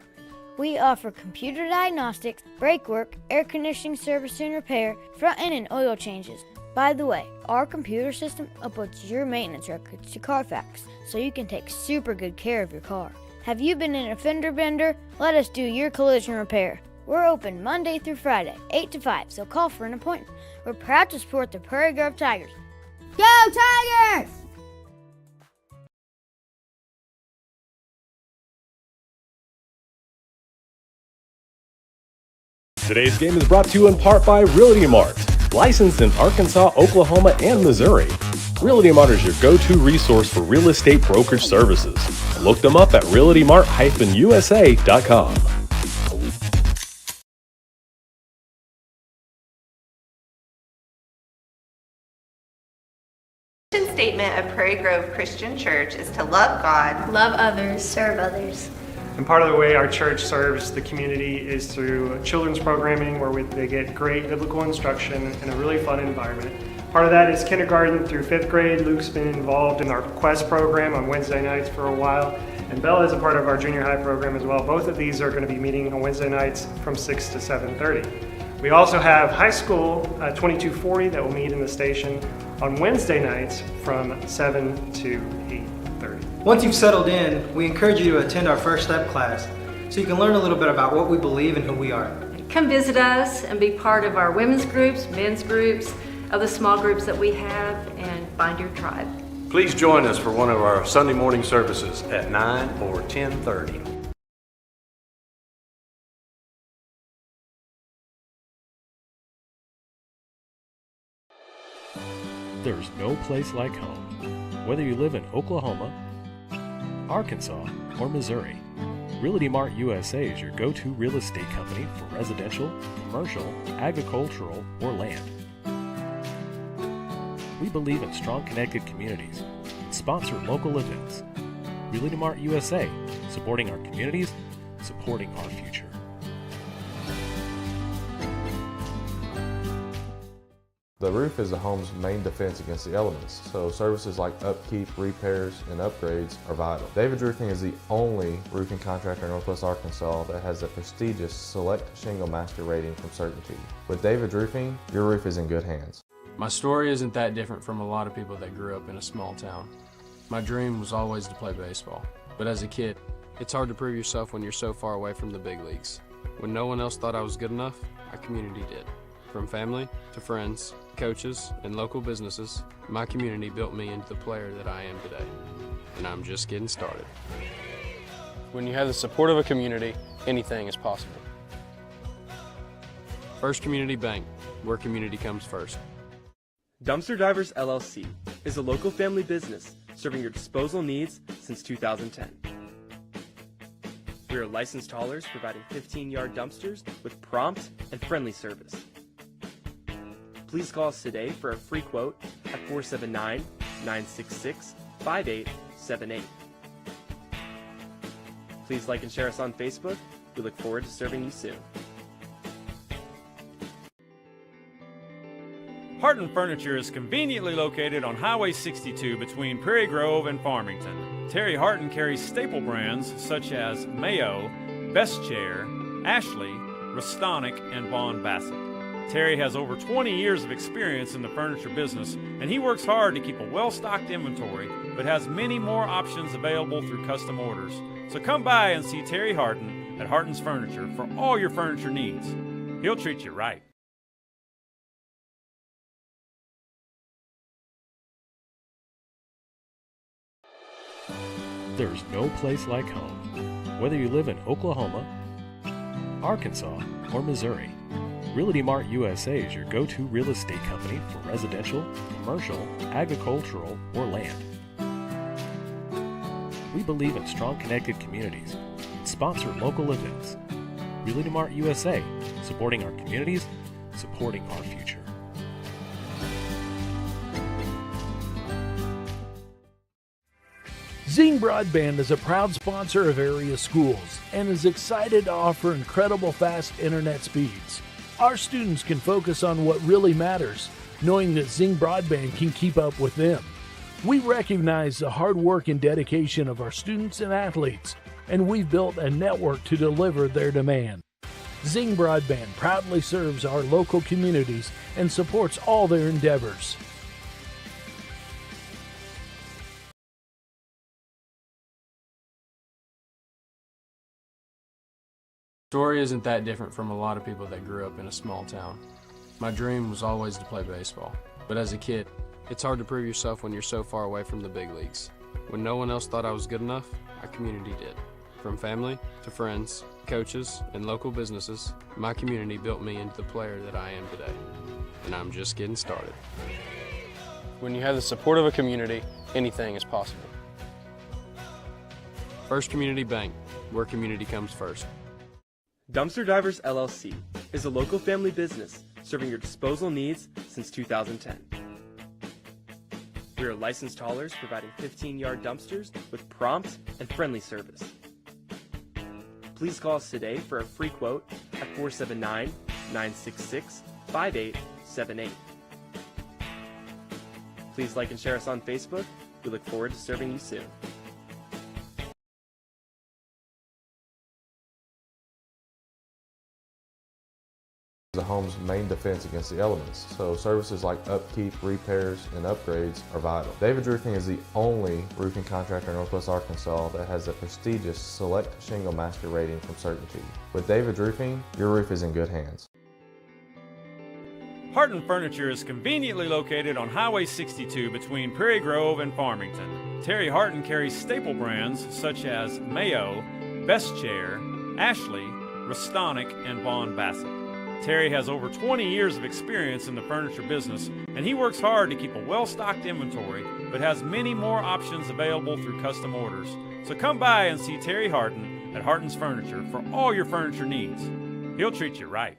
We offer computer diagnostics, brake work, air conditioning service and repair, front end and oil changes. By the way, our computer system uploads your maintenance records to Carfax, so you can take super good care of your car. Have you been in a fender bender? Let us do your collision repair. We're open Monday through Friday, 8 to 5, so call for an appointment. We're proud to support the Prairie Grove Tigers. Go Tigers! Today's game is brought to you in part by Realty Mart, licensed in Arkansas, Oklahoma, and Missouri. Realty Mart is your go-to resource for real estate brokerage services. Look them up at realtymart-usa.com. The mission statement of Prairie Grove Christian Church is to love God, love others, serve others. And part of the way our church serves the community is through children's programming where they get great biblical instruction in a really fun environment. Part of that is kindergarten through 5th grade. Luke's been involved in our Quest program on Wednesday nights for a while, and Bella is a part of our junior high program as well. Both of these are going to be meeting on Wednesday nights from 6 to 7:30. We also have high school 2240 that will meet in the station on Wednesday nights from 7 to 8:30. Once you've settled in, we encourage you to attend our First Step class so you can learn a little bit about what we believe and who we are. Come visit us and be part of our women's groups, men's groups, other small groups that we have, and find your tribe. Please join us for one of our Sunday morning services at 9 or 10:30. There's no place like home. Whether you live in Oklahoma, Arkansas, or Missouri, Realty Mart USA is your go-to real estate company for residential, commercial, agricultural, or land. We believe in strong connected communities and sponsor local events. Realty Mart USA, supporting our communities, supporting our future. The roof is a home's main defense against the elements, so services like upkeep, repairs, and upgrades are vital. David's Roofing is the only roofing contractor in Northwest Arkansas that has the prestigious Select Shingle Master rating from Certainty. With David's Roofing, your roof is in good hands. My story isn't that different from a lot of people that grew up in a small town. My dream was always to play baseball, but as a kid, it's hard to prove yourself when you're so far away from the big leagues. When no one else thought I was good enough, my community did. From family to friends, coaches, and local businesses, my community built me into the player that I am today. And I'm just getting started. When you have the support of a community, anything is possible. First Community Bank, where community comes first. Dumpster Divers LLC is a local family business serving your disposal needs since 2010. We are licensed haulers providing 15-yard dumpsters with prompt and friendly service. Please call us today for a free quote at 479-966-5878. Please like and share us on Facebook. We look forward to serving you soon. Harton Furniture is conveniently located on Highway 62 between Prairie Grove and Farmington. Terry Harton carries staple brands such as Mayo, Best Chair, Ashley, Restonic, and Vaughn Bassett. Terry has over 20 years of experience in the furniture business, and he works hard to keep a well-stocked inventory, but has many more options available through custom orders. So come by and see Terry Harton at Harton's Furniture for all your furniture needs. He'll treat you right. There's no place like home. Whether you live in Oklahoma, Arkansas, or Missouri, Realty Mart USA is your go-to real estate company for residential, commercial, agricultural, or land. We believe in strong connected communities and sponsor local events. Realty Mart USA, supporting our communities, supporting our future. Zing Broadband is a proud sponsor of area schools and is excited to offer incredible fast internet speeds. Our students can focus on what really matters, knowing that Zing Broadband can keep up with them. We recognize the hard work and dedication of our students and athletes, and we've built a network to deliver their demand. Zing Broadband proudly serves our local communities and supports all their endeavors. Story isn't that different from a lot of people that grew up in a small town. My dream was always to play baseball, but as a kid, it's hard to prove yourself when you're so far away from the big leagues. When no one else thought I was good enough, my community did. From family to friends, coaches, and local businesses, my community built me into the player that I am today. And I'm just getting started. When you have the support of a community, anything is possible. First Community Bank, where community comes first. Dumpster Divers LLC is a local family business serving your disposal needs since 2010. We are licensed haulers providing 15-yard dumpsters with prompt and friendly service. Please call us today for a free quote at 479-966-5878. Please like and share us on Facebook. We look forward to serving you soon. The home's main defense against the elements, so services like upkeep, repairs, and upgrades are vital. David's Roofing is the only roofing contractor in Northwest Arkansas that has a prestigious Select Shingle Master rating from Certainty. With David's Roofing, your roof is in good hands. Harton Furniture is conveniently located on Highway 62 between Prairie Grove and Farmington. Terry Harton carries staple brands such as Mayo, Best Chair, Ashley, Restonic, and Vaughn Bassett. Terry has over 20 years of experience in the furniture business, and he works hard to keep a well-stocked inventory, but has many more options available through custom orders. So come by and see Terry Harton at Harton's Furniture for all your furniture needs. He'll treat you right.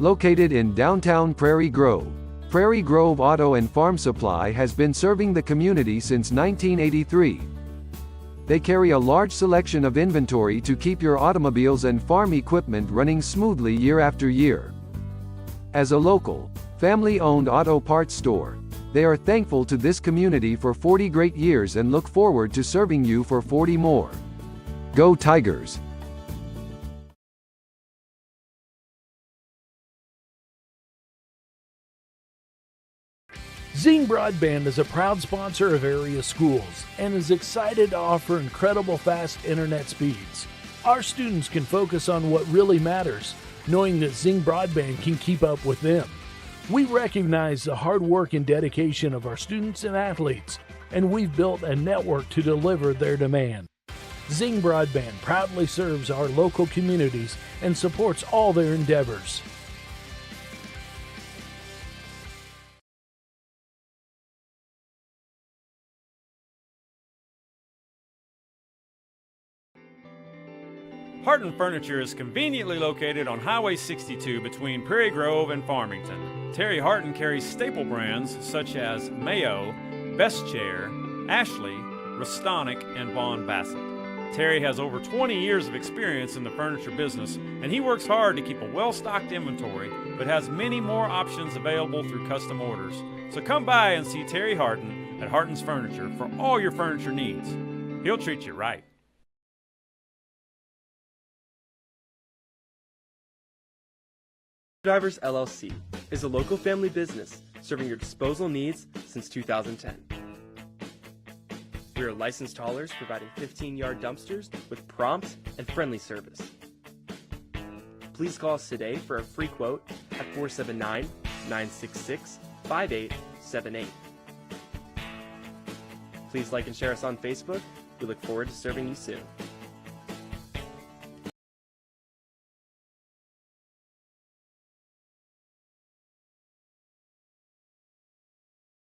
Located in downtown Prairie Grove, Prairie Grove Auto and Farm Supply has been serving the community since 1983. They carry a large selection of inventory to keep your automobiles and farm equipment running smoothly year after year. As a local, family-owned auto parts store, they are thankful to this community for 40 great years and look forward to serving you for 40 more. Go Tigers! Zing Broadband is a proud sponsor of area schools and is excited to offer incredible fast internet speeds. Our students can focus on what really matters, knowing that Zing Broadband can keep up with them. We recognize the hard work and dedication of our students and athletes, and we've built a network to deliver their demand. Zing Broadband proudly serves our local communities and supports all their endeavors. Harton Furniture is conveniently located on Highway 62 between Prairie Grove and Farmington. Terry Harton carries staple brands such as Mayo, Best Chair, Ashley, Restonic, and Vaughn Bassett. Terry has over 20 years of experience in the furniture business, and he works hard to keep a well-stocked inventory, but has many more options available through custom orders. So come by and see Terry Harton at Harton's Furniture for all your furniture needs. He'll treat you right. Drivers LLC is a local family business serving your disposal needs since 2010. We are licensed haulers providing 15-yard dumpsters with prompt and friendly service. Please call us today for a free quote at 479-966-5878. Please like and share us on Facebook. We look forward to serving you soon.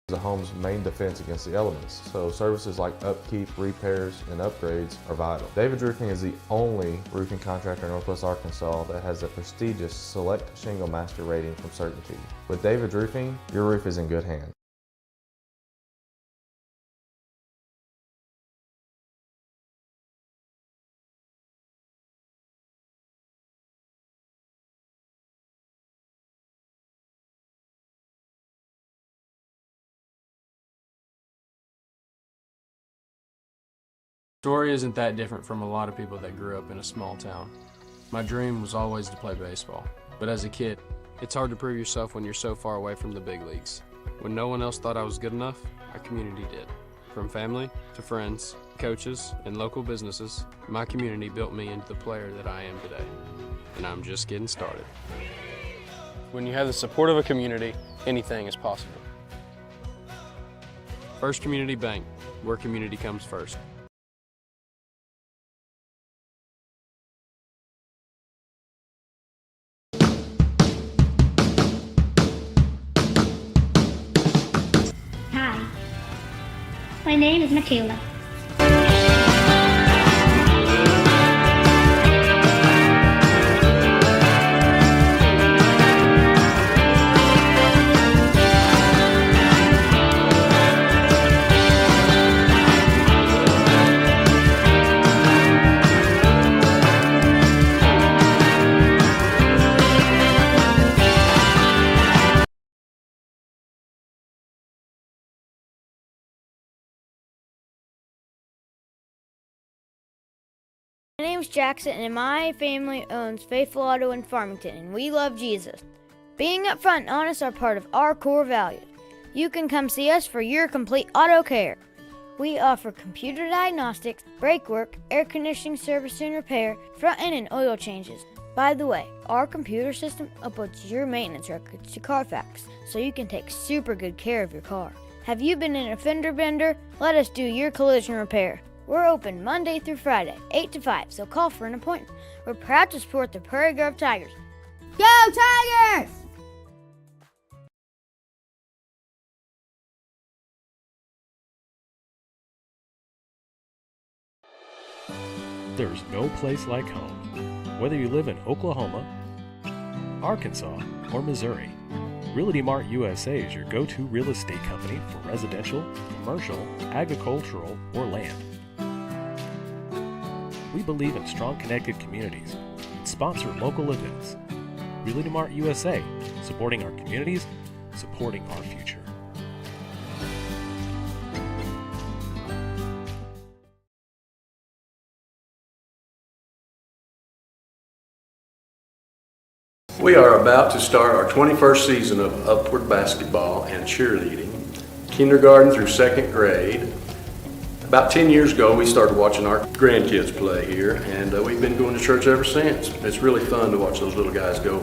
The home's main defense against the elements, so services like upkeep, repairs, and upgrades are vital. David's Roofing is the only roofing contractor in Northwest Arkansas that has a prestigious Select Shingle Master rating from Certainty. With David's Roofing, your roof is in good hands. Story isn't that different from a lot of people that grew up in a small town. My dream was always to play baseball, but as a kid, it's hard to prove yourself when you're so far away from the big leagues. When no one else thought I was good enough, our community did. From family to friends, coaches, and local businesses, my community built me into the player that I am today, and I'm just getting started. When you have the support of a community, anything is possible. First Community Bank, where community comes first. Hi, my name is Michaela. My name's Jackson, and my family owns Faithful Auto in Farmington, and we love Jesus. Being upfront and honest are part of our core values. You can come see us for your complete auto care. We offer computer diagnostics, brake work, air conditioning service and repair, front end and oil changes. By the way, our computer system uploads your maintenance records to Carfax, so you can take super good care of your car. Have you been in a fender bender? Let us do your collision repair. We're open Monday through Friday, 8 to 5, so call for an appointment. We're proud to support the Prairie Grove Tigers. Go Tigers! There's no place like home. Whether you live in Oklahoma, Arkansas, or Missouri, Realty Mart USA is your go-to real estate company for residential, commercial, agricultural, or land. We believe in strong connected communities and sponsor local events. Realty Mart USA, supporting our communities, supporting our future. We are about to start our 21st season of upward basketball and cheerleading, kindergarten through second grade. About 10 years ago, we started watching our grandkids play here, and we've been going to church ever since. It's really fun to watch those little guys go.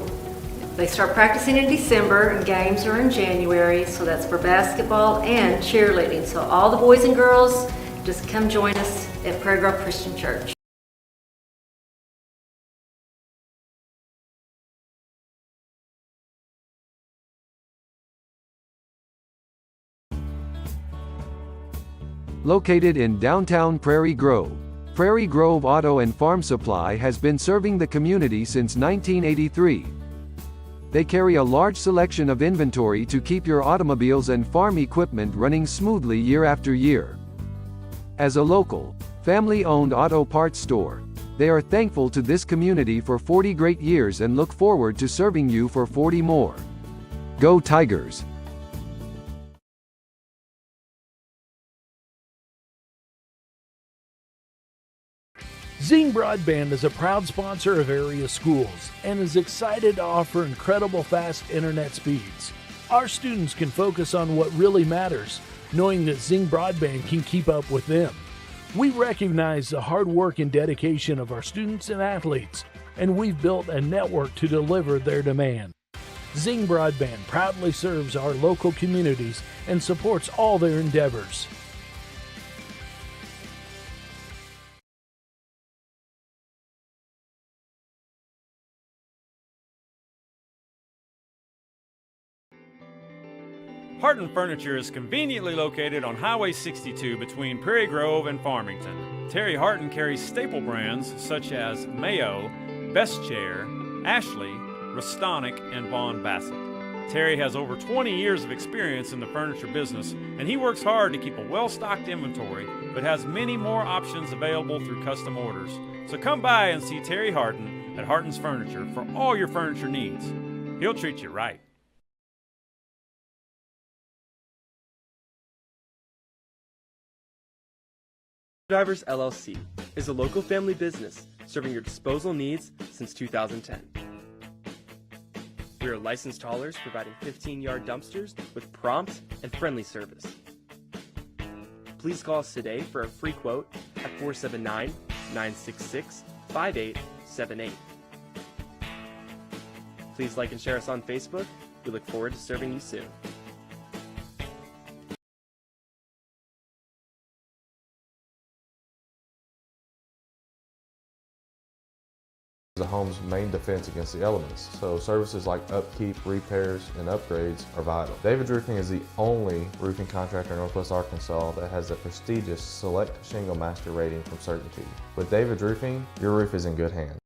They start practicing in December and games are in January, so that's for basketball and cheerleading. So all the boys and girls, just come join us at Prairie Grove Christian Church. Located in downtown Prairie Grove, Prairie Grove Auto and Farm Supply has been serving the community since 1983. They carry a large selection of inventory to keep your automobiles and farm equipment running smoothly year after year. As a local, family-owned auto parts store, they are thankful to this community for 40 great years and look forward to serving you for 40 more. Go Tigers! Zing Broadband is a proud sponsor of area schools and is excited to offer incredible fast internet speeds. Our students can focus on what really matters, knowing that Zing Broadband can keep up with them. We recognize the hard work and dedication of our students and athletes, and we've built a network to deliver their demand. Zing Broadband proudly serves our local communities and supports all their endeavors. Harton Furniture is conveniently located on Highway 62 between Prairie Grove and Farmington. Terry Harton carries staple brands such as Mayo, Best Chair, Ashley, Restonic, and Vaughn Bassett. Terry has over 20 years of experience in the furniture business, and he works hard to keep a well-stocked inventory, but has many more options available through custom orders. So come by and see Terry Harton at Harton's Furniture for all your furniture needs. He'll treat you right. Drivers LLC is a local family business serving your disposal needs since 2010. We are licensed haulers providing 15-yard dumpsters with prompt and friendly service. Please call us today for a free quote at 479-966-5878. Please like and share us on Facebook. We look forward to serving you soon. The home's main defense against the elements, so services like upkeep, repairs, and upgrades are vital. David's Roofing is the only roofing contractor in Northwest Arkansas that has the prestigious Select Shingle Master rating from Certainty. With David's Roofing, your roof is in good hands.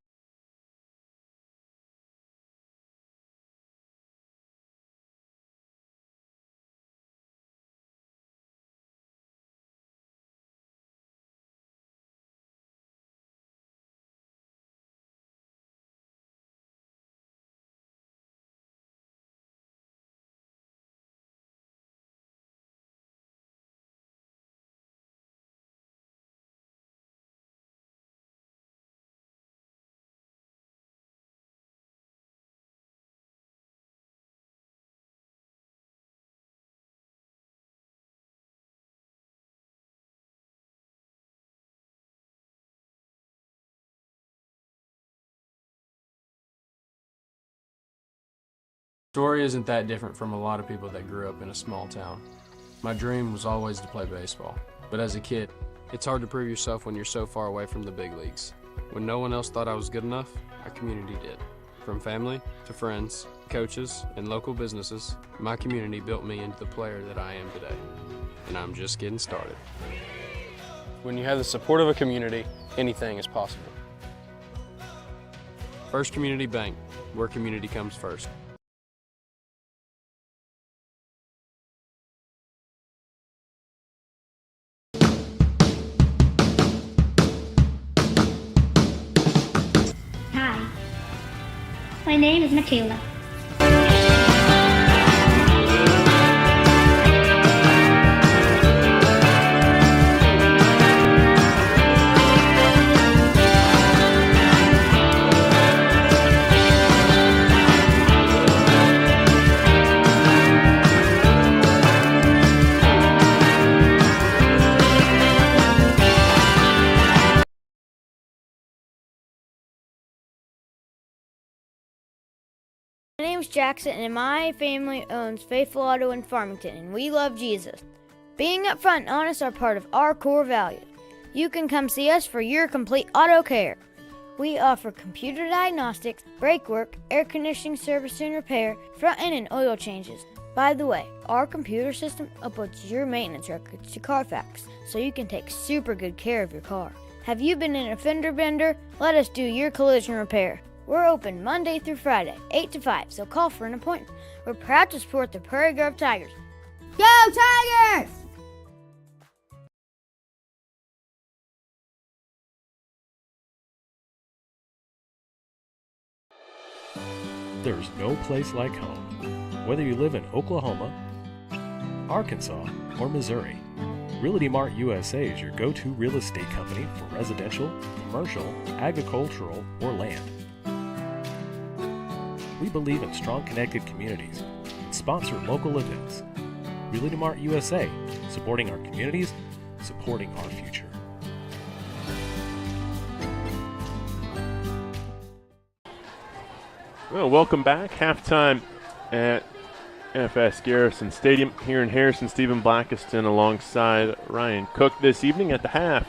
story isn't that different from a lot of people that grew up in a small town. My dream was always to play baseball, but as a kid, it's hard to prove yourself when you're so far away from the big leagues. When no one else thought I was good enough, our community did. From family to friends, coaches, and local businesses, my community built me into the player that I am today. And I'm just getting started. When you have the support of a community, anything is possible. First Community Bank, where community comes first. Hi, my name is Michaela. My name's Jackson, and my family owns Faithful Auto in Farmington, and we love Jesus. Being upfront and honest are part of our core values. You can come see us for your complete auto care. We offer computer diagnostics, brake work, air conditioning service and repair, front end and oil changes. By the way, our computer system uploads your maintenance records to Carfax, so you can take super good care of your car. Have you been in a fender bender? Let us do your collision repair. We're open Monday through Friday, 8 to 5, so call for an appointment. We're proud to support the Prairie Grove Tigers. Go Tigers! There's no place like home. Whether you live in Oklahoma, Arkansas, or Missouri, Realty Mart USA is your go-to real estate company for residential, commercial, agricultural, or land. We believe in strong connected communities and sponsor local events. Realty Mart USA, supporting our communities, supporting our future. Well, welcome back. Halftime at FS Garrison Stadium here in Harrison. Stephen Blackiston alongside Ryan Cook this evening at the half.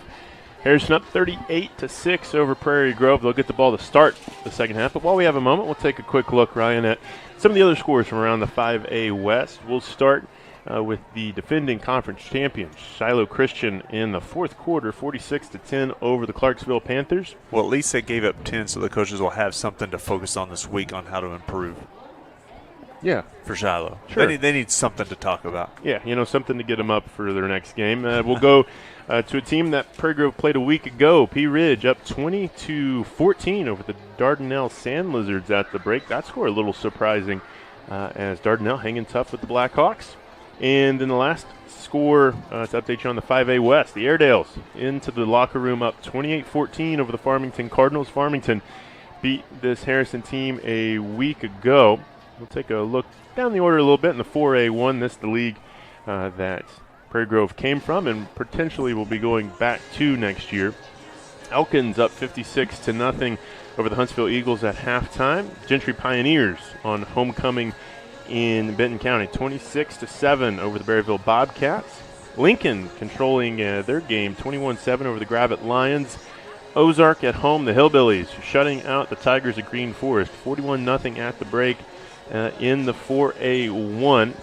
Harrison up 38-6 over Prairie Grove. They'll get the ball to start the second half. But while we have a moment, we'll take a quick look, Ryan, at some of the other scores from around the 5A West. We'll start with the defending conference champions, Shiloh Christian, in the fourth quarter, 46-10 over the Clarksville Panthers. Well, at least they gave up 10, so the coaches will have something to focus on this week on how to improve. Yeah. For Shiloh. Sure. They need something to talk about. Yeah, something to get them up for their next game. We'll go to a team that Prairie Grove played a week ago. Pea Ridge up 20-14 over the Dardanelle Sand Lizards at the break. That score a little surprising as Dardanelle hanging tough with the Blackhawks. And then the last score to update you on the 5A West, the Airedales into the locker room up 28-14 over the Farmington Cardinals. Farmington beat this Harrison team a week ago. We'll take a look down the order a little bit in the 4A1. This is the league that Prairie Grove came from and potentially will be going back to next year. Elkins up 56-0 over the Huntsville Eagles at halftime. Gentry Pioneers on homecoming in Benton County, 26-7 over the Berryville Bobcats. Lincoln controlling their game, 21-7 over the Gravette Lions. Ozark at home, the Hillbillies shutting out the Tigers of Green Forest, 41-0 at the break in the 4A1.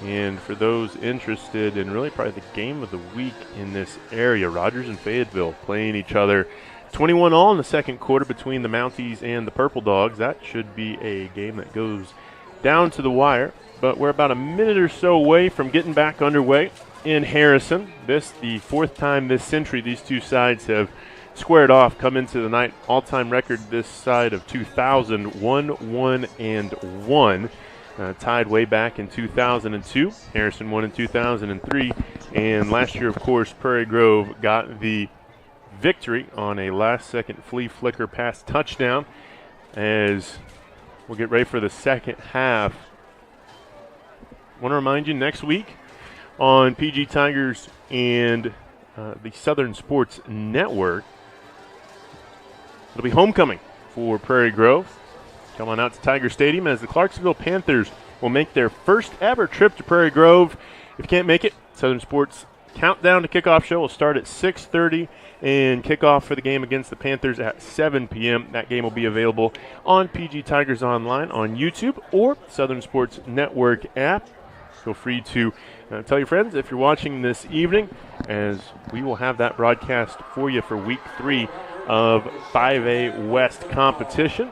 And for those interested in really probably the game of the week in this area, Rogers and Fayetteville playing each other 21-all in the second quarter between the Mounties and the Purple Dogs. That should be a game that goes down to the wire. But we're about a minute or so away from getting back underway in Harrison. This, the fourth time this century these two sides have squared off, come into the night all-time record this side of 2000, 1-1-1. Tied way back in 2002. Harrison won in 2003. And last year, of course, Prairie Grove got the victory on a last-second flea flicker pass touchdown. As we'll get ready for the second half. I want to remind you, next week on PG Tigers and the Southern Sports Network, it'll be homecoming for Prairie Grove. Come on out to Tiger Stadium as the Clarksville Panthers will make their first ever trip to Prairie Grove. If you can't make it, Southern Sports Countdown to Kickoff show will start at 6:30 and kickoff for the game against the Panthers at 7 p.m. That game will be available on PG Tigers Online on YouTube or Southern Sports Network app. Feel free to tell your friends if you're watching this evening, as we will have that broadcast for you for Week 3 of 5A West competition.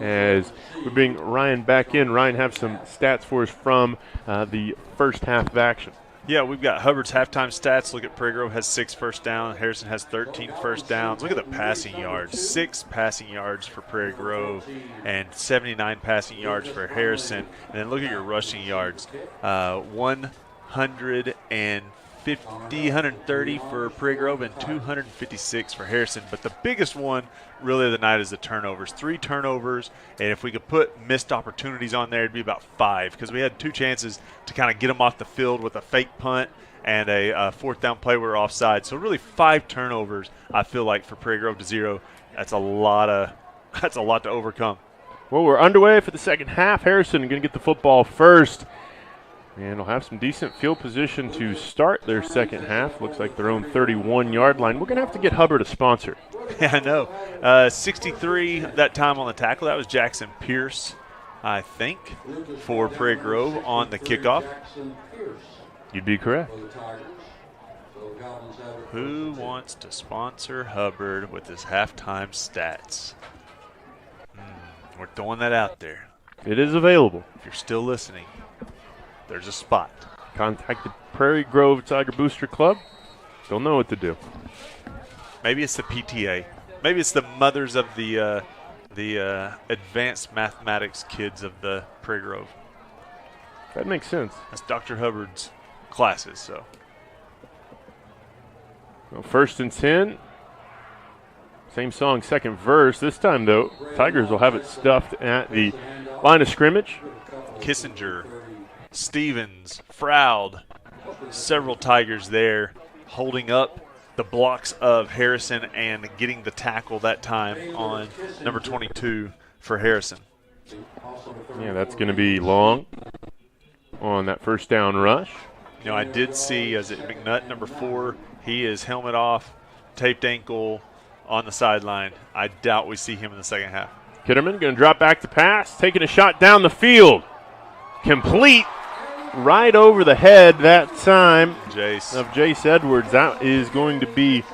As we bring Ryan back in, Ryan, have some stats for us from the first half of action. Yeah, we've got Hubbard's halftime stats. Look at Prairie Grove has 6 first downs. Harrison has 13 first downs. Look at the passing yards. 6 passing yards for Prairie Grove and 79 passing yards for Harrison. And then look at your rushing yards. 130 for Prairie Grove and 256 for Harrison. But the biggest one really of the night is the turnovers. 3 turnovers, and if we could put missed opportunities on there, it'd be about 5, because we had 2 chances to kind of get them off the field with a fake punt and a fourth down play where we're offside. So really 5 turnovers, I feel like, for Prairie Grove to 0. That's a lot to overcome. Well, we're underway for the second half. Harrison going to get the football first. And will have some decent field position to start their second half. Looks like their own 31-yard line. We're going to have to get Hubbard a sponsor. Yeah, I know. 63 that time on the tackle. That was Jackson Pierce, I think, for Prairie Grove on the kickoff. You'd be correct. Who wants to sponsor Hubbard with his halftime stats? We're throwing that out there. It is available. If you're still listening, there's a spot. Contact the Prairie Grove Tiger Booster Club. They'll know what to do. Maybe it's the PTA. Maybe it's the mothers of the advanced mathematics kids of the Prairie Grove. That makes sense. That's Dr. Hubbard's classes. So, well, 1st and 10. Same song, second verse. This time, though, Tigers will have it stuffed at the line of scrimmage. Kissinger, Stevens, Froud, several Tigers there holding up the blocks of Harrison and getting the tackle that time on number 22 for Harrison. Yeah, that's going to be long on that first down rush. You know, I did see, as McNutt, number 4, he is helmet off, taped ankle on the sideline. I doubt we see him in the second half. Kitterman going to drop back to pass, taking a shot down the field. Complete. Right over the head that time of Jace Edwards. That is going to be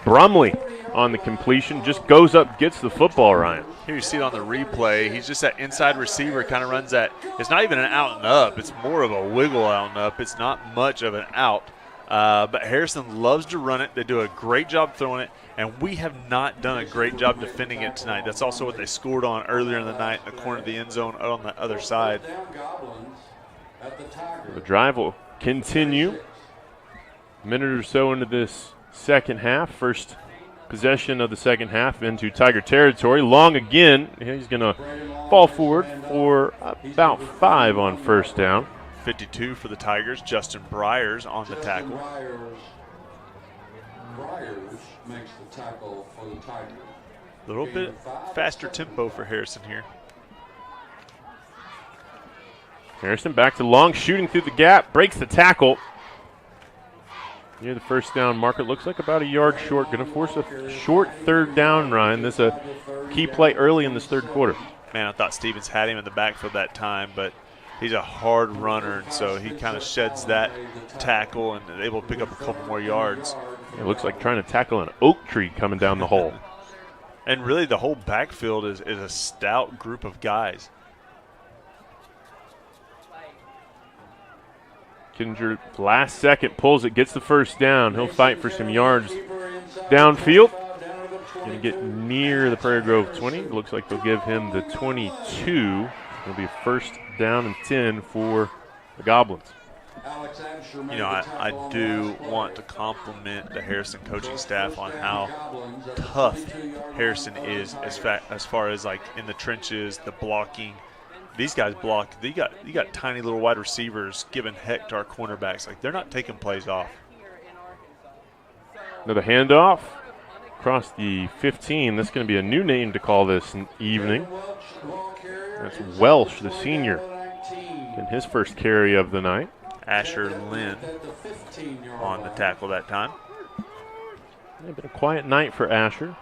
Brumley on the completion. Just goes up, gets the football, Ryan. Here you see it on the replay. He's just that inside receiver, kind of runs that. It's not even an out and up. It's more of a wiggle out and up. It's not much of an out. But Harrison loves to run it. They do a great job throwing it, and we have not done a great job defending it tonight. That's also what they scored on earlier in the night in the corner of the end zone on the other side. The drive will continue. A minute or so into this second half. First possession of the second half into Tiger territory. Long again. He's going to fall forward for about 5 on first down. 52 for the Tigers. Justin Briers on the tackle. Briers makes the tackle for the Tigers. A little bit faster tempo for Harrison here. Harrison back to Long, shooting through the gap, breaks the tackle. Near the first down marker, looks like about a yard short. Going to force a short third down, Ryan. This is a key play early in this third quarter. Man, I thought Stevens had him in the backfield that time, but he's a hard runner, and so he kind of sheds that tackle and able to pick up a couple more yards. It looks like trying to tackle an oak tree coming down the hole. And really the whole backfield is a stout group of guys. Kissinger, last second, pulls it, gets the first down. He'll fight for some yards downfield. Going to get near the Prairie Grove 20. Looks like they'll give him the 22. It'll be first down and 10 for the Goblins. You know, I do want to compliment the Harrison coaching staff on how tough Harrison is as far as like in the trenches, the blocking. These guys block. You got tiny little wide receivers giving heck to our cornerbacks. Like, they're not taking plays off. Another handoff. across the 15. This is going to be a new name to call this evening. That's Welsh, the senior, in his first carry of the night. Asher Lynn on the tackle that time. It's been a quiet night for Asher.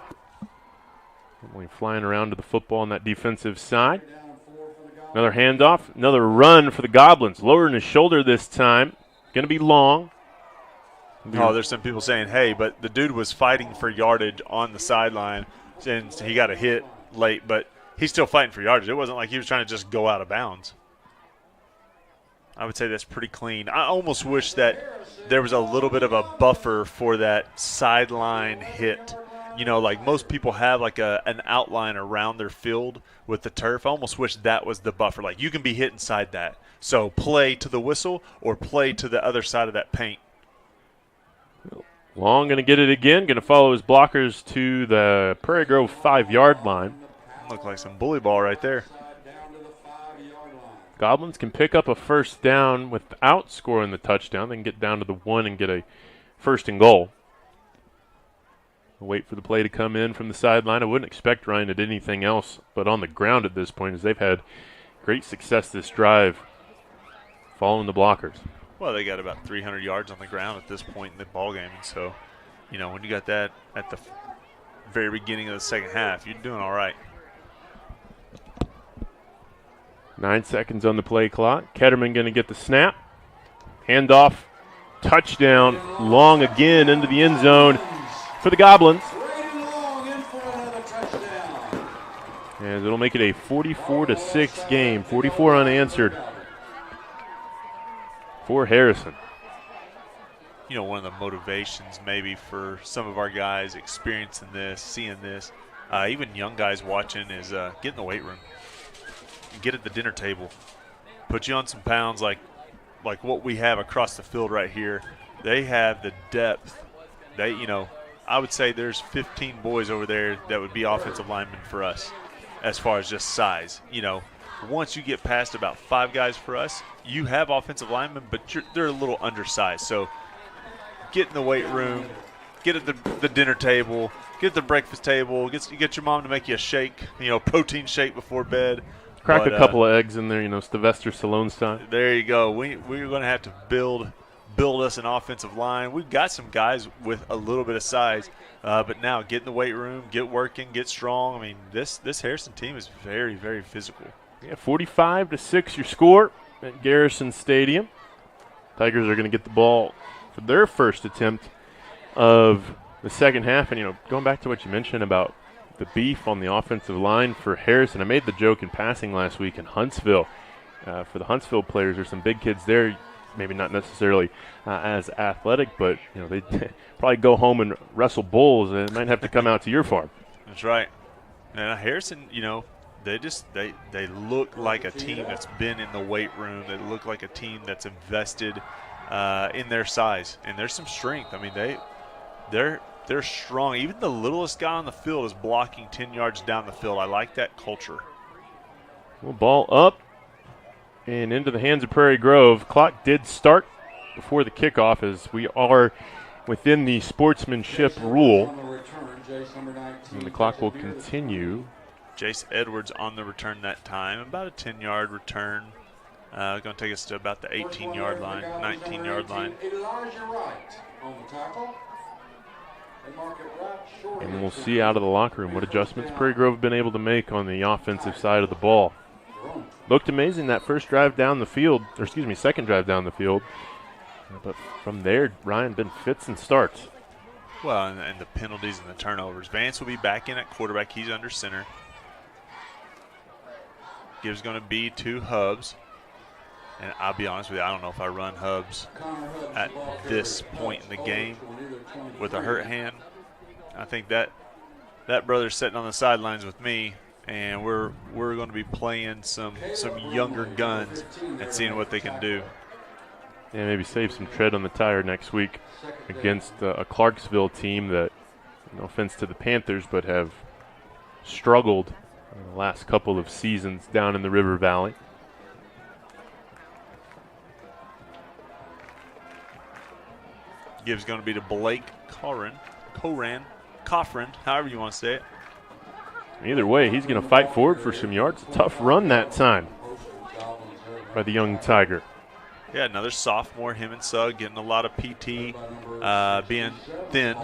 Only flying around to the football on that defensive side. Another handoff, another run for the Goblins. Lowering his shoulder this time. Going to be long. Oh, there's some people saying, hey, but the dude was fighting for yardage on the sideline, and he got a hit late, but he's still fighting for yardage. It wasn't like he was trying to just go out of bounds. I would say that's pretty clean. I almost wish that there was a little bit of a buffer for that sideline hit. You know, like most people have like an outline around their field with the turf. I almost wish that was the buffer. Like you can be hit inside that. So play to the whistle or play to the other side of that paint. Long going to get it again. Going to follow his blockers to the Prairie Grove 5-yard line. Look like some bully ball right there. Goblins can pick up a first down without scoring the touchdown. They can get down to the 1 and get a first and goal. Wait for the play to come in from the sideline. I wouldn't expect Ryan to do anything else but on the ground at this point, as they've had great success this drive following the blockers. Well, they got about 300 yards on the ground at this point in the ballgame. And so, you know, when you got that at the very beginning of the second half, you're doing all right. 9 seconds on the play clock. Ketterman going to get the snap. Handoff. Touchdown. Long again into the end zone for the Goblins. And it'll make it a 44-6 game. 44 unanswered for Harrison. You know, one of the motivations maybe for some of our guys experiencing this, seeing this, even young guys watching, is get in the weight room. Get at the dinner table. Put you on some pounds like what we have across the field right here. They have the depth. They, you know, I would say there's 15 boys over there that would be offensive linemen for us as far as just size. You know, once you get past about 5 guys for us, you have offensive linemen, but they're a little undersized. So get in the weight room, get at the dinner table, get at the breakfast table, get your mom to make you a shake, you know, protein shake before bed. Crack a couple of eggs in there, you know, Sylvester Stallone style. There you go. We're going to have to build us an offensive line. We've got some guys with a little bit of size, but now get in the weight room, get working, get strong. I mean, this Harrison team is very, very physical. Yeah, 45-6 your score at Garrison Stadium. Tigers are going to get the ball for their first attempt of the second half. And, you know, going back to what you mentioned about the beef on the offensive line for Harrison, I made the joke in passing last week in Huntsville. For the Huntsville players, there's some big kids there, maybe not necessarily as athletic, but, you know, they probably go home and wrestle bulls and might have to come out to your farm. That's right. And Harrison, you know, they look like a team that's been in the weight room. They look like a team that's invested in their size, and there's some strength. I mean, they're strong. Even the littlest guy on the field is blocking 10 yards down the field. I like that culture. Well, ball up and into the hands of Prairie Grove. Clock did start before the kickoff, as we are within the sportsmanship rule. And the clock will continue. Jace Edwards on the return that time. About a 10-yard return. Going to take us to about the 18-yard line, 19-yard line. And we'll see out of the locker room what adjustments Prairie Grove have been able to make on the offensive side of the ball. Looked amazing that first drive down the field, or excuse me, second drive down the field. But from there, Ryan, been fits and starts. Well, and the penalties and the turnovers. Vance will be back in at quarterback. He's under center. Gibbs going to be to Hubbs. And I'll be honest with you, I don't know if I run Hubbs at this point in the game with a hurt hand. I think that brother's sitting on the sidelines with me, and we're going to be playing some younger guns and seeing what they can do. Yeah, maybe save some tread on the tire next week against a Clarksville team that, no offense to the Panthers, but have struggled in the last couple of seasons down in the River Valley. Gibbs going to be to Blake Coran. Coffrin, however you want to say it. Either way, he's going to fight forward for some yards. Tough run that time by the young Tiger. Yeah, another sophomore, him and Sugg getting a lot of PT, being thin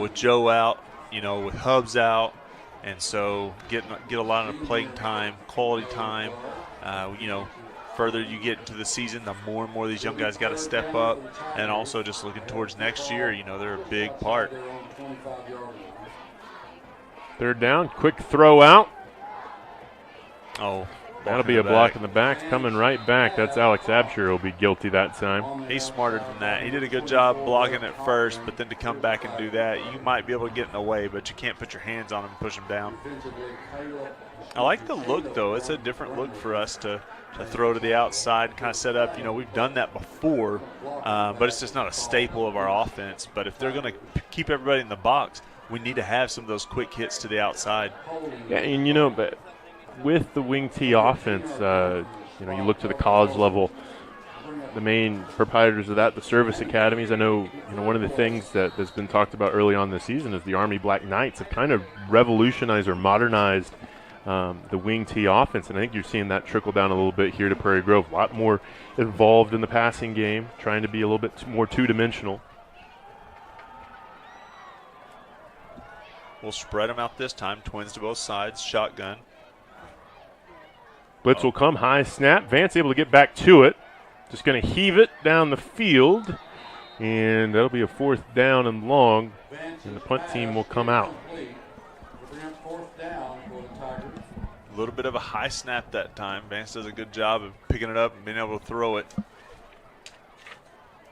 with Joe out, with Hubs out, and so get a lot of playing time, quality time. Further you get into the season, the more and more these young guys got to step up, and also just looking towards next year, they're a big part. Third down, quick throw out. Oh, that'll be a block in the back. Coming right back. That's Alex Absher will be guilty that time. He's smarter than that. He did a good job blocking it first, but then to come back and do that, you might be able to get in the way, but you can't put your hands on him and push him down. I like the look, though. It's a different look for us to throw to the outside and kind of set up. We've done that before, but it's just not a staple of our offense. But if they're going to keep everybody in the box, we need to have some of those quick hits to the outside. Yeah, and but with the wing T offense, you look to the college level, the main proprietors of that, the service academies. I know, one of the things that's been talked about early on this season is the Army Black Knights have kind of revolutionized or modernized the wing T offense, and I think you're seeing that trickle down a little bit here to Prairie Grove. A lot more involved in the passing game, trying to be a little bit more two-dimensional. We'll spread them out this time. Twins to both sides. Shotgun. Blitz will come. High snap. Vance able to get back to it. Just going to heave it down the field. And that'll be a 4th down and long. And the punt team will come out. A little bit of a high snap that time. Vance does a good job of picking it up and being able to throw it.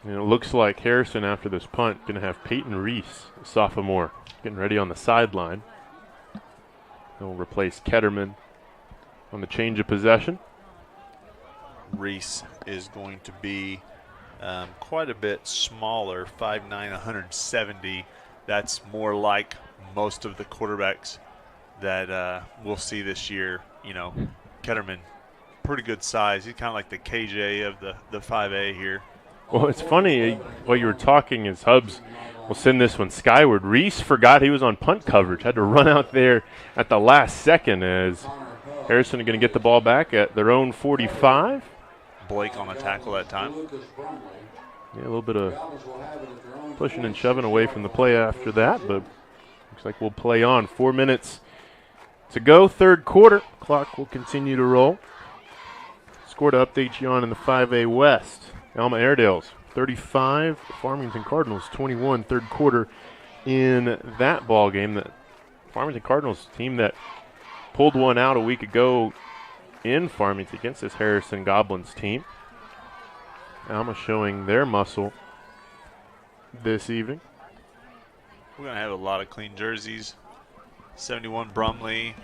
And it looks like Harrison, after this punt, going to have Peyton Reese, a sophomore, getting ready on the sideline. He'll replace Ketterman on the change of possession. Reese is going to be quite a bit smaller, 5'9", 170. That's more like most of the quarterbacks that we'll see this year. Ketterman, pretty good size. He's kind of like the KJ of the 5A here. Well, it's funny, while you were talking, as Hubs will send this one skyward. Reese forgot he was on punt coverage, had to run out there at the last second as Harrison are going to get the ball back at their own 45. Blake on the tackle that time. Yeah, a little bit of pushing and shoving away from the play after that, but looks like we'll play on. 4 minutes to go, third quarter. Clock will continue to roll. Score to update you on in the 5A West. Alma Airedales 35, Farmington Cardinals 21, third quarter in that ball game. The Farmington Cardinals team that pulled one out a week ago in Farmington against this Harrison Goblins team. Alma showing their muscle this evening. We're going to have a lot of clean jerseys. 71 Brumley,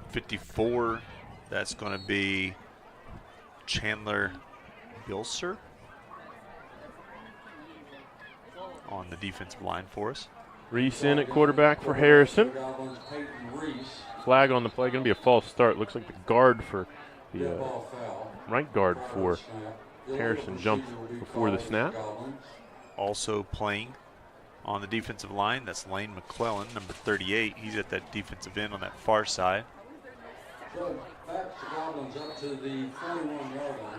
54. That's going to be Chandler Bilser on the defensive line for us. Reese in at quarterback for Harrison. Flag on the play, going to be a false start. Looks like the guard for the right guard for Harrison jumped before the snap. Also playing on the defensive line, that's Lane McClellan, number 38. He's at that defensive end on that far side.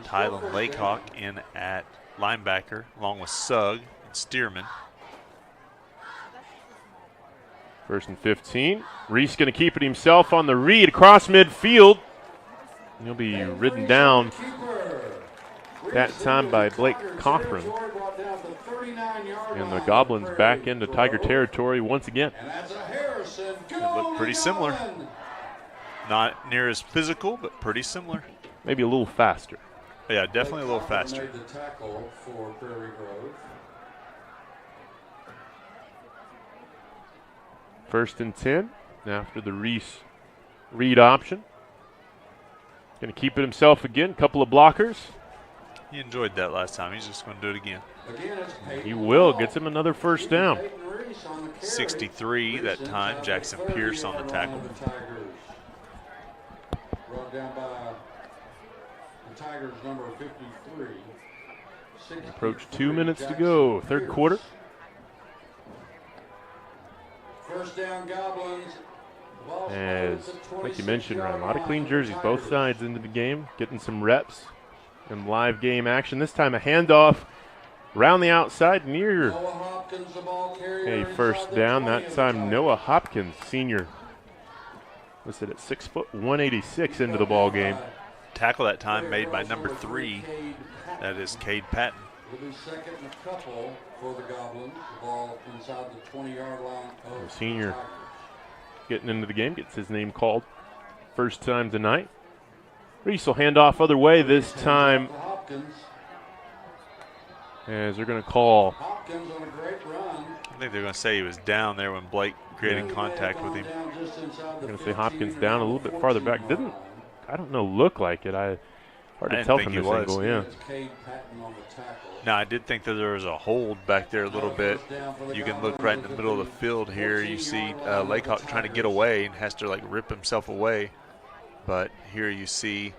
Tylen Laycock in at linebacker, along with Sugg and Stearman. 1st and 15. Reese going to keep it himself on the read across midfield. He'll be ridden down that time by Blake Cochran. And the Goblins back into Tiger territory once again. It looked pretty similar. Not near as physical, but pretty similar. Maybe a little faster. Yeah, definitely a little faster. 1st and 10 after the Reese read option. Going to keep it himself again. Couple of blockers. He enjoyed that last time. He's just going to do it again. He will. Gets him another 1st down. 63 that time. Jackson Pierce on the tackle. Brought down by the Tigers, number 53. Approach 2 minutes to go. Third quarter. First down, Goblins. As, like you mentioned, Ryan, a lot of clean jerseys, both sides into the game, getting some reps and live game action. This time a handoff around the outside near a first down. That time Noah Hopkins, senior, listed at 6 foot 186 into the ball game. Tackle that time made by number 3. That is Cade Patton. Will be second and a couple for the Goblins. The ball inside the 20-yard line. The senior getting into the game, gets his name called. First time tonight. Reese will hand off other way this time. As they're going to call. I think they're going to say he was down there when Blake created contact with him. They're going to say Hopkins down a little bit farther back. I don't know, look like it. Hard to tell from this angle, yeah. No, I did think that there was a hold back there a little bit. You can look right in the middle of the field here. You see Laycock trying to get away and has to like rip himself away. But here you see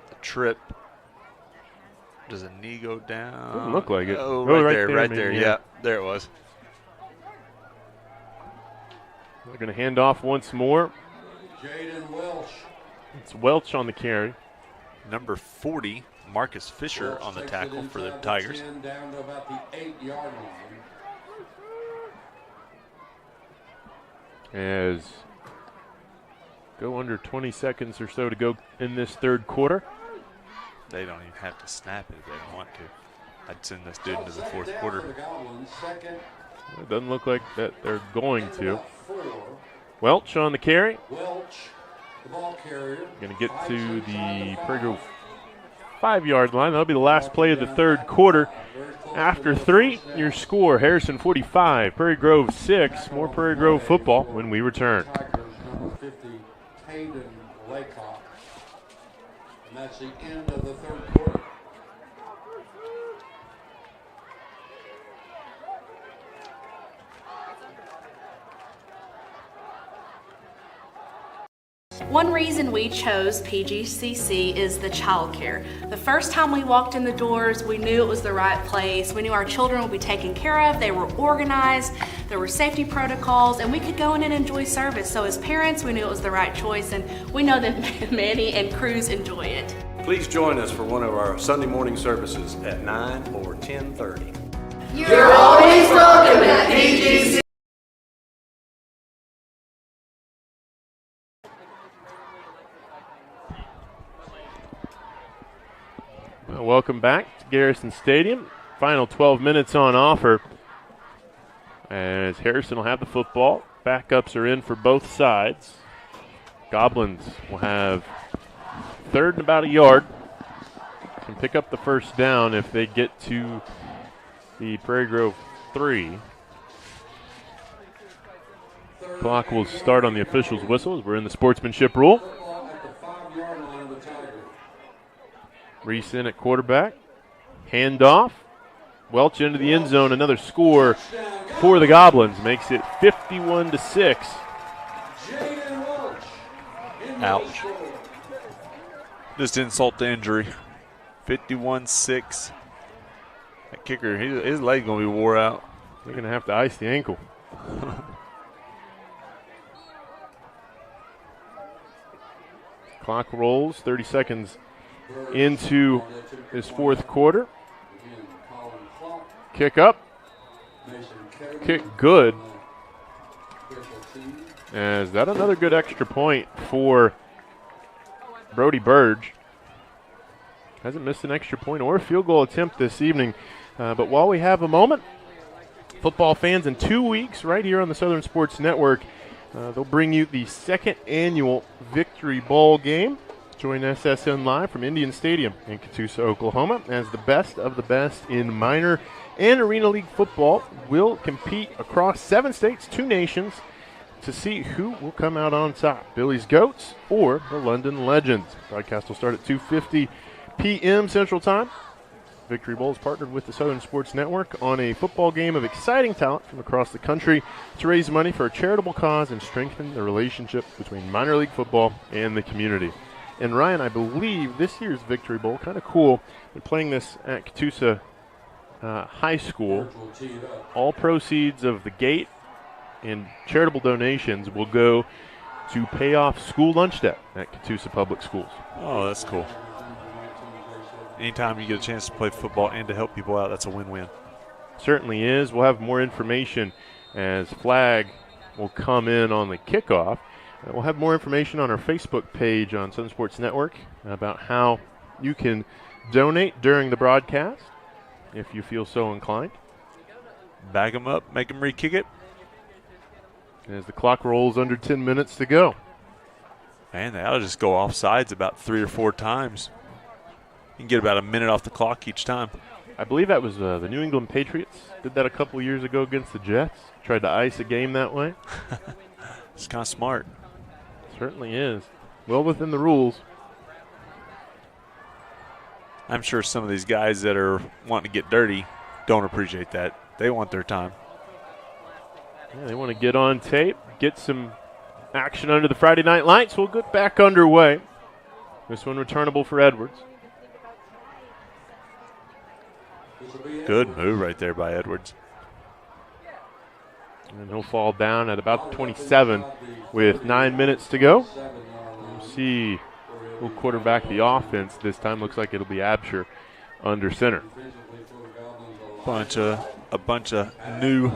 the trip. Does a knee go down? Doesn't look like it. Oh, right right there. Yeah, there it was. They're going to hand off once more. Jaden Welch. It's Welch on the carry. Number 40, Marcus Fisher on the tackle for the Tigers. Down to about the 8-yard line. As go under 20 seconds or so to go in this third quarter. They don't even have to snap it if they don't want to. I'd send this dude into the fourth quarter. It doesn't look like that they're going to. Welch on the carry. Going to get to the Prairie Grove 5-yard line. That'll be the last play of the third quarter. After 3, your score, Harrison 45, Prairie Grove 6. More Prairie Grove football when we return. Number 50, Hayden Laycock. And that's the end of the third quarter. One reason we chose PGCC is the childcare. The first time we walked in the doors, we knew it was the right place. We knew our children would be taken care of. They were organized. There were safety protocols, and we could go in and enjoy service. So as parents, we knew it was the right choice, and we know that Manny and Cruz enjoy it. Please join us for one of our Sunday morning services at 9 or 10:30. You're always welcome at PGC. Welcome back to Garrison Stadium. Final 12 minutes on offer. As Harrison will have the football. Backups are in for both sides. Goblins will have third and about a yard. Can pick up the first down if they get to the Prairie Grove 3. Clock will start on the official's whistle as we're in the sportsmanship rule. Reese in at quarterback. Handoff. Welch into the end zone. Another score for the Goblins. Makes it 51-6. Ouch. Just insult to injury. 51-6. That kicker, his leg's going to be wore out. They're going to have to ice the ankle. Clock rolls. 30 seconds into this fourth quarter. Kick up. Kick good. As that another good extra point for Brody Burge. Hasn't missed an extra point or a field goal attempt this evening. But while we have a moment, football fans, in 2 weeks right here on the Southern Sports Network, they'll bring you the second annual Victory Bowl game. Join SSN Live from Indian Stadium in Catoosa, Oklahoma, as the best of the best in minor and Arena League football will compete across 7 states, 2 nations, to see who will come out on top, Billy's Goats or the London Legends. Broadcast will start at 2:50 p.m. Central Time. Victory Bowl is partnered with the Southern Sports Network on a football game of exciting talent from across the country to raise money for a charitable cause and strengthen the relationship between minor league football and the community. And Ryan, I believe this year's Victory Bowl, kind of cool, they're playing this at Catoosa High School. All proceeds of the gate and charitable donations will go to pay off school lunch debt at Catoosa Public Schools. Oh, that's cool. Anytime you get a chance to play football and to help people out, that's a win-win. Certainly is. We'll have more information as flag will come in on the kickoff. We'll have more information on our Facebook page on Southern Sports Network about how you can donate during the broadcast if you feel so inclined. Bag them up, make them re-kick it. As the clock rolls under 10 minutes to go. Man, they ought to just go off sides about 3 or 4 times. You can get about a minute off the clock each time. I believe that was the New England Patriots. Did that a couple years ago against the Jets. Tried to ice a game that way. It's kind of smart. Certainly is. Well within the rules. I'm sure some of these guys that are wanting to get dirty don't appreciate that. They want their time. Yeah, they want to get on tape, get some action under the Friday night lights. We'll get back underway. This one returnable for Edwards. Good move right there by Edwards. And he'll fall down at about 27 with 9 minutes to go. We'll see who'll quarterback the offense this time. Looks like it'll be Absher under center. A bunch of new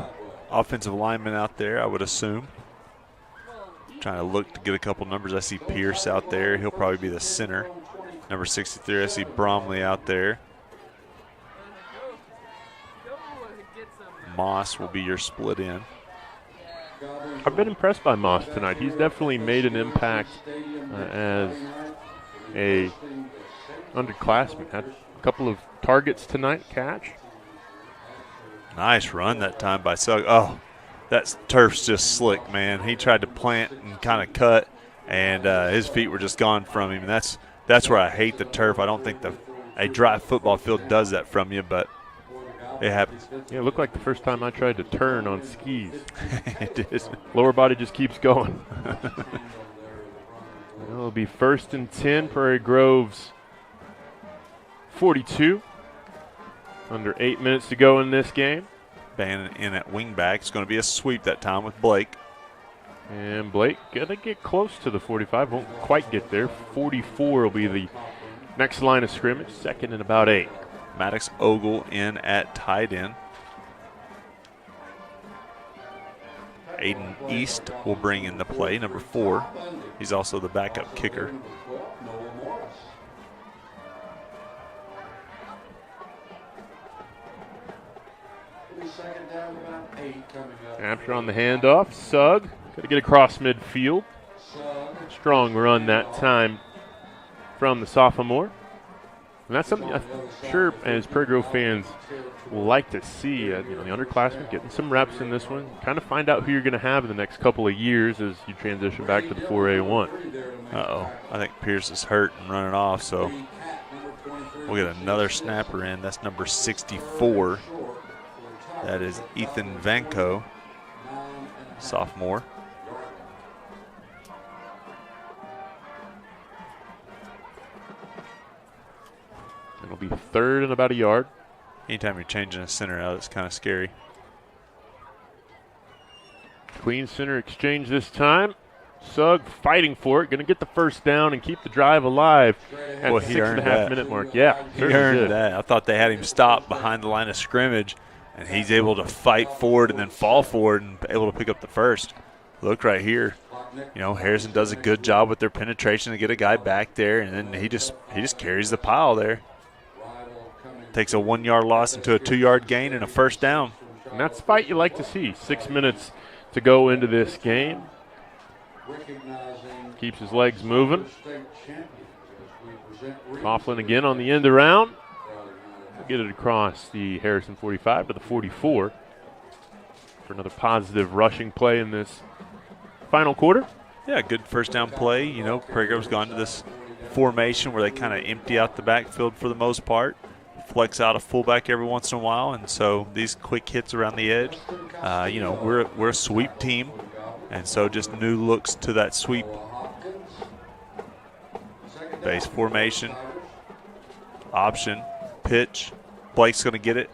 offensive linemen out there, I would assume. Trying to look to get a couple numbers. I see Pierce out there. He'll probably be the center. Number 63, I see Bromley out there. Moss will be your split in. I've been impressed by Moss tonight. He's definitely made an impact as a underclassman. Had a couple of targets tonight, catch. Nice run that time by Sugg. Oh, that turf's just slick, man. He tried to plant and kind of cut, and his feet were just gone from him. And that's where I hate the turf. I don't think a dry football field does that from you, but it happens. Yeah, it looked like the first time I tried to turn on skis. It did. Lower body just keeps going. It'll be 1st and 10, Prairie Grove's 42. Under 8 minutes to go in this game. Bannon in at wingback. It's going to be a sweep that time with Blake. And Blake going to get close to the 45. Won't quite get there. 44 will be the next line of scrimmage. 2nd and about 8. Maddox Ogle in at tight end. Aiden East will bring in the play, number 4. He's also the backup kicker. Absher on the handoff. Sugg got to get across midfield. Strong run that time from the sophomore. And that's something I'm sure as Prairie Grove fans will like to see. The underclassmen getting some reps in this one. Kind of find out who you're going to have in the next couple of years as you transition back to the 4A1. Uh-oh. I think Pierce is hurt and running off, so we'll get another snapper in. That's number 64. That is Ethan Vanko, sophomore. It'll be 3rd and about a yard. Anytime you're changing a center out, it's kind of scary. Queen center exchange this time. Sugg fighting for it, going to get the first down and keep the drive alive at the 6.5 minute mark. Yeah, he earned that. I thought they had him stop behind the line of scrimmage, and he's able to fight forward and then fall forward and able to pick up the first. Look right here. Harrison does a good job with their penetration to get a guy back there, and then he just carries the pile there. Takes a 1-yard loss into a 2-yard gain and a first down. And that's the fight you like to see. 6 minutes to go into this game. Keeps his legs moving. Coughlin again on the end around. Get it across the Harrison 45 to the 44 for another positive rushing play in this final quarter. Yeah, good first down play. Prairie Grove's gone to this formation where they kind of empty out the backfield for the most part. Flex out a fullback every once in a while, and so these quick hits around the edge. We're a sweep team, and so just new looks to that sweep. Base formation, option, pitch. Blake's going to get it.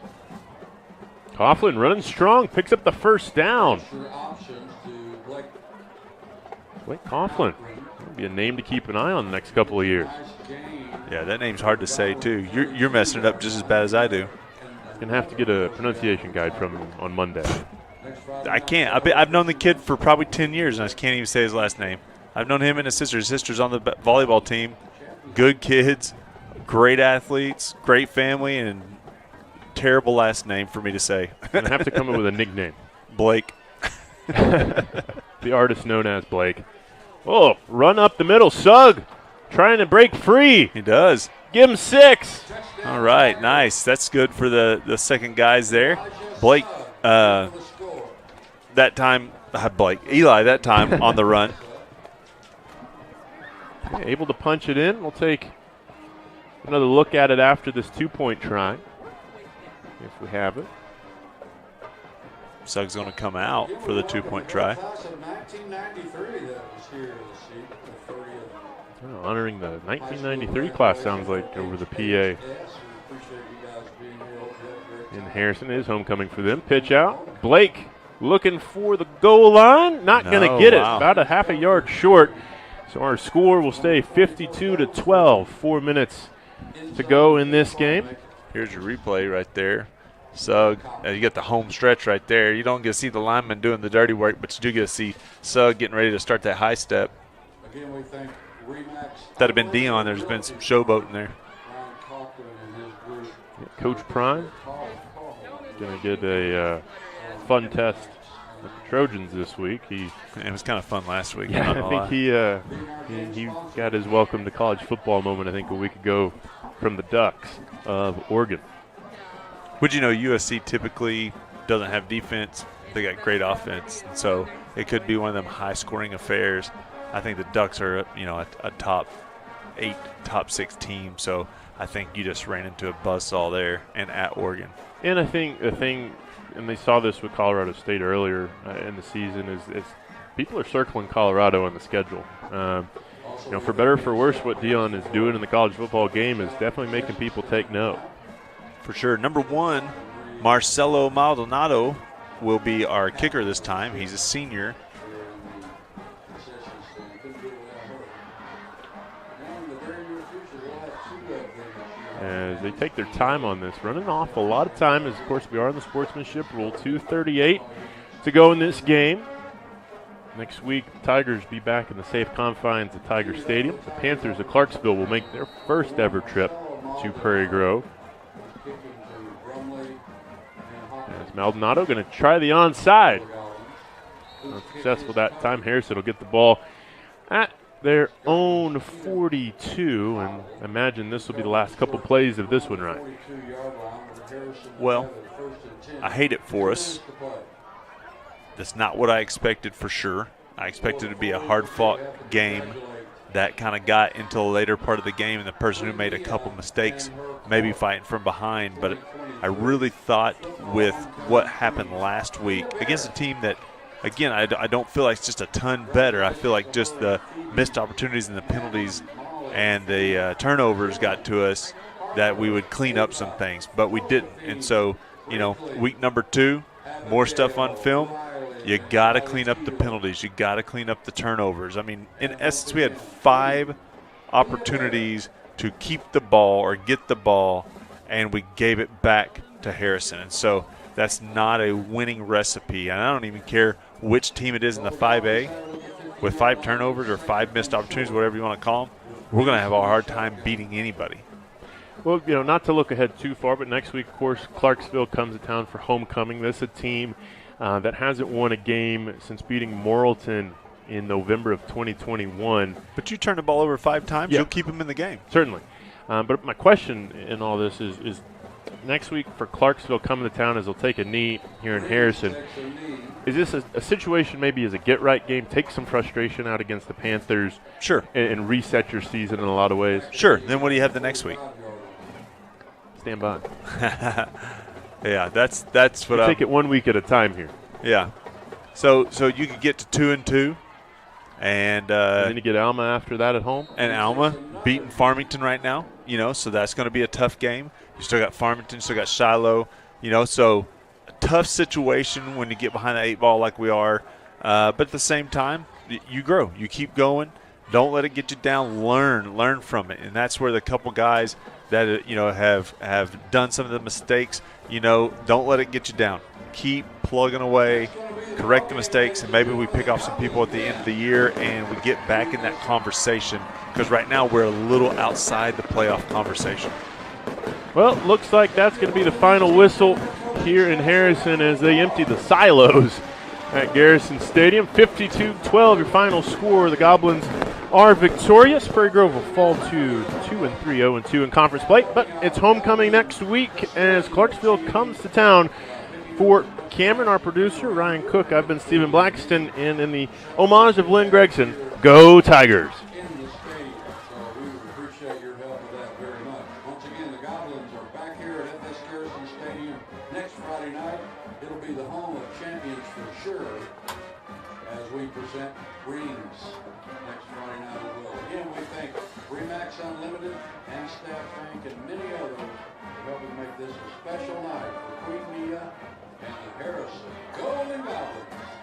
Coughlin running strong, picks up the first down. Blake Coughlin, that'll be a name to keep an eye on the next couple of years. Yeah, that name's hard to say too. You're messing it up just as bad as I do. Gonna have to get a pronunciation guide from him on Monday. I can't. I've known the kid for probably 10 years, and I just can't even say his last name. I've known him and his sister. His sister's on the volleyball team. Good kids, great athletes, great family, and terrible last name for me to say. Gonna have to come up with a nickname. Blake. The artist known as Blake. Oh, run up the middle. Sugg trying to break free. He does. Give him 6. All right, nice. That's good for the second guys there. Blake, Eli that time on the run. Okay, able to punch it in. We'll take another look at it after this 2-point try, if we have it. Sugg's going to come out for the 2-point try. Oh, honoring the 1993 class, sounds like, over the PA. And Harrison is homecoming for them. Pitch out. Blake looking for the goal line. Not going to get it. About a half a yard short. So our score will stay 52-12. 4 minutes to go in this game. Here's your replay right there. Sugg, you get the home stretch right there. You don't get to see the lineman doing the dirty work, but you do get to see Sugg getting ready to start that high step. That'd have been Dion. There's been some showboating there. Coach Prime going to get a fun test at the Trojans this week. It was kind of fun last week. Yeah, I think he got his welcome to college football moment, I think, a week ago from the Ducks of Oregon. Would you know USC typically doesn't have defense? They got great offense, and so it could be one of them high-scoring affairs. I think the Ducks are, a top 8, top 6 team. So I think you just ran into a buzzsaw there and at Oregon. And I think the thing, and they saw this with Colorado State earlier in the season, is people are circling Colorado on the schedule. For better or for worse, what Dion is doing in the college football game is definitely making people take note. For sure. Number 1, Marcelo Maldonado will be our kicker this time. He's a senior. As they take their time on this, running off a lot of time, as of course we are in the sportsmanship rule. 2:38 to go in this game. Next week, the Tigers be back in the safe confines of Tiger Stadium. The Panthers of Clarksville will make their first ever trip to Prairie Grove. As Maldonado going to try the onside. Unsuccessful that time. Harrison will get the ball at their own 42, and imagine this will be the last couple plays of this one, right? Well, I hate it for us. That's not what I expected for sure. I expected it to be a hard-fought game that kind of got into the later part of the game, and the person who made a couple mistakes maybe fighting from behind. But I really thought with what happened last week against a team that, again, I don't feel like it's just a ton better. I feel like just the missed opportunities and the penalties and the turnovers got to us, that we would clean up some things, but we didn't. And so, week number 2, more stuff on film. You got to clean up the penalties. You got to clean up the turnovers. I mean, in essence, we had 5 opportunities to keep the ball or get the ball, and we gave it back to Harrison. And so that's not a winning recipe. And I don't even care which team it is in the 5A. With 5 turnovers or 5 missed opportunities, whatever you want to call them, we're going to have a hard time beating anybody. Well, not to look ahead too far, but next week, of course, Clarksville comes to town for homecoming. This is a team that hasn't won a game since beating Morrilton in November of 2021. But you turn the ball over 5 times, yeah, you'll keep them in the game. Certainly. But my question in all this is next week for Clarksville coming to town, as they'll take a knee here in Harrison, is this a situation maybe as a get-right game, take some frustration out against the Panthers? Sure. And reset your season in a lot of ways? Sure. Then what do you have the next week? Stand by. Yeah, that's what I take it 1 week at a time here. Yeah. So you could get to 2-2, and then you get Alma after that at home. And Alma beating Farmington right now, so that's going to be a tough game. You still got Farmington, still got Shiloh, so tough situation when you get behind the 8 ball like we are. But at the same time, you grow. You keep going. Don't let it get you down. Learn from it. And that's where the couple guys that have done some of the mistakes, don't let it get you down. Keep plugging away, correct the mistakes, and maybe we pick off some people at the end of the year and we get back in that conversation, because right now we're a little outside the playoff conversation. Well, looks like that's going to be the final whistle here in Harrison as they empty the silos at Garrison Stadium. 52-12, your final score. The Goblins are victorious. Prairie Grove will fall to 2-3, 0-2 in conference play, but it's homecoming next week as Clarksville comes to town. For Cameron, our producer, Ryan Cook, I've been Stephen Blackston, and in the homage of Lynn Gregson, go Tigers! In the stadium, so we would appreciate your help with that very much. Once again, the Goblins are back here at FS Garrison Stadium next Friday night. It'll be the home of champions for sure as we present rings next Friday night as well. Again, we thank Remax Unlimited and Staff Bank and many others for helping make this a special night for Queen Mia and the Harrison Golden Goblins.